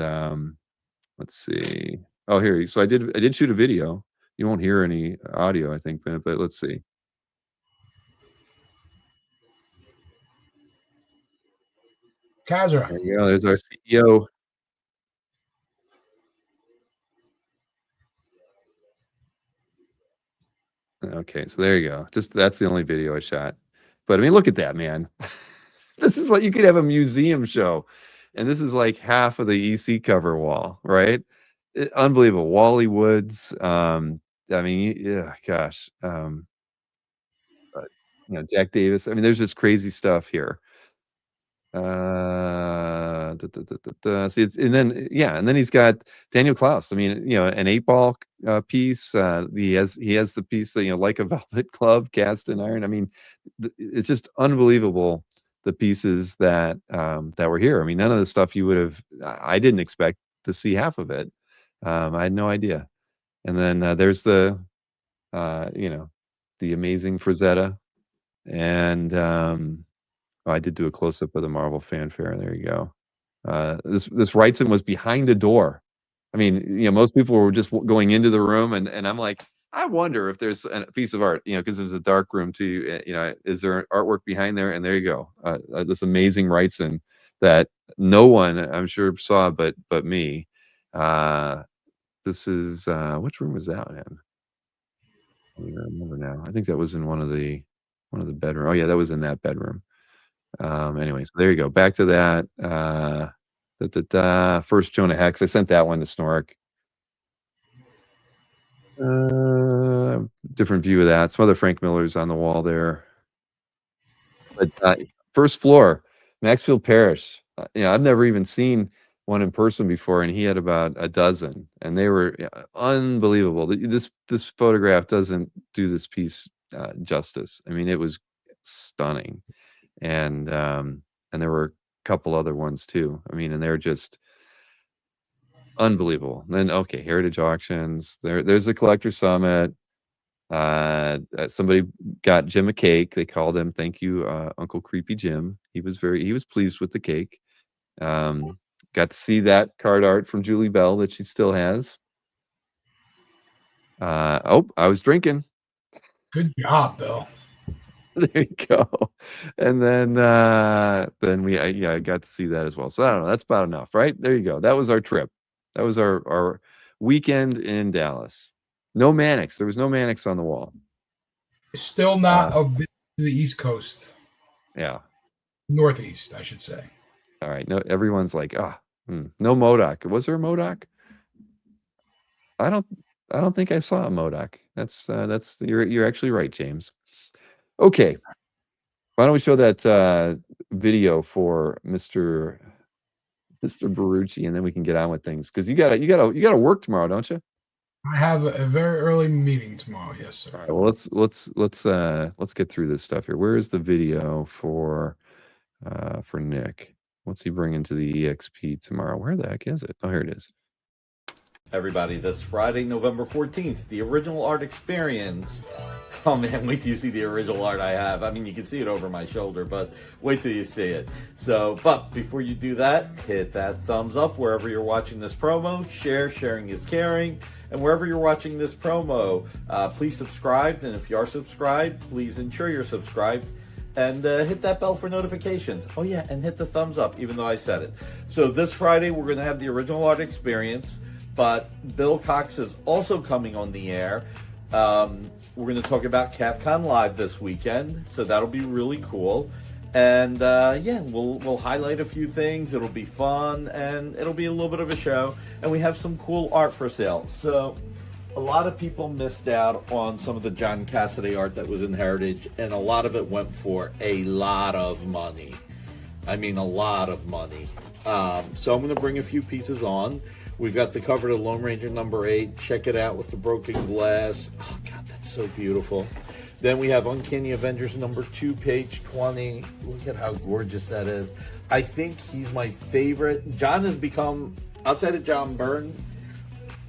let's see. Oh, here. So I did shoot a video. You won't hear any audio, I think, but let's see. Cassara. There you go. There's our CEO. Okay, so there you go. Just that's the only video I shot. But I mean, look at that, man. This is like you could have a museum show, and this is like half of the EC cover wall, right? Unbelievable. Wally Woods. I mean, yeah, gosh. But, Jack Davis. I mean, there's just crazy stuff here. See, it's and then he's got Daniel Klaus. I mean, an 8-ball piece. He has the piece that like a Velvet Glove cast in iron. I mean, it's just unbelievable the pieces that were here. I mean, none of the stuff you would have. I didn't expect to see half of it. I had no idea. And then there's the amazing Frazetta, and I did do a close up of the Marvel fanfare. There you go. This Wrightson was behind a door. I mean, most people were just going into the room, and I'm like, I wonder if there's a piece of art, because there's a dark room too. Is there artwork behind there? And there you go. This amazing Wrightson that no one, I'm sure, saw but me. This is which room was that in? I don't even remember now. I think that was in one of the bedroom. Oh yeah, that was in that bedroom. Anyway, so there you go. Back to that. First Jonah Hex. I sent that one to Snork. Different view of that. Some other Frank Millers on the wall there. But first floor, Maxfield Parrish. I've never even seen one in person before, and he had about a dozen, and they were unbelievable. This photograph doesn't do this piece justice. I mean, it was stunning. And there were a couple other ones too. I mean, and they're just unbelievable. Then okay, Heritage Auctions. There's the Collector Summit. Somebody got Jim a cake. They called him, thank you, Uncle Creepy Jim. He was pleased with the cake. Got to see that card art from Julie Bell that she still has. I was drinking. Good job, Bill. There you go. And then I got to see that as well. So I don't know. That's about enough, right? There you go. That was our trip. That was our weekend in Dallas. No Mannix. There was no Mannix on the wall. Still not of the East Coast. Yeah. Northeast, I should say. All right. No, everyone's like, no MODOK. Was there a MODOK? I don't think I saw a MODOK. That's you're actually right, James. Okay, why don't we show that video for Mr. Barucci, and then we can get on with things, because you gotta work tomorrow, don't you? I have a very early meeting tomorrow. Yes, sir. All right. Well, let's get through this stuff here. Where is the video for Nick? What's he bringing to the EXP tomorrow? Where the heck is it? Oh, here it is. Everybody, this Friday, November 14th, the original art experience. Oh man, wait till you see the original art I have. I mean, you can see it over my shoulder, but wait till you see it. So, but before you do that, hit that thumbs up wherever you're watching this promo. Sharing is caring. And wherever you're watching this promo, please subscribe. And if you are subscribed, please ensure you're subscribed. And hit that bell for notifications. Oh yeah, and hit the thumbs up, even though I said it. So this Friday, we're going to have the original art experience. But Bill Cox is also coming on the air. We're going to talk about CAFCON Live this weekend, so that'll be really cool. And we'll highlight a few things. It'll be fun, and it'll be a little bit of a show. And we have some cool art for sale. So a lot of people missed out on some of the John Cassidy art that was in Heritage, and a lot of it went for a lot of money. I mean, a lot of money. So I'm going to bring a few pieces on. We've got the cover to Lone Ranger number 8. Check it out with the broken glass. Oh, God, that's so beautiful. Then we have Uncanny Avengers number 2, page 20. Look at how gorgeous that is. I think he's my favorite. John has become, outside of John Byrne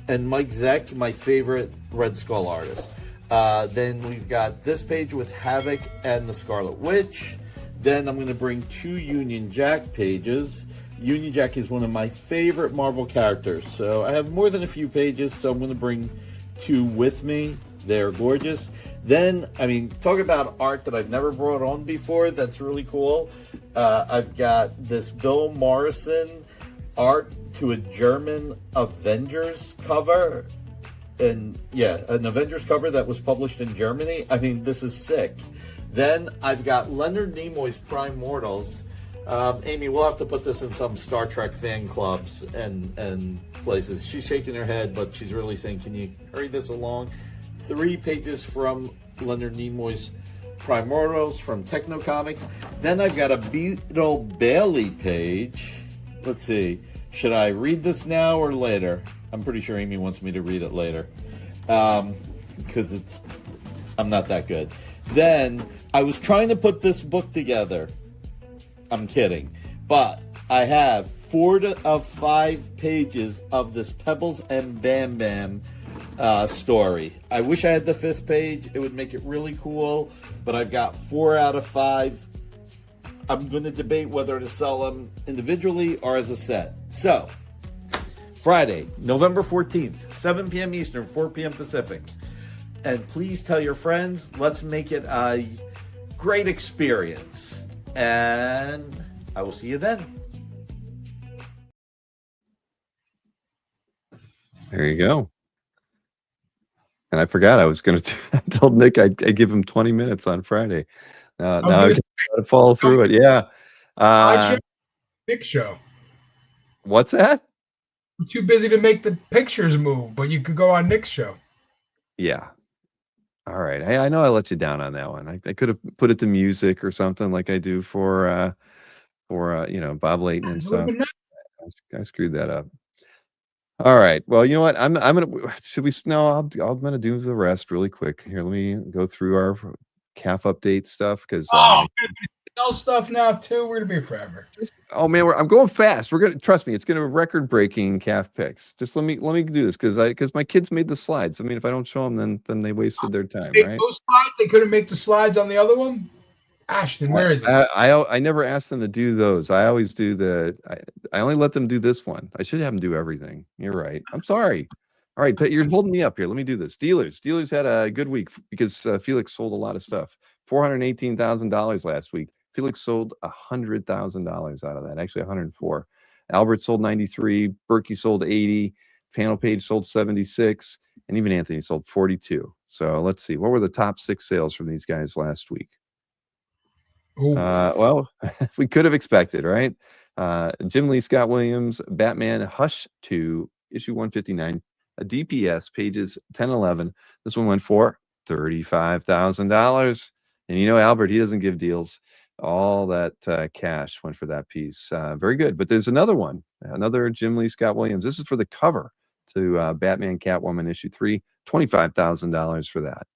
and Mike Zeck, my favorite Red Skull artist. Then we've got this page with Havoc and the Scarlet Witch. Then I'm going to bring 2 Union Jack pages. Union Jack is one of my favorite Marvel characters. So I have more than a few pages, so I'm going to bring 2 with me. They're gorgeous. Then, I mean, talk about art that I've never brought on before. That's really cool. I've got this Bill Morrison art to a German Avengers cover. And yeah, an Avengers cover that was published in Germany. I mean, this is sick. Then I've got Leonard Nimoy's Prime Mortals. Amy, we'll have to put this in some Star Trek fan clubs and places. She's shaking her head, but she's really saying, can you hurry this along? 3 pages from Leonard Nimoy's Prime Mortals from Techno Comics. Then I've got a Beetle Bailey page. Let's see. Should I read this now or later? I'm pretty sure Amy wants me to read it later. Because I'm not that good. Then I was trying to put this book together. I'm kidding. But I have 4 of 5 pages of this Pebbles and Bam Bam story. I wish I had the 5th page. It would make it really cool. But I've got 4 out of 5. I'm going to debate whether to sell them individually or as a set. So, Friday, November 14th, 7 p.m. Eastern, 4 p.m. Pacific. And please tell your friends. Let's make it a great experience. And I will see you then. There you go. And I forgot I was going to. I told Nick I'd give him 20 minutes on Friday. Now I got to follow through it. Yeah. Nick show. What's that? I'm too busy to make the pictures move, but you could go on Nick's show. Yeah. All right. I know I let you down on that one. I could have put it to music or something like I do for Bob Layton and stuff. I screwed that up. All right. Well, you know what? I'm gonna. Should we? No. I'm gonna do the rest really quick. Here, let me go through our calf update stuff because. Sell stuff now too. We're gonna be forever. Oh man, I'm going fast. We're gonna trust me. It's gonna be record-breaking calf picks. Just let me do this because my kids made the slides. I mean, if I don't show them, then they wasted their time, right? Those slides, they couldn't make the slides on the other one. Ashton, where is it? I never asked them to do those. I always do I only let them do this one. I should have them do everything. You're right. I'm sorry. All right, you're holding me up here. Let me do this. Steelers had a good week because Felix sold a lot of stuff. $418,000 last week. Felix sold $100,000 out of that. Actually, 104. Albert sold 93. Berkey sold 80. Panel Page sold 76, and even Anthony sold 42. So let's see. What were the top 6 sales from these guys last week? Well, we could have expected, right? Jim Lee, Scott Williams, Batman Hush 2, issue 159, a DPS, pages 10, 11. This one went for $35,000. And Albert, he doesn't give deals. All that cash went for that piece. Very good. But there's another one, another Jim Lee, Scott Williams. This is for the cover to Batman Catwoman issue 3, $25,000 for that.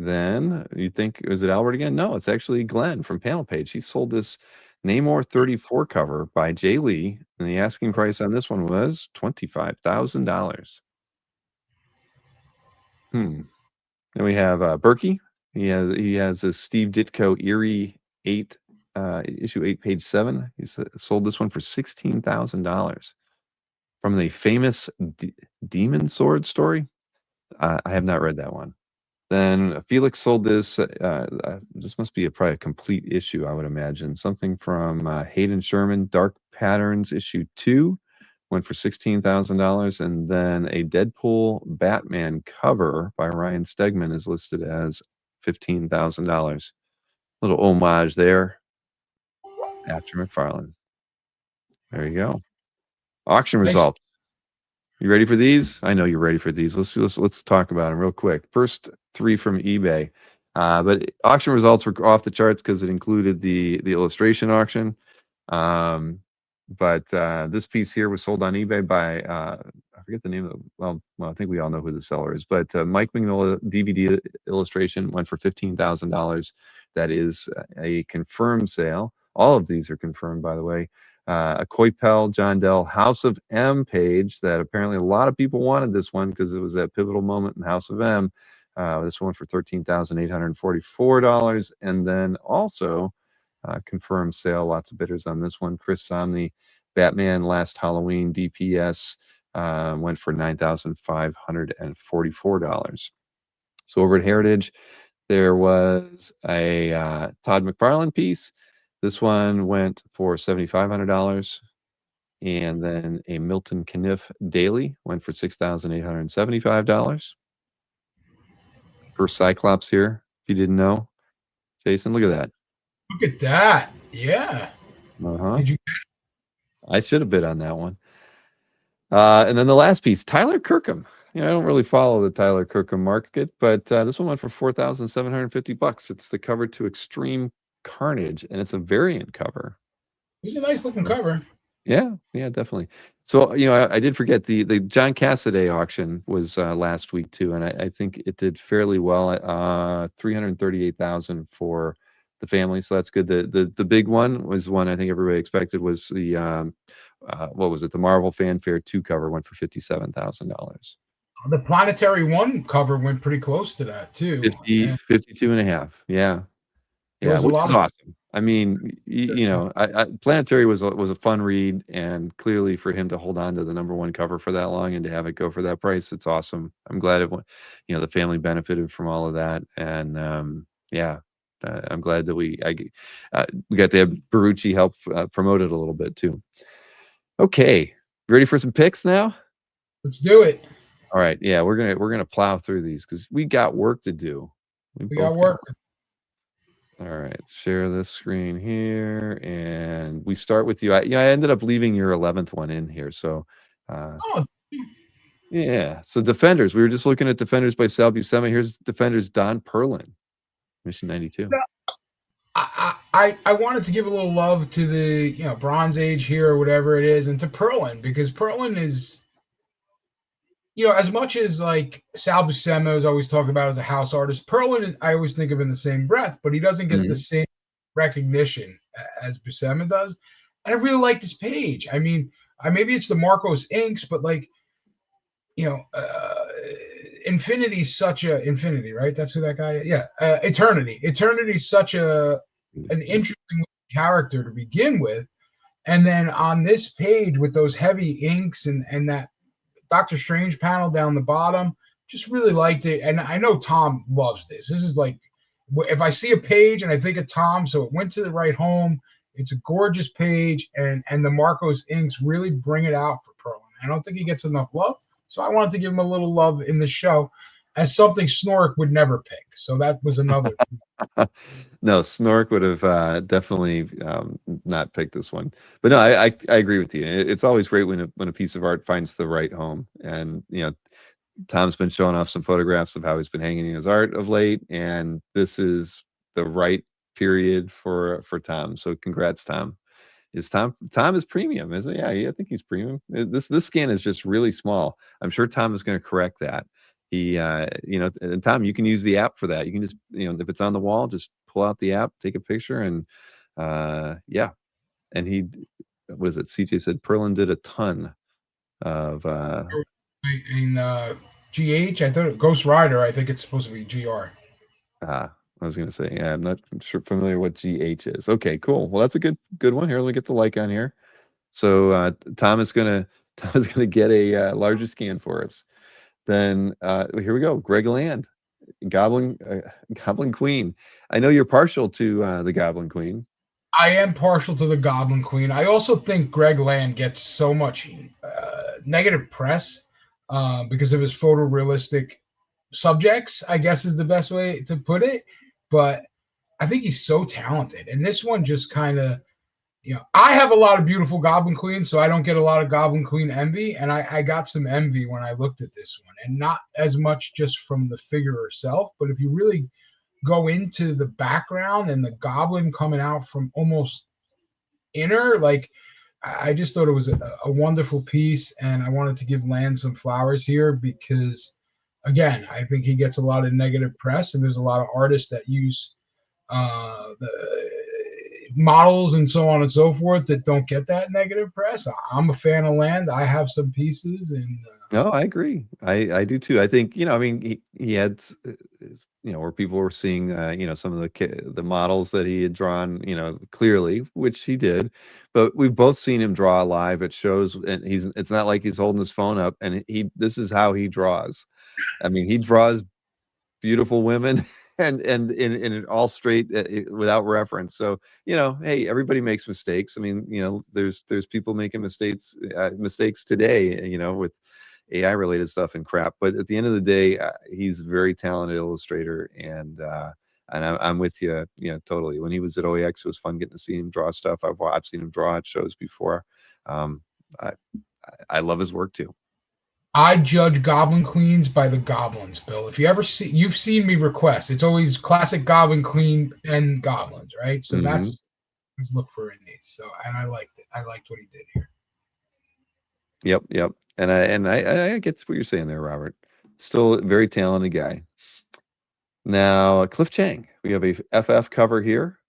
Then you think, is it Albert again? No, it's actually Glenn from Panel Page. He sold this Namor 34 cover by Jay Lee, and the asking price on this one was $25,000. Then we have Berkey. He has a Steve Ditko Eerie 8, issue 8, page 7. He sold this one for $16,000 from the famous Demon Sword story. I have not read that one. Then Felix sold this. This must be probably a complete issue, I would imagine. Something from Hayden Sherman, Dark Patterns, issue 2, went for $16,000. And then a Deadpool Batman cover by Ryan Stegman is listed as $15,000. Little homage there after McFarlane. There you go. Auction results. You ready for these? I know you're ready for these. Let's talk about them real quick. First 3 from eBay, but auction results were off the charts because it included the illustration auction. But this piece here was sold on eBay by I forget the name of well, I think we all know who the seller is. But Mike Mignola DVD illustration went for $15,000. That is a confirmed sale. All of these are confirmed, by the way. A Coypel, John Dell, House of M page that apparently a lot of people wanted this one because it was that pivotal moment in House of M. This one for $13,844. And then also confirmed sale, lots of bidders on this one. Chris Somney, Batman Last Halloween DPS went for $9,544. So over at Heritage, there was a Todd McFarlane piece. This one went for $7,500. And then a Milton Caniff Daily went for $6,875. For Cyclops here, if you didn't know. Jason, look at that. Look at that. Yeah. Uh-huh. Did you? I should have bid on that one. And then the last piece, Tyler Kirkham. I don't really follow the Tyler Kirkham market, but this one went for $4,750. It's the cover to Extreme Carnage, and it's a variant cover. It's a nice looking cover. Yeah, definitely. So, I did forget the John Cassaday auction was last week too, and I think it did fairly well. 338,000 for the family, so that's good. The big one was one I think everybody expected was the what was it? The Marvel Fanfare 2 cover went for $57,000. The Planetary 1 cover went pretty close to that too. 52 and a half. Yeah. Yeah, was a which lot is of- awesome. I mean, Planetary was a fun read, and clearly for him to hold on to the #1 cover for that long and to have it go for that price, it's awesome. I'm glad it went, the family benefited from all of that, and I'm glad that we got to have Barucci help promote it a little bit too. Okay, ready for some picks now? Let's do it. All right, yeah, we're gonna plow through these because we got work to do. We got work. All right, share this screen here, and we start with you. I ended up leaving your 11th one in here, so yeah. So Defenders, we were just looking at Defenders by Sal Buscema. Here's Defenders Don Perlin, Mission 92. I wanted to give a little love to the Bronze Age here or whatever it is, and to Perlin, because Perlin is, as much as like Sal Buscema is always talked about as a house artist, Perlin is, I always think of in the same breath, but he doesn't get the same recognition as Buscema does. And I really like this page. I mean, maybe it's the Marcos inks, but like, Infinity's such a Infinity, right? That's who that guy is. Yeah, Eternity. Eternity's such an interesting character to begin with, and then on this page with those heavy inks and that Doctor Strange panel down the bottom, just really liked it. And I know Tom loves this. This is like, if I see a page and I think of Tom, so it went to the right home. It's a gorgeous page, and the Marcos inks really bring it out for Perlin. I don't think he gets enough love, so I wanted to give him a little love in the show as something Snork would never pick. So that was another. No, Snork would have definitely not picked this one. But no, I agree with you. It's always great when a piece of art finds the right home. And Tom's been showing off some photographs of how he's been hanging his art of late, and this is the right period for Tom. So congrats, Tom. Tom is premium, isn't it? Yeah, I think he's premium. This scan is just really small. I'm sure Tom is going to correct that. He and Tom, you can use the app for that. You can just if it's on the wall, just pull out the app, take a picture, and yeah. And what is it? CJ said Perlin did a ton of in GH. I thought Ghost Rider. I think it's supposed to be GR. I was gonna say, yeah, I'm not sure familiar what GH is. Okay, cool. Well, that's a good one here. Let me get the like on here. So Tom is gonna get a larger scan for us. Then here we go. Greg Land, Goblin Queen. I know you're partial to the Goblin Queen. I am partial to the Goblin Queen. I also think Greg Land gets so much negative press because of his photorealistic subjects, I guess is the best way to put it. But I think he's so talented. And this one just kind of, I have a lot of beautiful Goblin Queens, so I don't get a lot of Goblin Queen envy. And I got some envy when I looked at this one. And not as much just from the figure herself, but if you really go into the background and the goblin coming out from almost inner, like, I just thought it was a wonderful piece. And I wanted to give Land some flowers here because, again, I think he gets a lot of negative press, and there's a lot of artists that use the models and so on and so forth that don't get that negative press. I'm a fan of Land. I have some pieces, and no, I agree. I do too. I think he had where people were seeing, some of the models that he had drawn, clearly, which he did. But we've both seen him draw live at shows, and it's not like he's holding his phone up, and this is how he draws. I mean, he draws beautiful women and in it all straight, without reference. So, hey, everybody makes mistakes. I mean, there's people making mistakes today, with AI related stuff and crap. But at the end of the day, he's a very talented illustrator, and I'm with you, totally. When he was at OEX, it was fun getting to see him draw stuff. I've seen him draw at shows before. Um, I I love his work too. I judge Goblin Queens by the goblins, Bill. If you've seen me request, it's always classic Goblin Queen and goblins, right? So Hmm. that's let's look for in these. So, and I liked it. I liked what he did here. Yep, yep. And I get what you're saying there, Robert. Still a very talented guy. Now, Cliff Chang. We have a FF cover here,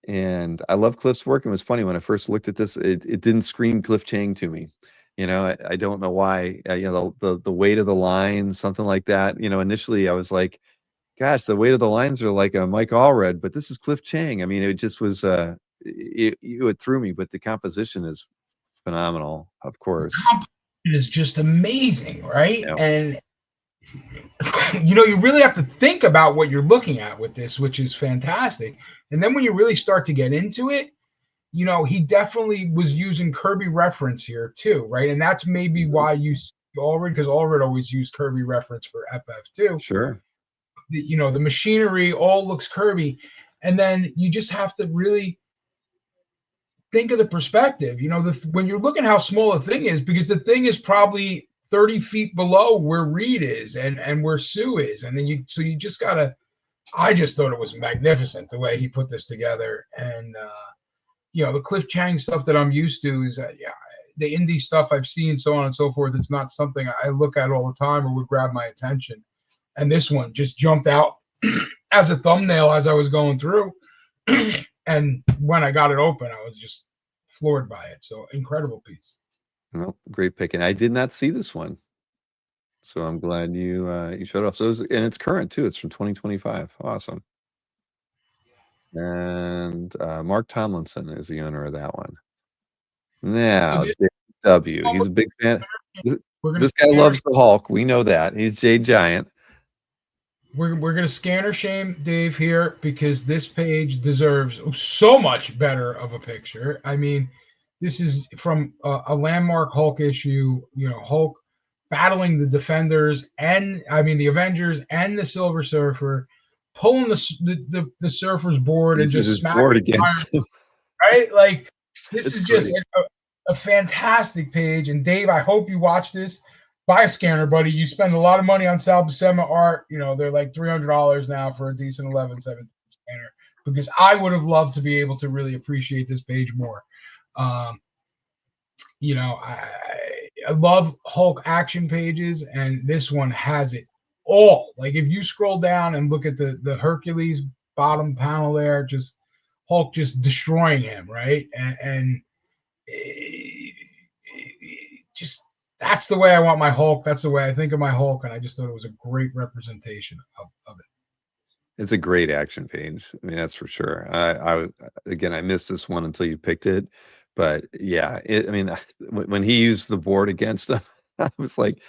and I love Cliff's work. And it was funny when I first looked at this, it didn't scream Cliff Chang to me. I don't know why. The weight of the lines, something like that. Initially I was like, gosh, the weight of the lines are like a Mike Allred, but this is Cliff Chang. I mean, it just was it threw me, but the composition is phenomenal, of The course. composition is just amazing, right? Yeah, And you really have to think about what you're looking at with this, which is fantastic. And then when you really start to get into it, he definitely was using Kirby reference here too, right? And that's maybe mhm, why you see Allred, because Allred always used Kirby reference for FF too. sure. The machinery all looks Kirby, and then you just have to really think of the perspective. When you're looking how small the thing is, because the thing is probably 30 feet below where Reed is and where Sue is, and then you just gotta. I just thought it was magnificent the way he put this together, and the Cliff Chang stuff that I'm used to is the indie stuff I've seen, so on and so forth. It's not something I look at all the time or would grab my attention. And this one just jumped out as a thumbnail as I was going through. And when I got it open, I was just floored by it. So incredible piece. Well, great pick. And I did not see this one, so I'm glad you showed off. And it's current too. It's from 2025. Awesome. And Mark Tomlinson is the owner of that one. So Now, this JW, he's a big fan. This, we're gonna this guy scanner loves the Hulk. We know that. He's Jay Giant. we're gonna scanner shame Dave here because this page deserves so much better of a picture. I mean, this is from a landmark Hulk issue. Hulk battling the Defenders and the Avengers and the Silver Surfer, pulling the Surfer's board and Uses just his smacking board Iron, against him. right. Like this It's is just great. a fantastic page. And Dave, I hope you watch this. Buy a scanner, buddy. You spend a lot of money on Sal Buscema art. They're like $300 now for a decent 11/17 scanner. Because I would have loved to be able to really appreciate this page more. Um, I love Hulk action pages, and this one has it all. Like if you scroll down and look at the Hercules bottom panel there, just Hulk just destroying him, right? And just that's the way I want my Hulk. That's the way I think of my Hulk, and I just thought it was a great representation of it. It's a great action page. I mean, that's for sure. Again, I missed this one until you picked it, but yeah, I mean, when he used the board against him, I was like,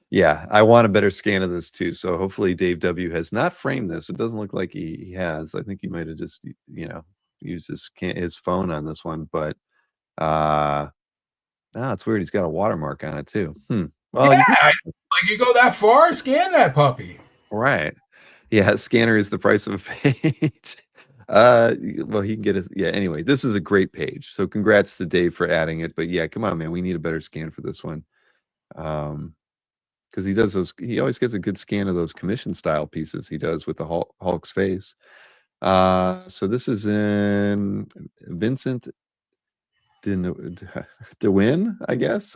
yeah, I want a better scan of this too. So hopefully Dave W has not framed this. It doesn't look like he has. I think he might have just, used his phone on this one, but it's weird. He's got a watermark on it too. Well, you can, Yeah, like you go that far, scan that puppy. right. Yeah, scanner is the price of a page. Well, he can get his. Yeah, anyway, this is a great page. So congrats to Dave for adding it. But yeah, come on, man, we need a better scan for this one. Because he always gets a good scan of those commission style pieces he does with the Hulk's face. So this is in Vincent DeWin, I guess.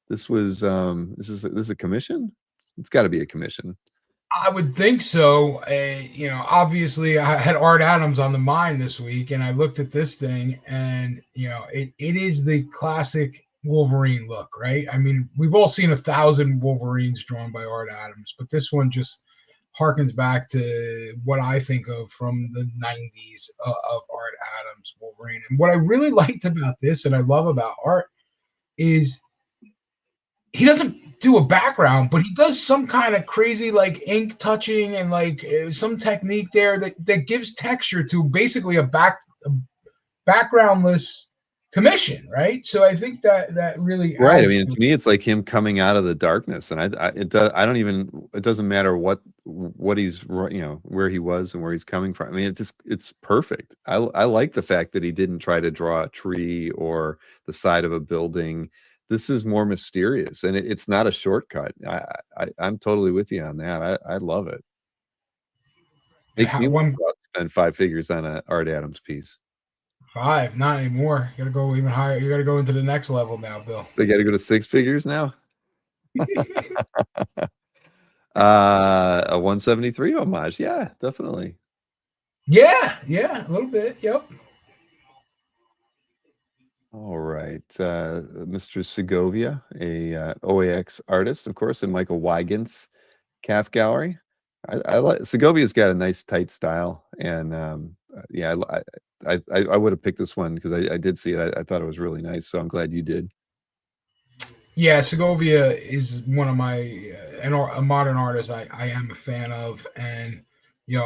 This is a commission. It's got to be a commission. I would think so. Obviously, I had Art Adams on the mind this week, and I looked at this thing, and it is the classic Wolverine look, right? I mean, we've all seen 1,000 Wolverines drawn by Art Adams, but this one just harkens back to what I think of from the 90s of Art Adams Wolverine. And what I really liked about this and I love about Art is he doesn't do a background, but he does some kind of crazy like ink touching and like some technique there that gives texture to basically a backgroundless commission, right? So I think that really Right. I adds mean, to to me, it's like him coming out of the darkness, and I don't even. It doesn't matter what he's where he was and where he's coming from. I mean, it's perfect. I like the fact that he didn't try to draw a tree or the side of a building. This is more mysterious, and it's not a shortcut. I'm totally with you on that. I love it. Makes me want one to go out and spend 5 figures on a Art Adams piece. five, not anymore. You got to go even higher. You got to go into the next level now, Bill. They got to go to 6 figures now. A 173 homage. Yeah, definitely. Yeah, a little bit. Yep. All right. Mr. Segovia, a OAX artist, of course, and Michael Wygant's calf gallery. I like Segovia's got a nice tight style, and yeah, I would have picked this one because I did see it. I thought it was really nice, so I'm glad you did. Yeah, Segovia is one of my a modern artist I am a fan of, and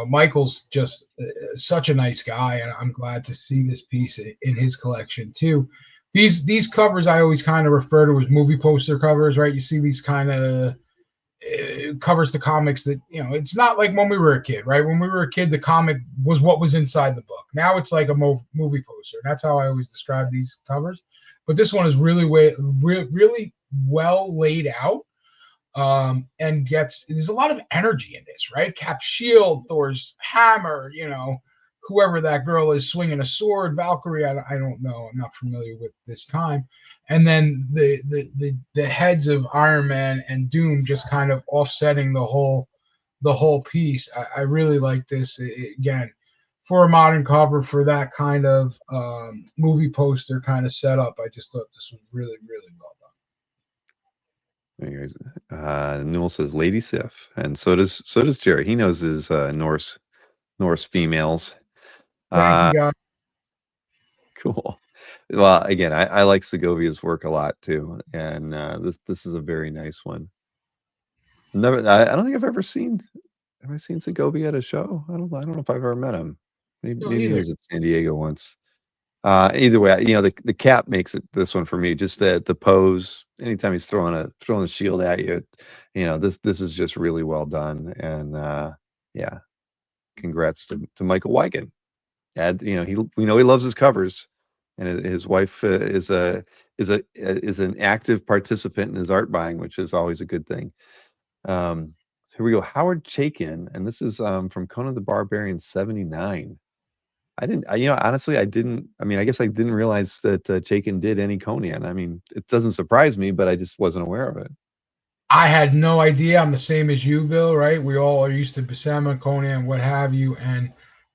Michael's just such a nice guy, and I'm glad to see this piece in his collection too. These covers I always kind of refer to as movie poster covers, right? You see these kind of covers to comics that it's not like when we were a kid, right? When we were a kid, the comic was what was inside the book. Now it's like a movie poster. That's how I always describe these covers. But this one is really really well laid out, and there's a lot of energy in this, right? Cap's shield, Thor's hammer, whoever that girl is swinging a sword, Valkyrie. I don't know. I'm not familiar with this time. And then the heads of Iron Man and Doom just kind of offsetting the whole piece. I really like this. Again, for a modern cover for that kind of movie poster kind of setup. I just thought this was really really well done. Anyways, Newell says Lady Sif, and so does Jerry. He knows his Norse females. Thank you, guys. Cool. Well, again, I like Segovia's work a lot too, and this is a very nice one. I don't think I've ever seen. Have I seen Segovia at a show? I don't know if I've ever met him. Maybe he was at San Diego once. Either way, the cap makes it this one for me. Just the pose. Anytime he's throwing the shield at you, this is just really well done. And yeah, congrats to Michael Wygant. And we know he loves his covers, and his wife is an active participant in his art buying, which is always a good thing. Here we go, Howard Chaykin, and this is from Conan the Barbarian 79. Honestly, I didn't. I mean, I guess I didn't realize that Chaykin did any Conan. I mean, it doesn't surprise me, but I just wasn't aware of it. I had no idea. I'm the same as you, Bill. Right? We all are used to Buscema, Conan, what have you, and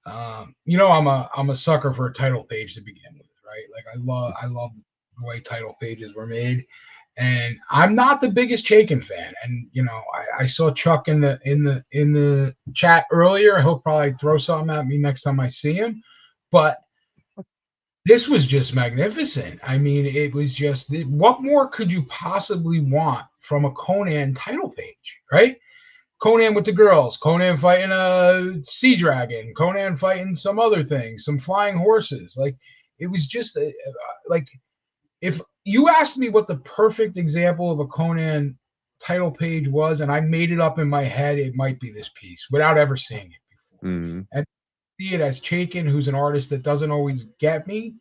I'm a sucker for a title page to begin with, right? Like I love the way title pages were made, and I'm not the biggest Chaykin fan. And I saw Chuck in the chat earlier. He'll probably throw something at me next time I see him, but this was just magnificent. I mean, it was just what more could you possibly want from a Conan title page, right? Conan with the girls, Conan fighting a sea dragon, Conan fighting some other things, some flying horses. Like it was just like if you asked me what the perfect example of a Conan title page was, and I made it up in my head, it might be this piece without ever seeing it before. Mm-hmm. And see it as Chaykin, who's an artist that doesn't always get me.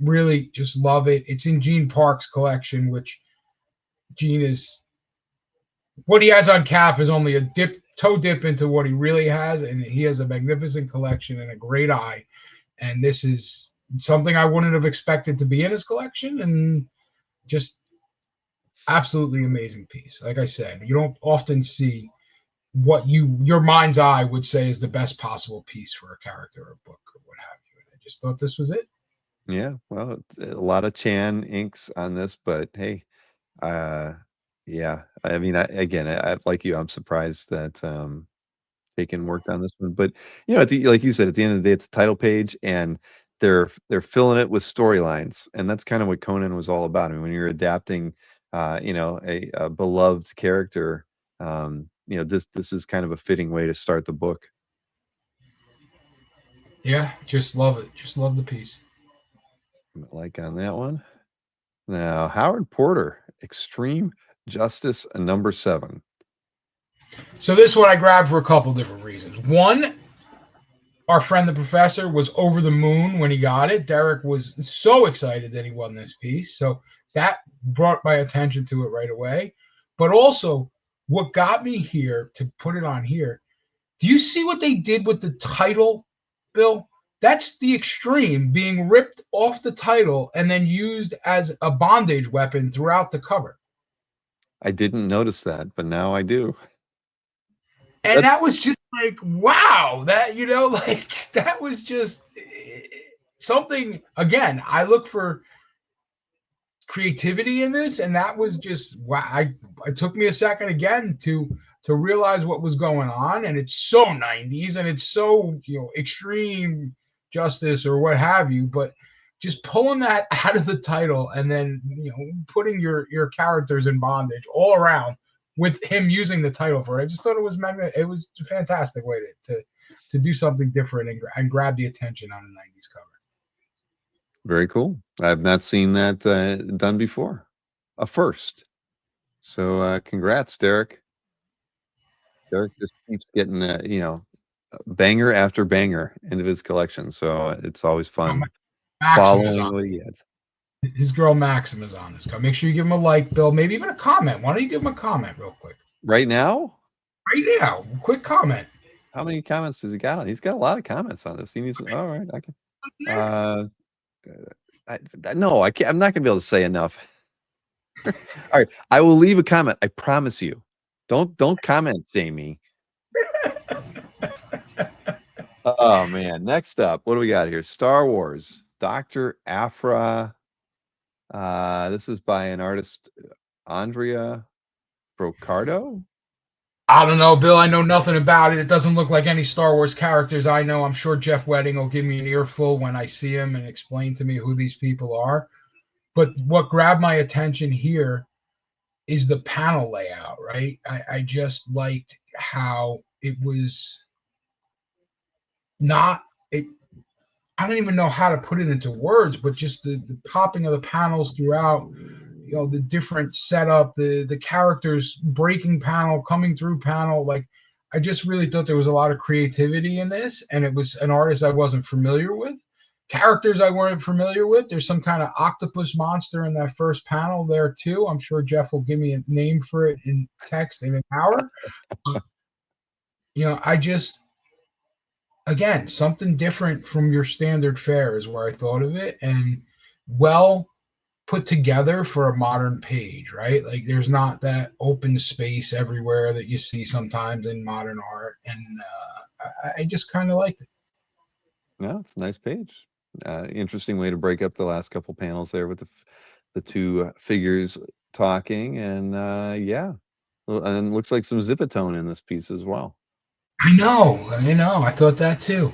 Really just love it. It's in Gene Park's collection, which Gene is what he has on calf is only a toe dip into what he really has, and he has a magnificent collection and a great eye. And this is something I wouldn't have expected to be in his collection, and just absolutely amazing piece. Like I said, you don't often see what your mind's eye would say is the best possible piece for a character or a book or what have you. And I just thought this was it. Yeah, well, a lot of Chan inks on this, but hey, Yeah. I mean, I like you, I'm surprised that Taken worked on this one. But like you said, at the end of the day, it's a title page, and they're filling it with storylines, and that's kind of what Conan was all about. I mean, when you're adapting, a beloved character, this is kind of a fitting way to start the book. Yeah, just love it. Just love the piece. Like on that one. Now, Howard Porter, Extreme Justice number 7. So this one I grabbed for a couple different reasons. One, our friend the professor was over the moon when he got it. Derek was so excited that he won this piece. So that brought my attention to it right away. But also, what got me here to put it on here, do you see what they did with the title, Bill? That's the Extreme being ripped off the title and then used as a bondage weapon throughout the cover. I didn't notice that, but now I do. And that was just like, wow, that, like that was just something. Again, I look for creativity in this, and that was just wow. It took me a second again to realize what was going on, and it's so 90s, and it's so extreme justice or what have you, but just pulling that out of the title and then putting your characters in bondage all around with him using the title for it. I just thought it was it was a fantastic way to do something different and grab the attention on a 90s cover. Very cool. I've not seen that done before. A first. So congrats, Derek. Derek just keeps getting banger after banger into his collection. So it's always fun following what he gets. His girl Maxim is on this cover. Make sure you give him a like, Bill. Maybe even a comment. Why don't you give him a comment real quick? Right now? Right now. Quick comment. How many comments does he got on? He's got a lot of comments on this. He needs. All right, I can. No, I can't. I'm not gonna be able to say enough. All right, I will leave a comment. I promise you. Don't comment, Jamie. Oh man. Next up, what do we got here? Star Wars. Dr. Aphra. This is by an artist, Andrea Brocardo. I don't know, Bill. I know nothing about it. It doesn't look like any Star Wars characters I know. I'm sure Jeff Wedding will give me an earful when I see him and explain to me who these people are. But what grabbed my attention here is the panel layout, right? I just liked how it was not it. I don't even know how to put it into words, but just the popping of the panels throughout, the different setup, the characters breaking panel, coming through panel. Like, I just really thought there was a lot of creativity in this, and it was an artist I wasn't familiar with, characters I weren't familiar with. There's some kind of octopus monster in that first panel there too. I'm sure Jeff will give me a name for it in text in an hour. I just, again, something different from your standard fare is where I thought of it, and well put together for a modern page, right? Like, there's not that open space everywhere that you see sometimes in modern art, and I just kind of liked it. No, it's a nice page. Interesting way to break up the last couple panels there with the two figures talking, and yeah, and looks like some zipatone in this piece as well. I know. I thought that too.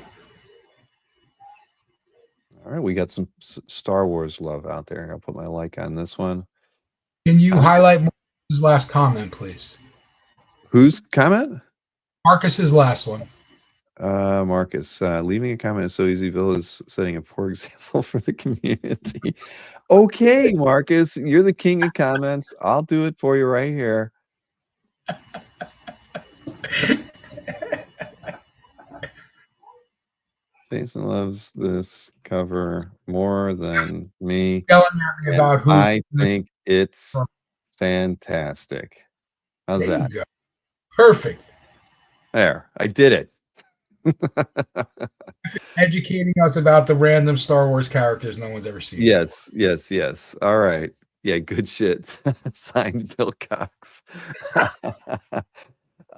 All right, we got some Star Wars love out there. I'll put my like on this one. Can you highlight Marcus's last comment, please? Whose comment? Marcus's last one. Marcus, leaving a comment is so easy. Bill is setting a poor example for the community. Okay, Marcus, you're the king of comments. I'll do it for you right here. Jason loves this cover more than me. I think it's fantastic. How's that? You go. Perfect. There, I did it. Educating us about the random Star Wars characters no one's ever seen. Yes. All right. Yeah, good shit. Signed, Bill Cox.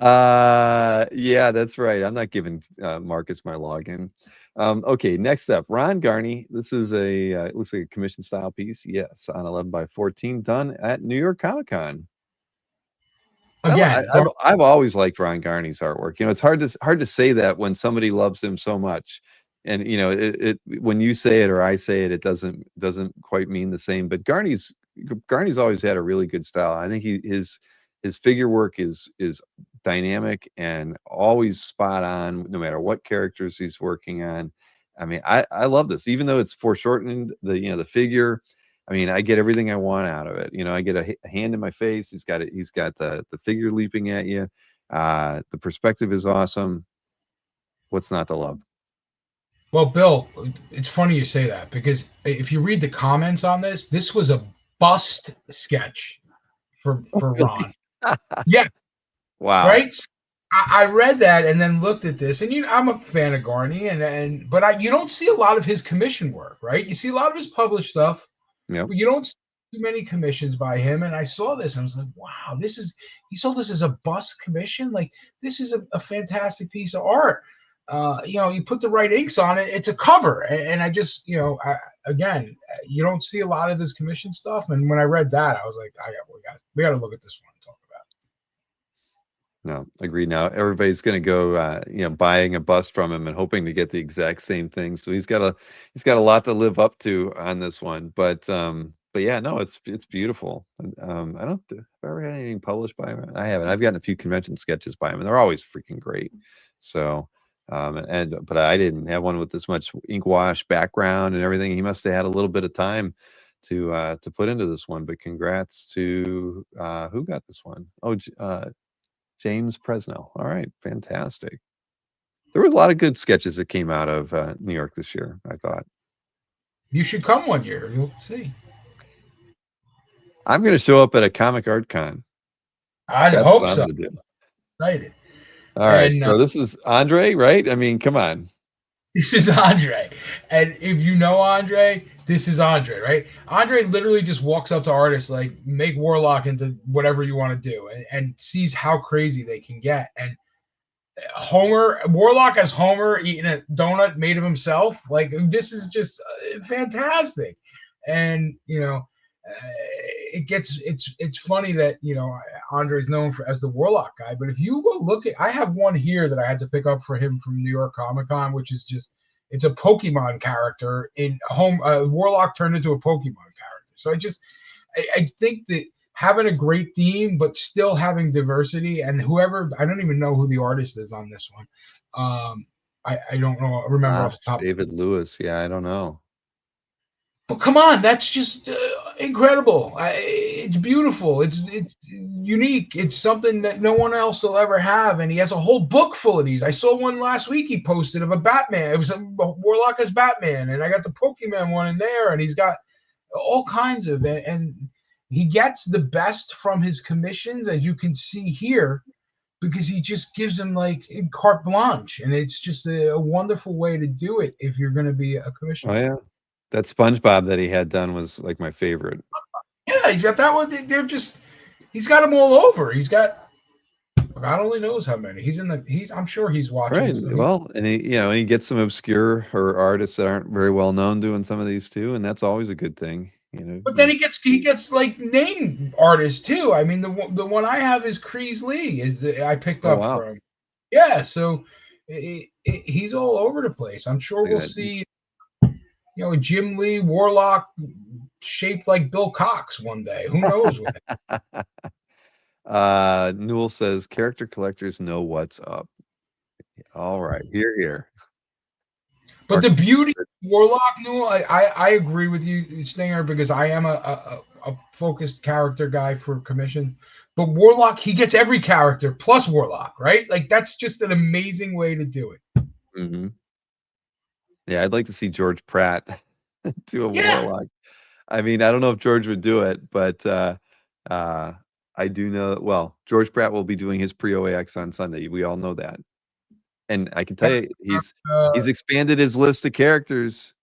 Yeah, that's right. I'm not giving Marcus my login. Okay, next up, Ron Garney. This is it looks like a commission style piece. Yes, on 11 by 14, done at New York Comic Con. Again, I've always liked Ron Garney's artwork. It's hard to say that when somebody loves him so much, and it when you say it or I say it, it doesn't quite mean the same. But Garney's always had a really good style. I think his figure work is dynamic and always spot on, no matter what characters he's working on. I mean, I love this, even though it's foreshortened. The figure, I mean, I get everything I want out of it. I get a hand in my face. He's got the figure leaping at you. The perspective is awesome. What's not to love? well, Bill, it's funny you say that because if you read the comments on this was a bust sketch for Ron. Yeah, Wow. right. I read that and then looked at this, and I'm a fan of Garney, but you don't see a lot of his commission work, right? You see a lot of his published stuff, Yep. but you don't see too many commissions by him. And I saw this, and I was like, wow, he sold this as a bust commission. Like, this is a fantastic piece of art. You put the right inks on it, it's a cover. And I just, again, you don't see a lot of this commission stuff. And when I read that, I was like, we got to look at this one and talk about it. No, agreed. Now everybody's going to go, buying a bust from him and hoping to get the exact same thing. So he's got a lot to live up to on this one. But yeah, no, it's beautiful. I don't have I ever had anything published by him. I haven't. I've gotten a few convention sketches by him, and they're always freaking great. So, but I didn't have one with this much ink wash background and everything. He must have had a little bit of time to put into this one. But congrats to who got this one? Oh, James Presnell. All right, fantastic. There were a lot of good sketches that came out of New York this year, I thought. You should come one year. You'll see. I'm going to show up at a comic art con. I That's hope what I'm so. going to do. Excited. All right, And, so this is Andre, right? I mean, come on. This is Andre. And if you know Andre, this is Andre, right? Andre literally just walks up to artists like, make Warlock into whatever you want to do, and sees how crazy they can get. And Warlock as Homer eating a donut made of himself. Like, this is just fantastic. And, it's funny that, Andre's known as the Warlock guy, but if you go look I have one here that I had to pick up for him from New York Comic Con, which is it's a Pokemon character in Warlock turned into a Pokemon character. So I think that having a great theme, but still having diversity, and I don't even know who the artist is on this one. I don't know. I remember off the top. David Lewis. Yeah, I don't know. But come on, that's just incredible. It's beautiful. It's unique. It's something that no one else will ever have. And he has a whole book full of these. I saw one last week he posted of a Batman. It was a Warlock as Batman, and I got the Pokemon one in there, and he's got all kinds of it. And he gets the best from his commissions, as you can see here, because he just gives them like carte blanche, and it's just a wonderful way to do it if you're going to be a commissioner. Oh yeah, that SpongeBob that he had done was like my favorite. Yeah, he's got that one. He's got them all over. He's got, God only knows how many. I'm sure he's watching. Right. So well, and he gets some obscure or artists that aren't very well known doing some of these too, and that's always a good thing. But then he gets like name artists too. I mean, the one I have is Kreese Lee. I picked up from. Yeah, so he's all over the place. I'm sure we'll see, a Jim Lee Warlock shaped like Bill Cox one day. Who knows? With it. Newell says character collectors know what's up. All right, here. But the beauty of Warlock, Newell, I agree with you, Stinger, because I am a focused character guy for commission. But Warlock, he gets every character plus Warlock, right? Like, that's just an amazing way to do it. Mm-hmm. Yeah, I'd like to see George Pratt do a Warlock. I mean, I don't know if George would do it, but I do know. Well, George Pratt will be doing his pre-OAX on Sunday. We all know that. And I can tell you, he's expanded his list of characters.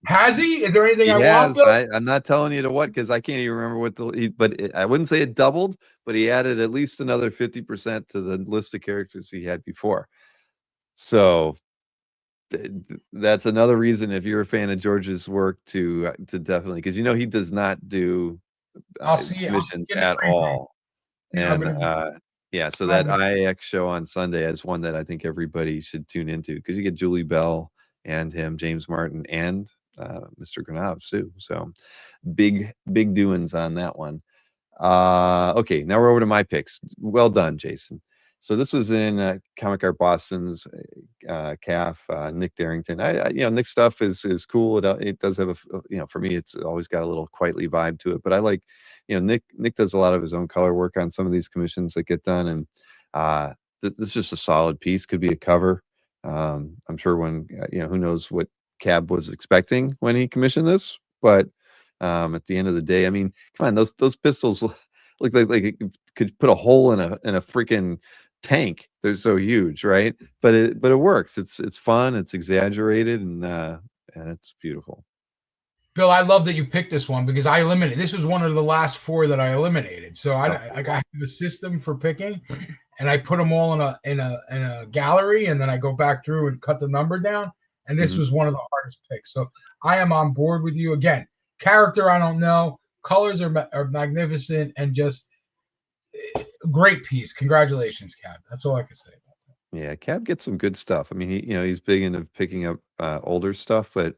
Has he? Is there anything he I has. want? I'm not telling you to what, because I can't even remember what but I wouldn't say it doubled, but he added at least another 50% to the list of characters he had before. So that's another reason, if you're a fan of George's work, to definitely, because he does not do missions at all. And Yeah, so that IAX show on Sunday is one that I think everybody should tune into because you get Julie Bell and him, James Martin, and Mr. Granov too. So big doings on that one. Okay, now we're over to my picks. Well done, Jason. So this was in Comic Art Boston's calf, Nick Darrington. Nick's stuff is cool. It does have for me, it's always got a little quietly vibe to it. But I like, Nick does a lot of his own color work on some of these commissions that get done, and this is just a solid piece. Could be a cover. I'm sure when who knows what Cab was expecting when he commissioned this, but at the end of the day, I mean, come on, those pistols look like it could put a hole in a freaking tank. They're so huge, right? But it works. It's fun. It's exaggerated, and it's beautiful. Bill, I love that you picked this one because I eliminated. This was one of the last 4 that I eliminated. So I have a system for picking, and I put them all in a gallery, and then I go back through and cut the number down. And this was one of the hardest picks. So I am on board with you again. Character, I don't know. Colors are magnificent and just great piece. Congratulations, Cab. That's all I can say about that. Yeah, Cab gets some good stuff. I mean, he's big into picking up older stuff, but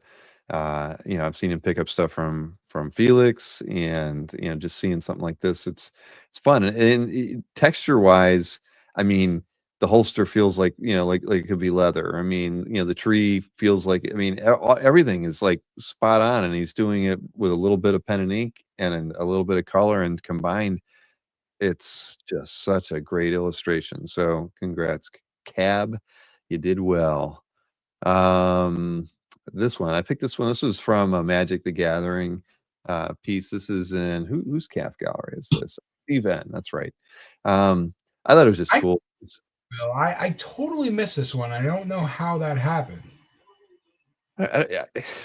I've seen him pick up stuff from Felix, and just seeing something like this, it's fun. And texture wise, I mean, the holster feels like like it could be leather. I mean, the tree feels like, I mean, everything is like spot on, and he's doing it with a little bit of pen and ink and a little bit of color, and combined, it's just such a great illustration. So congrats, Cab, you did well. This one, I picked this one. This was from a Magic the Gathering piece. This is in whose calf gallery is this? Steve N. That's right. I thought it was just cool. Bill, I totally missed this one. I don't know how that happened. I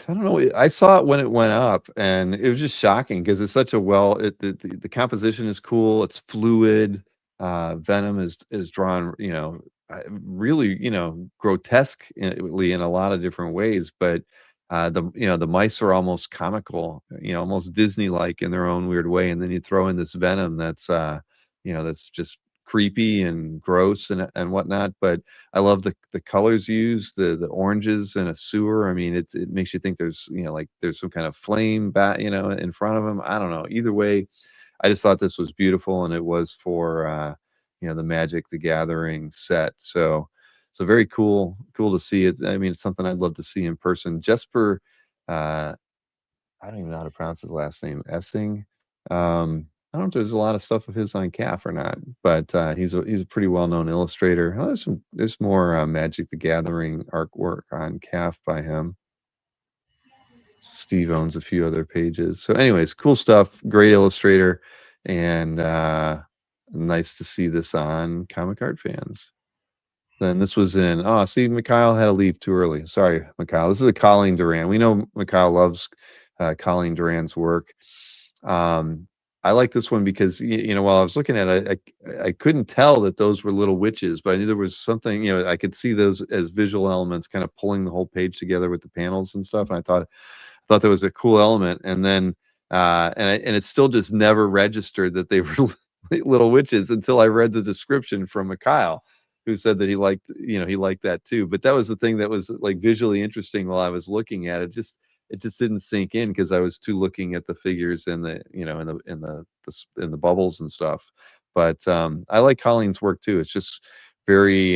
don't know. I saw it when it went up, and it was just shocking because it's such a the composition is cool. It's fluid. Venom is drawn, really, grotesquely in a lot of different ways. But the mice are almost comical, almost Disney-like in their own weird way. And then you throw in this Venom that's just creepy and gross and whatnot. But I love the colors used, the oranges in a sewer. I mean, it makes you think there's like there's some kind of flame in front of him. I don't know. Either way, I just thought this was beautiful, and it was for the Magic the Gathering set. So very cool to see it. I mean, it's something I'd love to see in person. Jesper, I don't even know how to pronounce his last name. Essing. I don't know if there's a lot of stuff of his on calf or not, but he's a pretty well-known illustrator. Oh, there's more Magic the Gathering artwork on calf by him. Steve owns a few other pages. So anyways, cool stuff. Great illustrator, and nice to see this on Comic Art Fans. Then this was in, see, Mikhail had to leave too early. Sorry, Mikhail. This is a Colleen Duran. We know Mikhail loves Colleen Duran's work. I like this one because while I was looking at it, I couldn't tell that those were little witches, but I knew there was something. I could see those as visual elements, kind of pulling the whole page together with the panels and stuff. And I thought that was a cool element. And then and it still just never registered that they were little witches until I read the description from Mikhail, who said that he liked that too. But that was the thing that was like visually interesting while I was looking at it. It just didn't sink in because I was too looking at the figures and the in the bubbles and stuff. But I like Colleen's work too. It's just very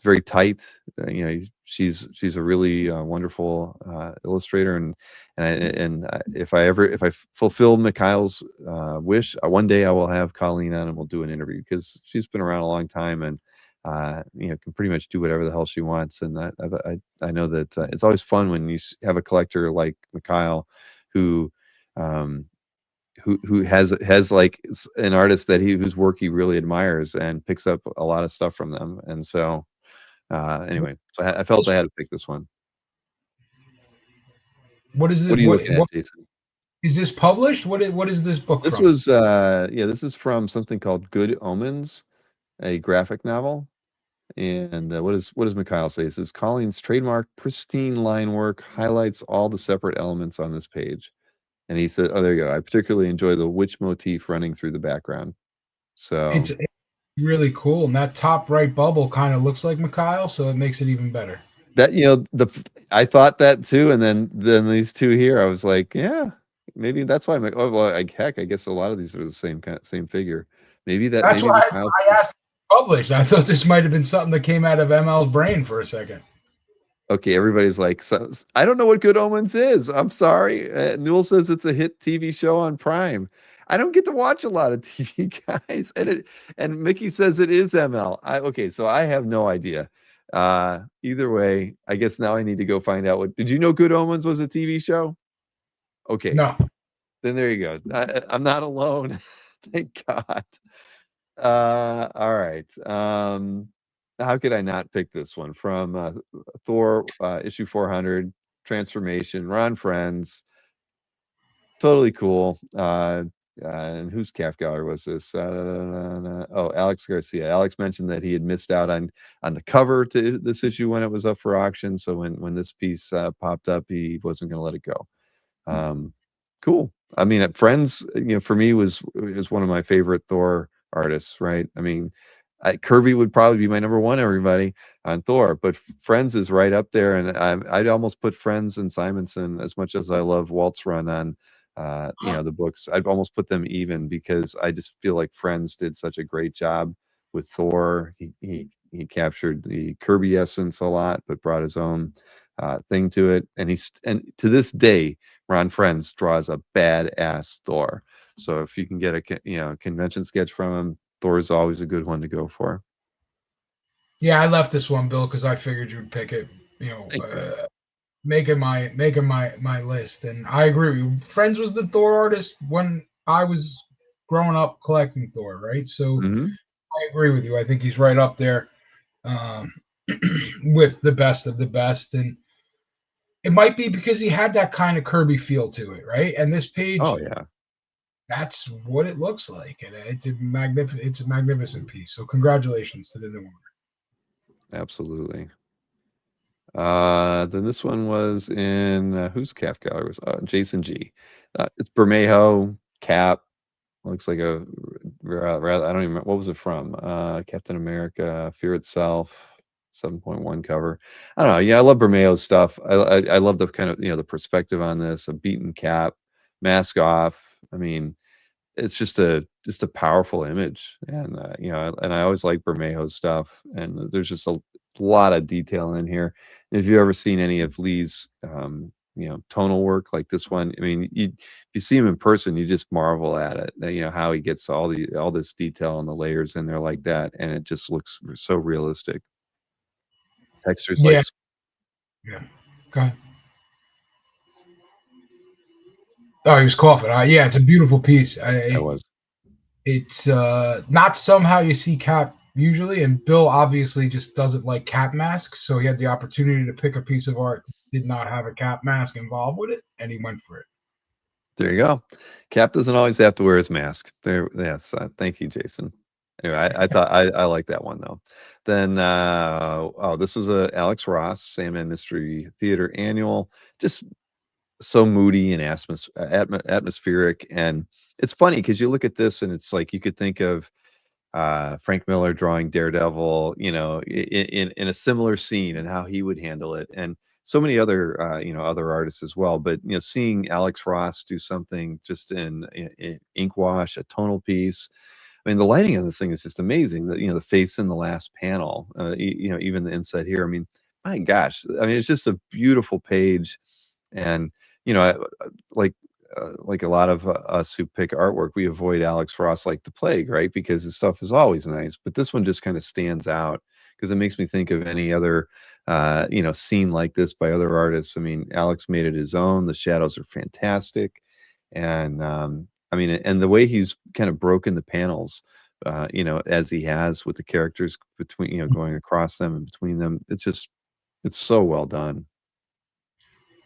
very tight. She's a really wonderful illustrator, and if I fulfill Mikhail's wish, one day I will have Colleen on and we'll do an interview because she's been around a long time and can pretty much do whatever the hell she wants. And I know that it's always fun when you have a collector like Mikhail who has like an artist whose work he really admires and picks up a lot of stuff from them. And so anyway, so I felt I had to pick this one. What is it? What are you looking at, Jason? Is this published? What is this book this from? Was this is from something called Good Omens, a graphic novel. And what does Mikhail say? It says Colleen's trademark pristine line work highlights all the separate elements on this page. And he said, oh, there you go. I particularly enjoy the witch motif running through the background. So It's really cool, and that top right bubble kind of looks like Mikhail, so it makes it even better. that I thought that too, and then these two here, I was like, yeah, maybe that's why I'm like, oh well, heck, I guess a lot of these are the same figure. Maybe That's why Mikhail. I asked published. I thought this might have been something that came out of ML's brain for a second. Okay, everybody's like, I don't know what Good Omens is. I'm sorry. Newell says it's a hit TV show on Prime. I don't get to watch a lot of TV, guys, and Mickey says it is ML. Okay, so I have no idea. Either way, I guess now I need to go find out what. Did you know Good Omens was a TV show? Okay, No, then there you go. I'm not alone. Thank God. All right. How could I not pick this one from Thor issue 400 Transformation? Ron Friends, totally cool. And whose calf gallery was this? Oh, Alex Garcia. Alex mentioned that he had missed out on the cover to this issue when it was up for auction. So when this piece popped up, he wasn't going to let it go. Cool. I mean, Friends, for me was one of my favorite Thor artists, right? I mean, Kirby would probably be my number one, everybody, on Thor, but Friends is right up there, and I'd almost put Friends and Simonson, as much as I love Walt's run on, the books. I'd almost put them even because I just feel like Friends did such a great job with Thor. He captured the Kirby essence a lot, but brought his own thing to it, and to this day, Ron Friends draws a badass Thor. So if you can get a convention sketch from him, Thor is always a good one to go for. yeah, I left this one, Bill, because I figured you'd pick it. You know, Thank you. making my list, and I agree with you. Friends was the Thor artist when I was growing up collecting Thor, right? So Hmm. I agree with you. I think he's right up there um, with the best of the best, and it might be because he had that kind of Kirby feel to it, right? And this Oh page, yeah, that's what it looks like, and it's a magnificent piece. So congratulations to the new one. absolutely. Then this one was in whose calf gallery was Jason G. It's Bermejo Cap. Looks like a rather I don't even remember what was it from. Captain America, Fear Itself, 7.1 cover. I don't know. Yeah, I love Bermejo's stuff. I love the kind of the perspective on this. A beaten cap, mask off. I mean, it's just a powerful image, and and I always like Bermejo's stuff, and there's just a lot of detail in here. And if you've ever seen any of Lee's tonal work like this one, I mean, if you see him in person, you just marvel at it. How he gets all this detail and the layers in there like that, and it just looks so realistic. Textures like Yeah, yeah. Go ahead. Oh, he was coughing. Yeah, it's a beautiful piece. that was. It's not somehow you see Cap usually, and Bill obviously just doesn't like Cap masks, so he had the opportunity to pick a piece of art that did not have a Cap mask involved with it, and he went for it. There you go. Cap doesn't always have to wear his mask. There, yes. Thank you, Jason. Anyway, I thought I like that one though. Then this was a Alex Ross Sandman Mystery Theater Annual. Just so moody and atmospheric, and it's funny because you look at this and it's like you could think of Frank Miller drawing Daredevil, in a similar scene and how he would handle it, and so many other other artists as well. But seeing Alex Ross do something just in ink wash, a tonal piece. I mean, the lighting on this thing is just amazing. The face in the last panel, even the inside here. I mean, my gosh, I mean, it's just a beautiful page, and like like a lot of us who pick artwork, we avoid Alex Ross like the plague, right? Because his stuff is always nice, but this one just kind of stands out because it makes me think of any other scene like this by other artists. I mean, Alex made it his own. The shadows are fantastic, and I mean, and the way he's kind of broken the panels, as he has with the characters between, going across them and between them. It's so well done.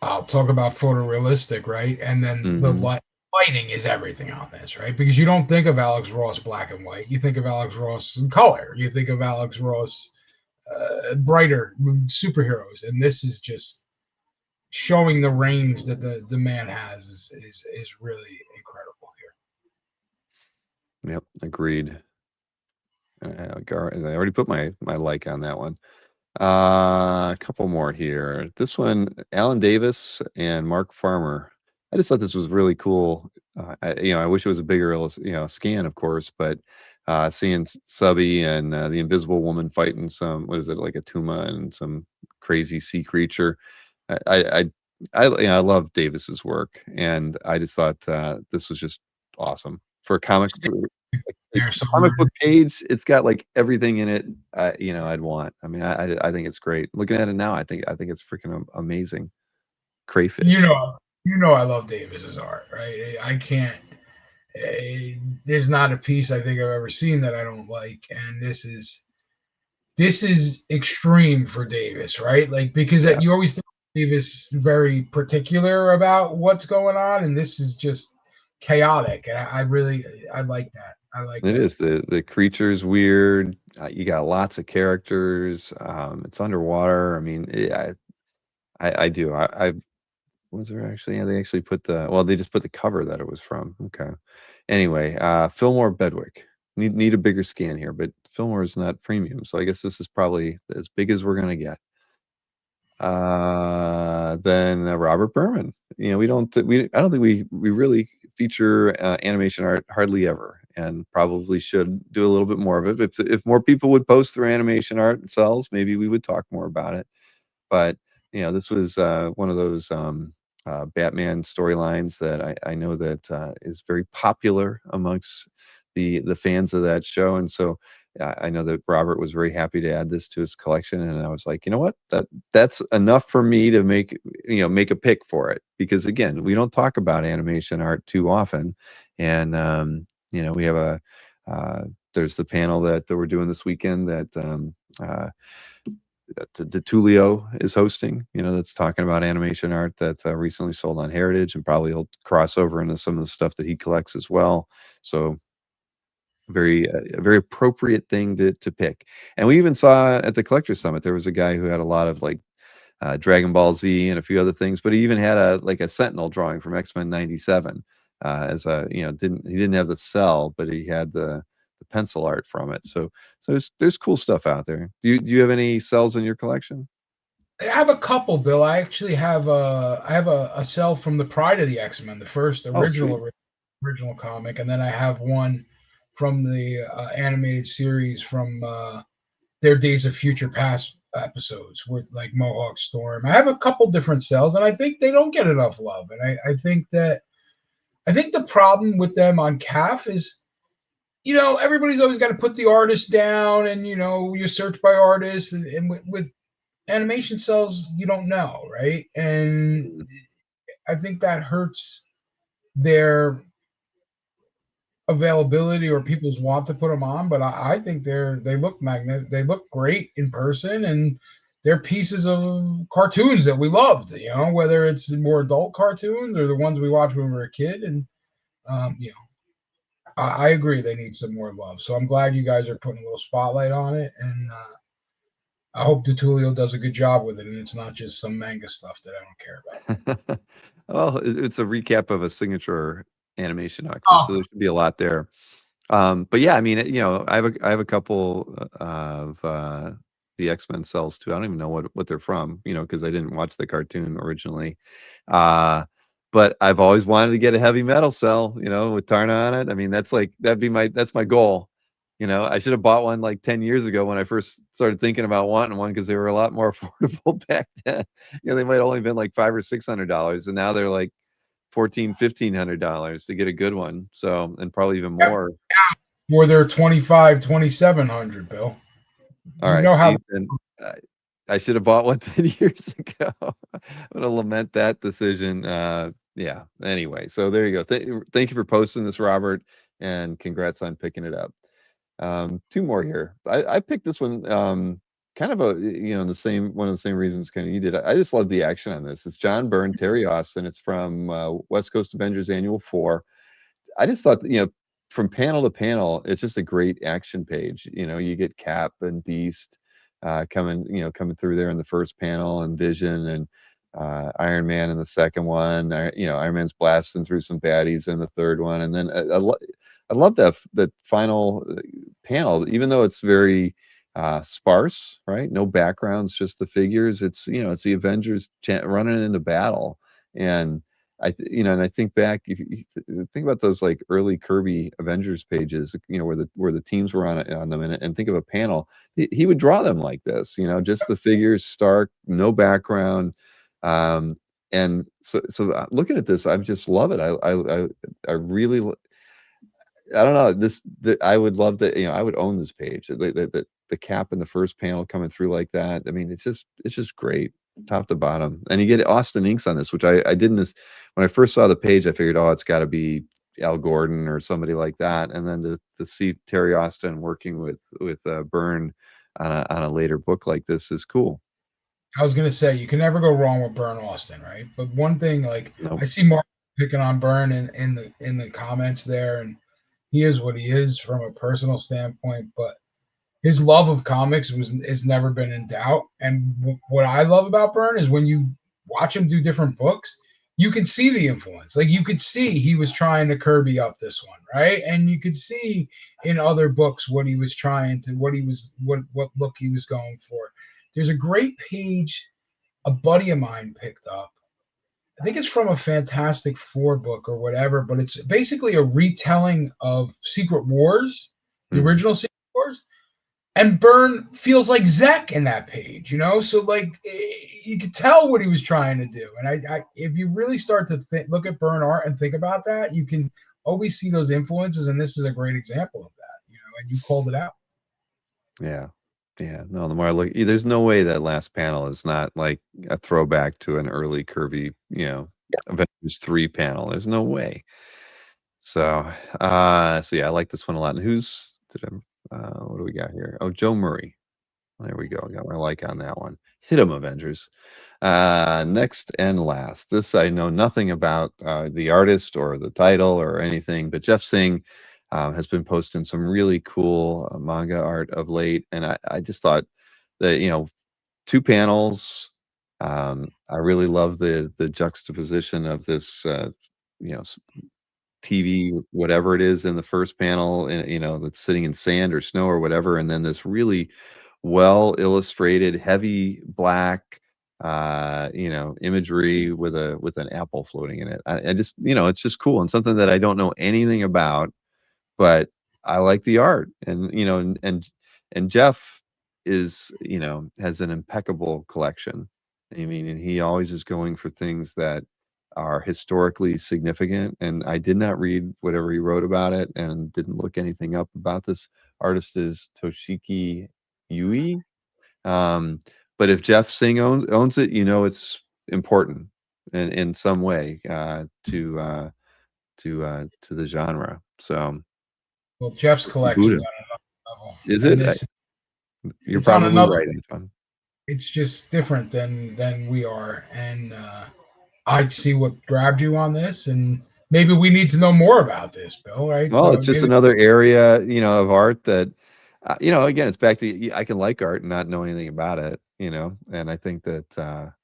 I'll talk about photorealistic, right? And then the Hmm. lighting is everything on this, right? Because you don't think of Alex Ross black and white. You think of Alex Ross in color. You think of Alex Ross brighter superheroes, and this is just showing the range that the man has is really incredible here. Yep, agreed. I already put my like on that one. A couple more here. This one, Alan Davis and Mark Farmer. I just thought this was really cool. I wish it was a bigger, scan, of course, but seeing Subby and the Invisible Woman fighting some, what is it, like a Tuma and some crazy sea creature. I I I love Davis's work, and I just thought this was just awesome for a like, There comic somewhere. book page. It's got like everything in it. I'd want. I mean, I think it's great. Looking at it now, I think it's freaking amazing. You Crayfish. know, I love Davis's art, right? I can't. There's not a piece I think I've ever seen that I don't like, and this is extreme for Davis, right? Like because Yeah, you always think Davis very particular about what's going on, and this is just chaotic, and I like that. I like it that. is. The creature's weird. You got lots of characters. It's underwater. I mean, I do. I was there actually. Yeah, they actually put they just put the cover that it was from. Okay. Anyway, Fillmore Bedwick. Need a bigger scan here, but Fillmore is not premium, so I guess this is probably as big as we're gonna get. Then Robert Berman. I don't think we really feature animation art hardly ever, and probably should do a little bit more of it. If more people would post their animation art themselves, maybe we would talk more about it. But this was one of those Batman storylines that I know that is very popular amongst the fans of that show, and so I know that Robert was very happy to add this to his collection, and I was like, you know what, that's enough for me to make a pick for it, because again, we don't talk about animation art too often, and we have there's the panel that we're doing this weekend that Tulio is hosting, that's talking about animation art that recently sold on Heritage, and probably he'll cross over into some of the stuff that he collects as well. So a very appropriate thing to pick. And we even saw at the Collector Summit, there was a guy who had a lot of like Dragon Ball Z and a few other things, but he even had a Sentinel drawing from X-Men '97 as he didn't have the cell, but he had the pencil art from it. So there's cool stuff out there. Do you have any cells in your collection? I have a couple, Bill. I actually have a cell from the Pride of the X-Men, the first Oh, sweet. original comic, and then I have one from the animated series from their Days of Future Past episodes with like Mohawk Storm. I have a couple different cells, and I think they don't get enough love. And I think the problem with them on CAF is, everybody's always got to put the artist down, and you search by artist, and with animation cells, you don't know, right? And Mhm. I think that hurts their availability or people's want to put them on. But I think they look magnetic. They look great in person, and they're pieces of cartoons that we loved. Whether it's more adult cartoons or the ones we watched when we were a kid. And I agree they need some more love. So I'm glad you guys are putting a little spotlight on it, and I hope Tutulio does a good job with it, and it's not just some manga stuff that I don't care about. Well, it's a recap of a signature animation arc, so Oh, there should be a lot there. But yeah, I mean, I have a couple of the X-Men cells too. I don't even know what they're from, because I didn't watch the cartoon originally. Uh, but I've always wanted to get a heavy metal cell, with Tarna on it. I mean, that's my goal. I should have bought one like 10 years ago when I first started thinking about wanting one, because they were a lot more affordable back then. They might have only been like $500 or $600, and now they're like 1,400, $1,500 to get a good one. So, and probably even yep. more. For their 2,700, Bill. All You right. know how. See, then I should have bought one 10 years ago. I'm gonna lament that decision. Yeah. Anyway, so there you go. Thank you for posting this, Robert, and congrats on picking it up. Two more here. I picked this one. Kind of the same one of the same reasons kind of you did. I just love the action on this. It's John Byrne, Terry Austin. It's from West Coast Avengers Annual 4. I just thought, from panel to panel, it's just a great action page. You get Cap and Beast coming through there in the first panel, and Vision and Iron Man in the second one. Iron Man's blasting through some baddies in the third one, and then I love that final panel, even though it's very sparse, right? No backgrounds, just the figures. It's it's the Avengers running into battle, and and I think back, if you think about those like early Kirby Avengers pages, where the teams were on them, and think of a panel, he would draw them like this, just the figures, stark, no background. Um, and so looking at this, I just love it. I really I don't know I would love to, I would own this page. The cap in the first panel coming through like that. I mean, it's just great, top to bottom. And you get Austin Inks on this, which I didn't. When I first saw the page, I figured, oh, it's got to be Al Gordon or somebody like that. And then to see Terry Austin working with Byrne on a later book like this is cool. I was gonna say you can never go wrong with Byrne Austin, right? But one thing, like Nope. I see Mark picking on Byrne in the comments there, and he is what he is from a personal standpoint, but his love of comics has never been in doubt. And what I love about Byrne is when you watch him do different books, you can see the influence. Like you could see he was trying to Kirby up this one, right? And you could see in other books what he was trying to, what look he was going for. There's a great page a buddy of mine picked up. I think it's from a Fantastic Four book or whatever, but it's basically a retelling of Secret Wars, the original Secret Wars. And Byrne feels like Zek in that page, So like you could tell what he was trying to do. And I if you really start to look at Byrne art and think about that, you can always see those influences. And this is a great example of that, And you called it out. Yeah. Yeah. No, the more I look, there's no way that last panel is not like a throwback to an early Kirby, Avengers 3 panel. There's no way. So, so yeah, I like this one a lot. And what do we got here? Oh, Joe Murray. There we go. I got my like on that one. Hit 'em, Avengers. Next and last. This I know nothing about the artist or the title or anything, but Jeff Singh has been posting some really cool manga art of late, and I just thought that 2 panels. I really love the juxtaposition of this you know TV, whatever it is in the first panel, and that's sitting in sand or snow or whatever, and then this really well illustrated, heavy black, imagery with an apple floating in it. I just, it's just cool and something that I don't know anything about, but I like the art, and and Jeff has an impeccable collection. I mean, and he always is going for things that are historically significant. And I did not read whatever he wrote about it, and didn't look anything up about this artist. Is Toshiki Yui. Um, but if Jeff Singh owns it, it's important in some way to the genre. So Well, Jeff's collection's Buddha. on another level. Is And it? You're it's on probably another. right, Anton. It's just different than we are, and I see what grabbed you on this, and maybe we need to know more about this, Bill. Right? Well, So it's just maybe another area, of art that, again, it's back to I can like art and not know anything about it, and I think that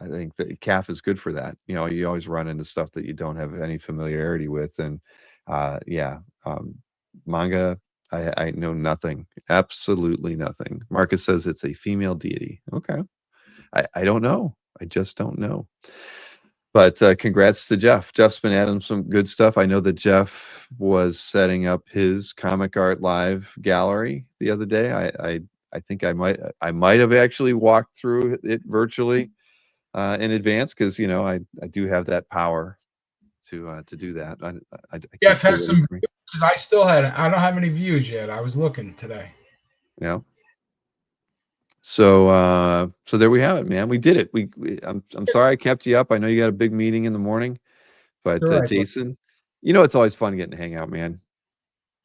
CAF is good for that. You always run into stuff that you don't have any familiarity with, and yeah, manga. I know nothing, absolutely nothing. Marcus says it's a female deity. Okay, I don't know. I just don't know. But congrats to Jeff. Jeff's been adding some good stuff. I know that Jeff was setting up his Comic Art Live gallery the other day. I think I might have actually walked through it virtually in advance, because I do have that power to do that. I can't Jeff say has what some he's views, because I don't have any views yet. I was looking today. yeah. So there we have it, man. We did it. I'm sorry I kept you up. I know you got a big meeting in the morning, but You're right, but Jason, it's always fun getting to hang out, man.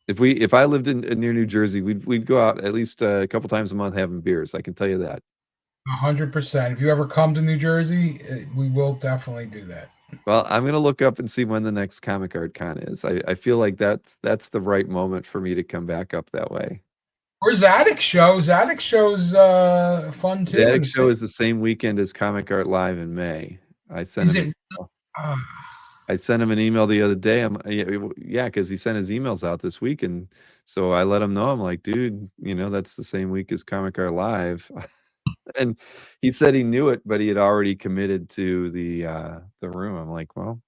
If I lived in near New Jersey, we'd go out at least a couple times a month having beers. I can tell you that. 100%. If you ever come to New Jersey, we will definitely do that. Well, I'm gonna look up and see when the next Comic Art Con is. I feel like that's the right moment for me to come back up that way. Or Zadok show. Zadok show's fun too. The Attic Show is the same weekend as Comic Art Live in May. I sent Is him. it? Uh, I sent him an email the other day. Yeah, because he sent his emails out this week, and so I let him know. I'm like, dude, that's the same week as Comic Art Live, and he said he knew it, but he had already committed to the room. I'm like, well,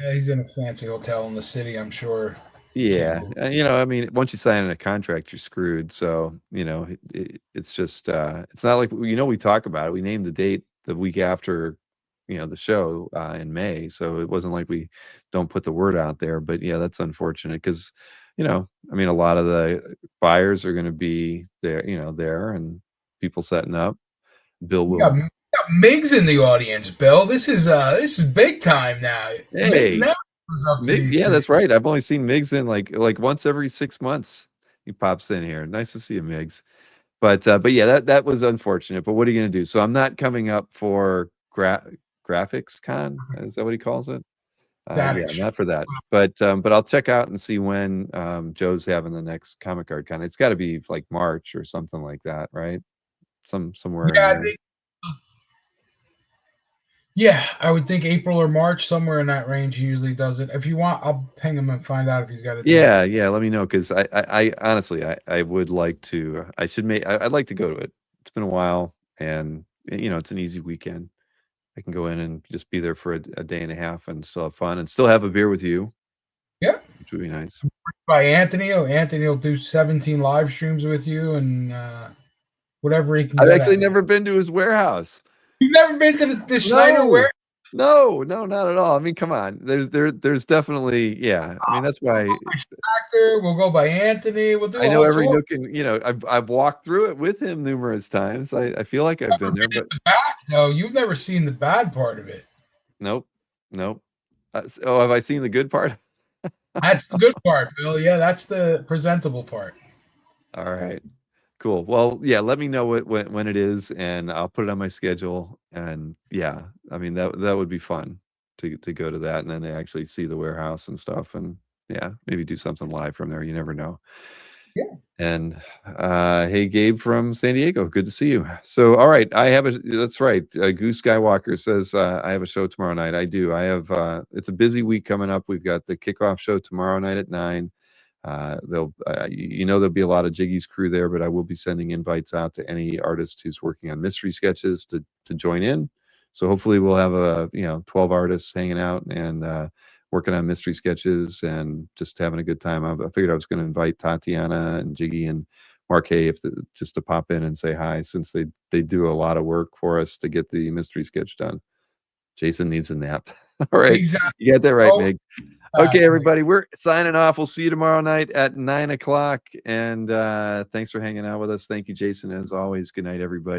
Yeah, he's in a fancy hotel in the city, I'm sure. yeah, Can't I mean, once you sign a contract, you're screwed. So it's just it's not like we talk about it. We named the date the week after the show in May, so it wasn't like we don't put the word out there. But yeah, that's unfortunate because I mean, a lot of the buyers are going to be there, there and people setting up. Bill We will. got Migs in the audience, Bill. This is big time now. Migs Hey, never goes up to Mig, these yeah, things. that's right. I've only seen Migs in like once every 6 months. He pops in here. Nice to see you, Migs. But yeah, that was unfortunate. But what are you gonna do? So I'm not coming up for graphics con. Is that what he calls it? Yeah, Static Shock. not for that. But I'll check out and see when Joe's having the next Comic Card Con. It's got to be like March or something like that, right? Somewhere in Yeah, I there. think. Yeah, I would think April or March, somewhere in that range. He usually does it. If you want, I'll ping him and find out if he's got a date. Yeah. Let me know because I honestly I would like to. I should make. I'd like to go to it. It's been a while, and it's an easy weekend. I can go in and just be there for a day and a half and still have fun and still have a beer with you, Yeah, which would be nice. by Anthony. Oh, Anthony will do 17 live streams with you and whatever he can I've get actually at, man. never been to his warehouse. You've never been to the Schneider No, warehouse? no, not at all. I mean, come on. There's definitely, yeah. I mean, that's why Actor, we'll go by Anthony. We'll do I a know whole every tour. nook and I've walked through it with him numerous times. I feel like I've been there, but The back, though, you've never seen the bad part of it. nope, nope. Oh, have I seen the good part? That's the good part, Bill. Yeah, that's the presentable part. All right. Cool. Well, yeah, let me know when it is, and I'll put it on my schedule. And yeah, I mean that would be fun to go to that, and then actually see the warehouse and stuff, and yeah, maybe do something live from there. You never know. Yeah. And hey, Gabe from San Diego, good to see you. So, all right, I have that's right. Goose Skywalker says I have a show tomorrow night. I do. I have. It's a busy week coming up. We've got the kickoff show tomorrow night at 9. There'll be a lot of Jiggy's crew there, but I will be sending invites out to any artist who's working on mystery sketches to join in. So hopefully we'll have 12 artists hanging out and working on mystery sketches and just having a good time. I figured I was going to invite Tatiana and Jiggy and Marquet just to pop in and say hi, since they do a lot of work for us to get the mystery sketch done. Jason needs a nap. All right, Exactly. you got that right, Oh, Meg. Okay, everybody, we're signing off. We'll see you tomorrow night at 9 o'clock. And thanks for hanging out with us. Thank you, Jason, as always. Good night, everybody.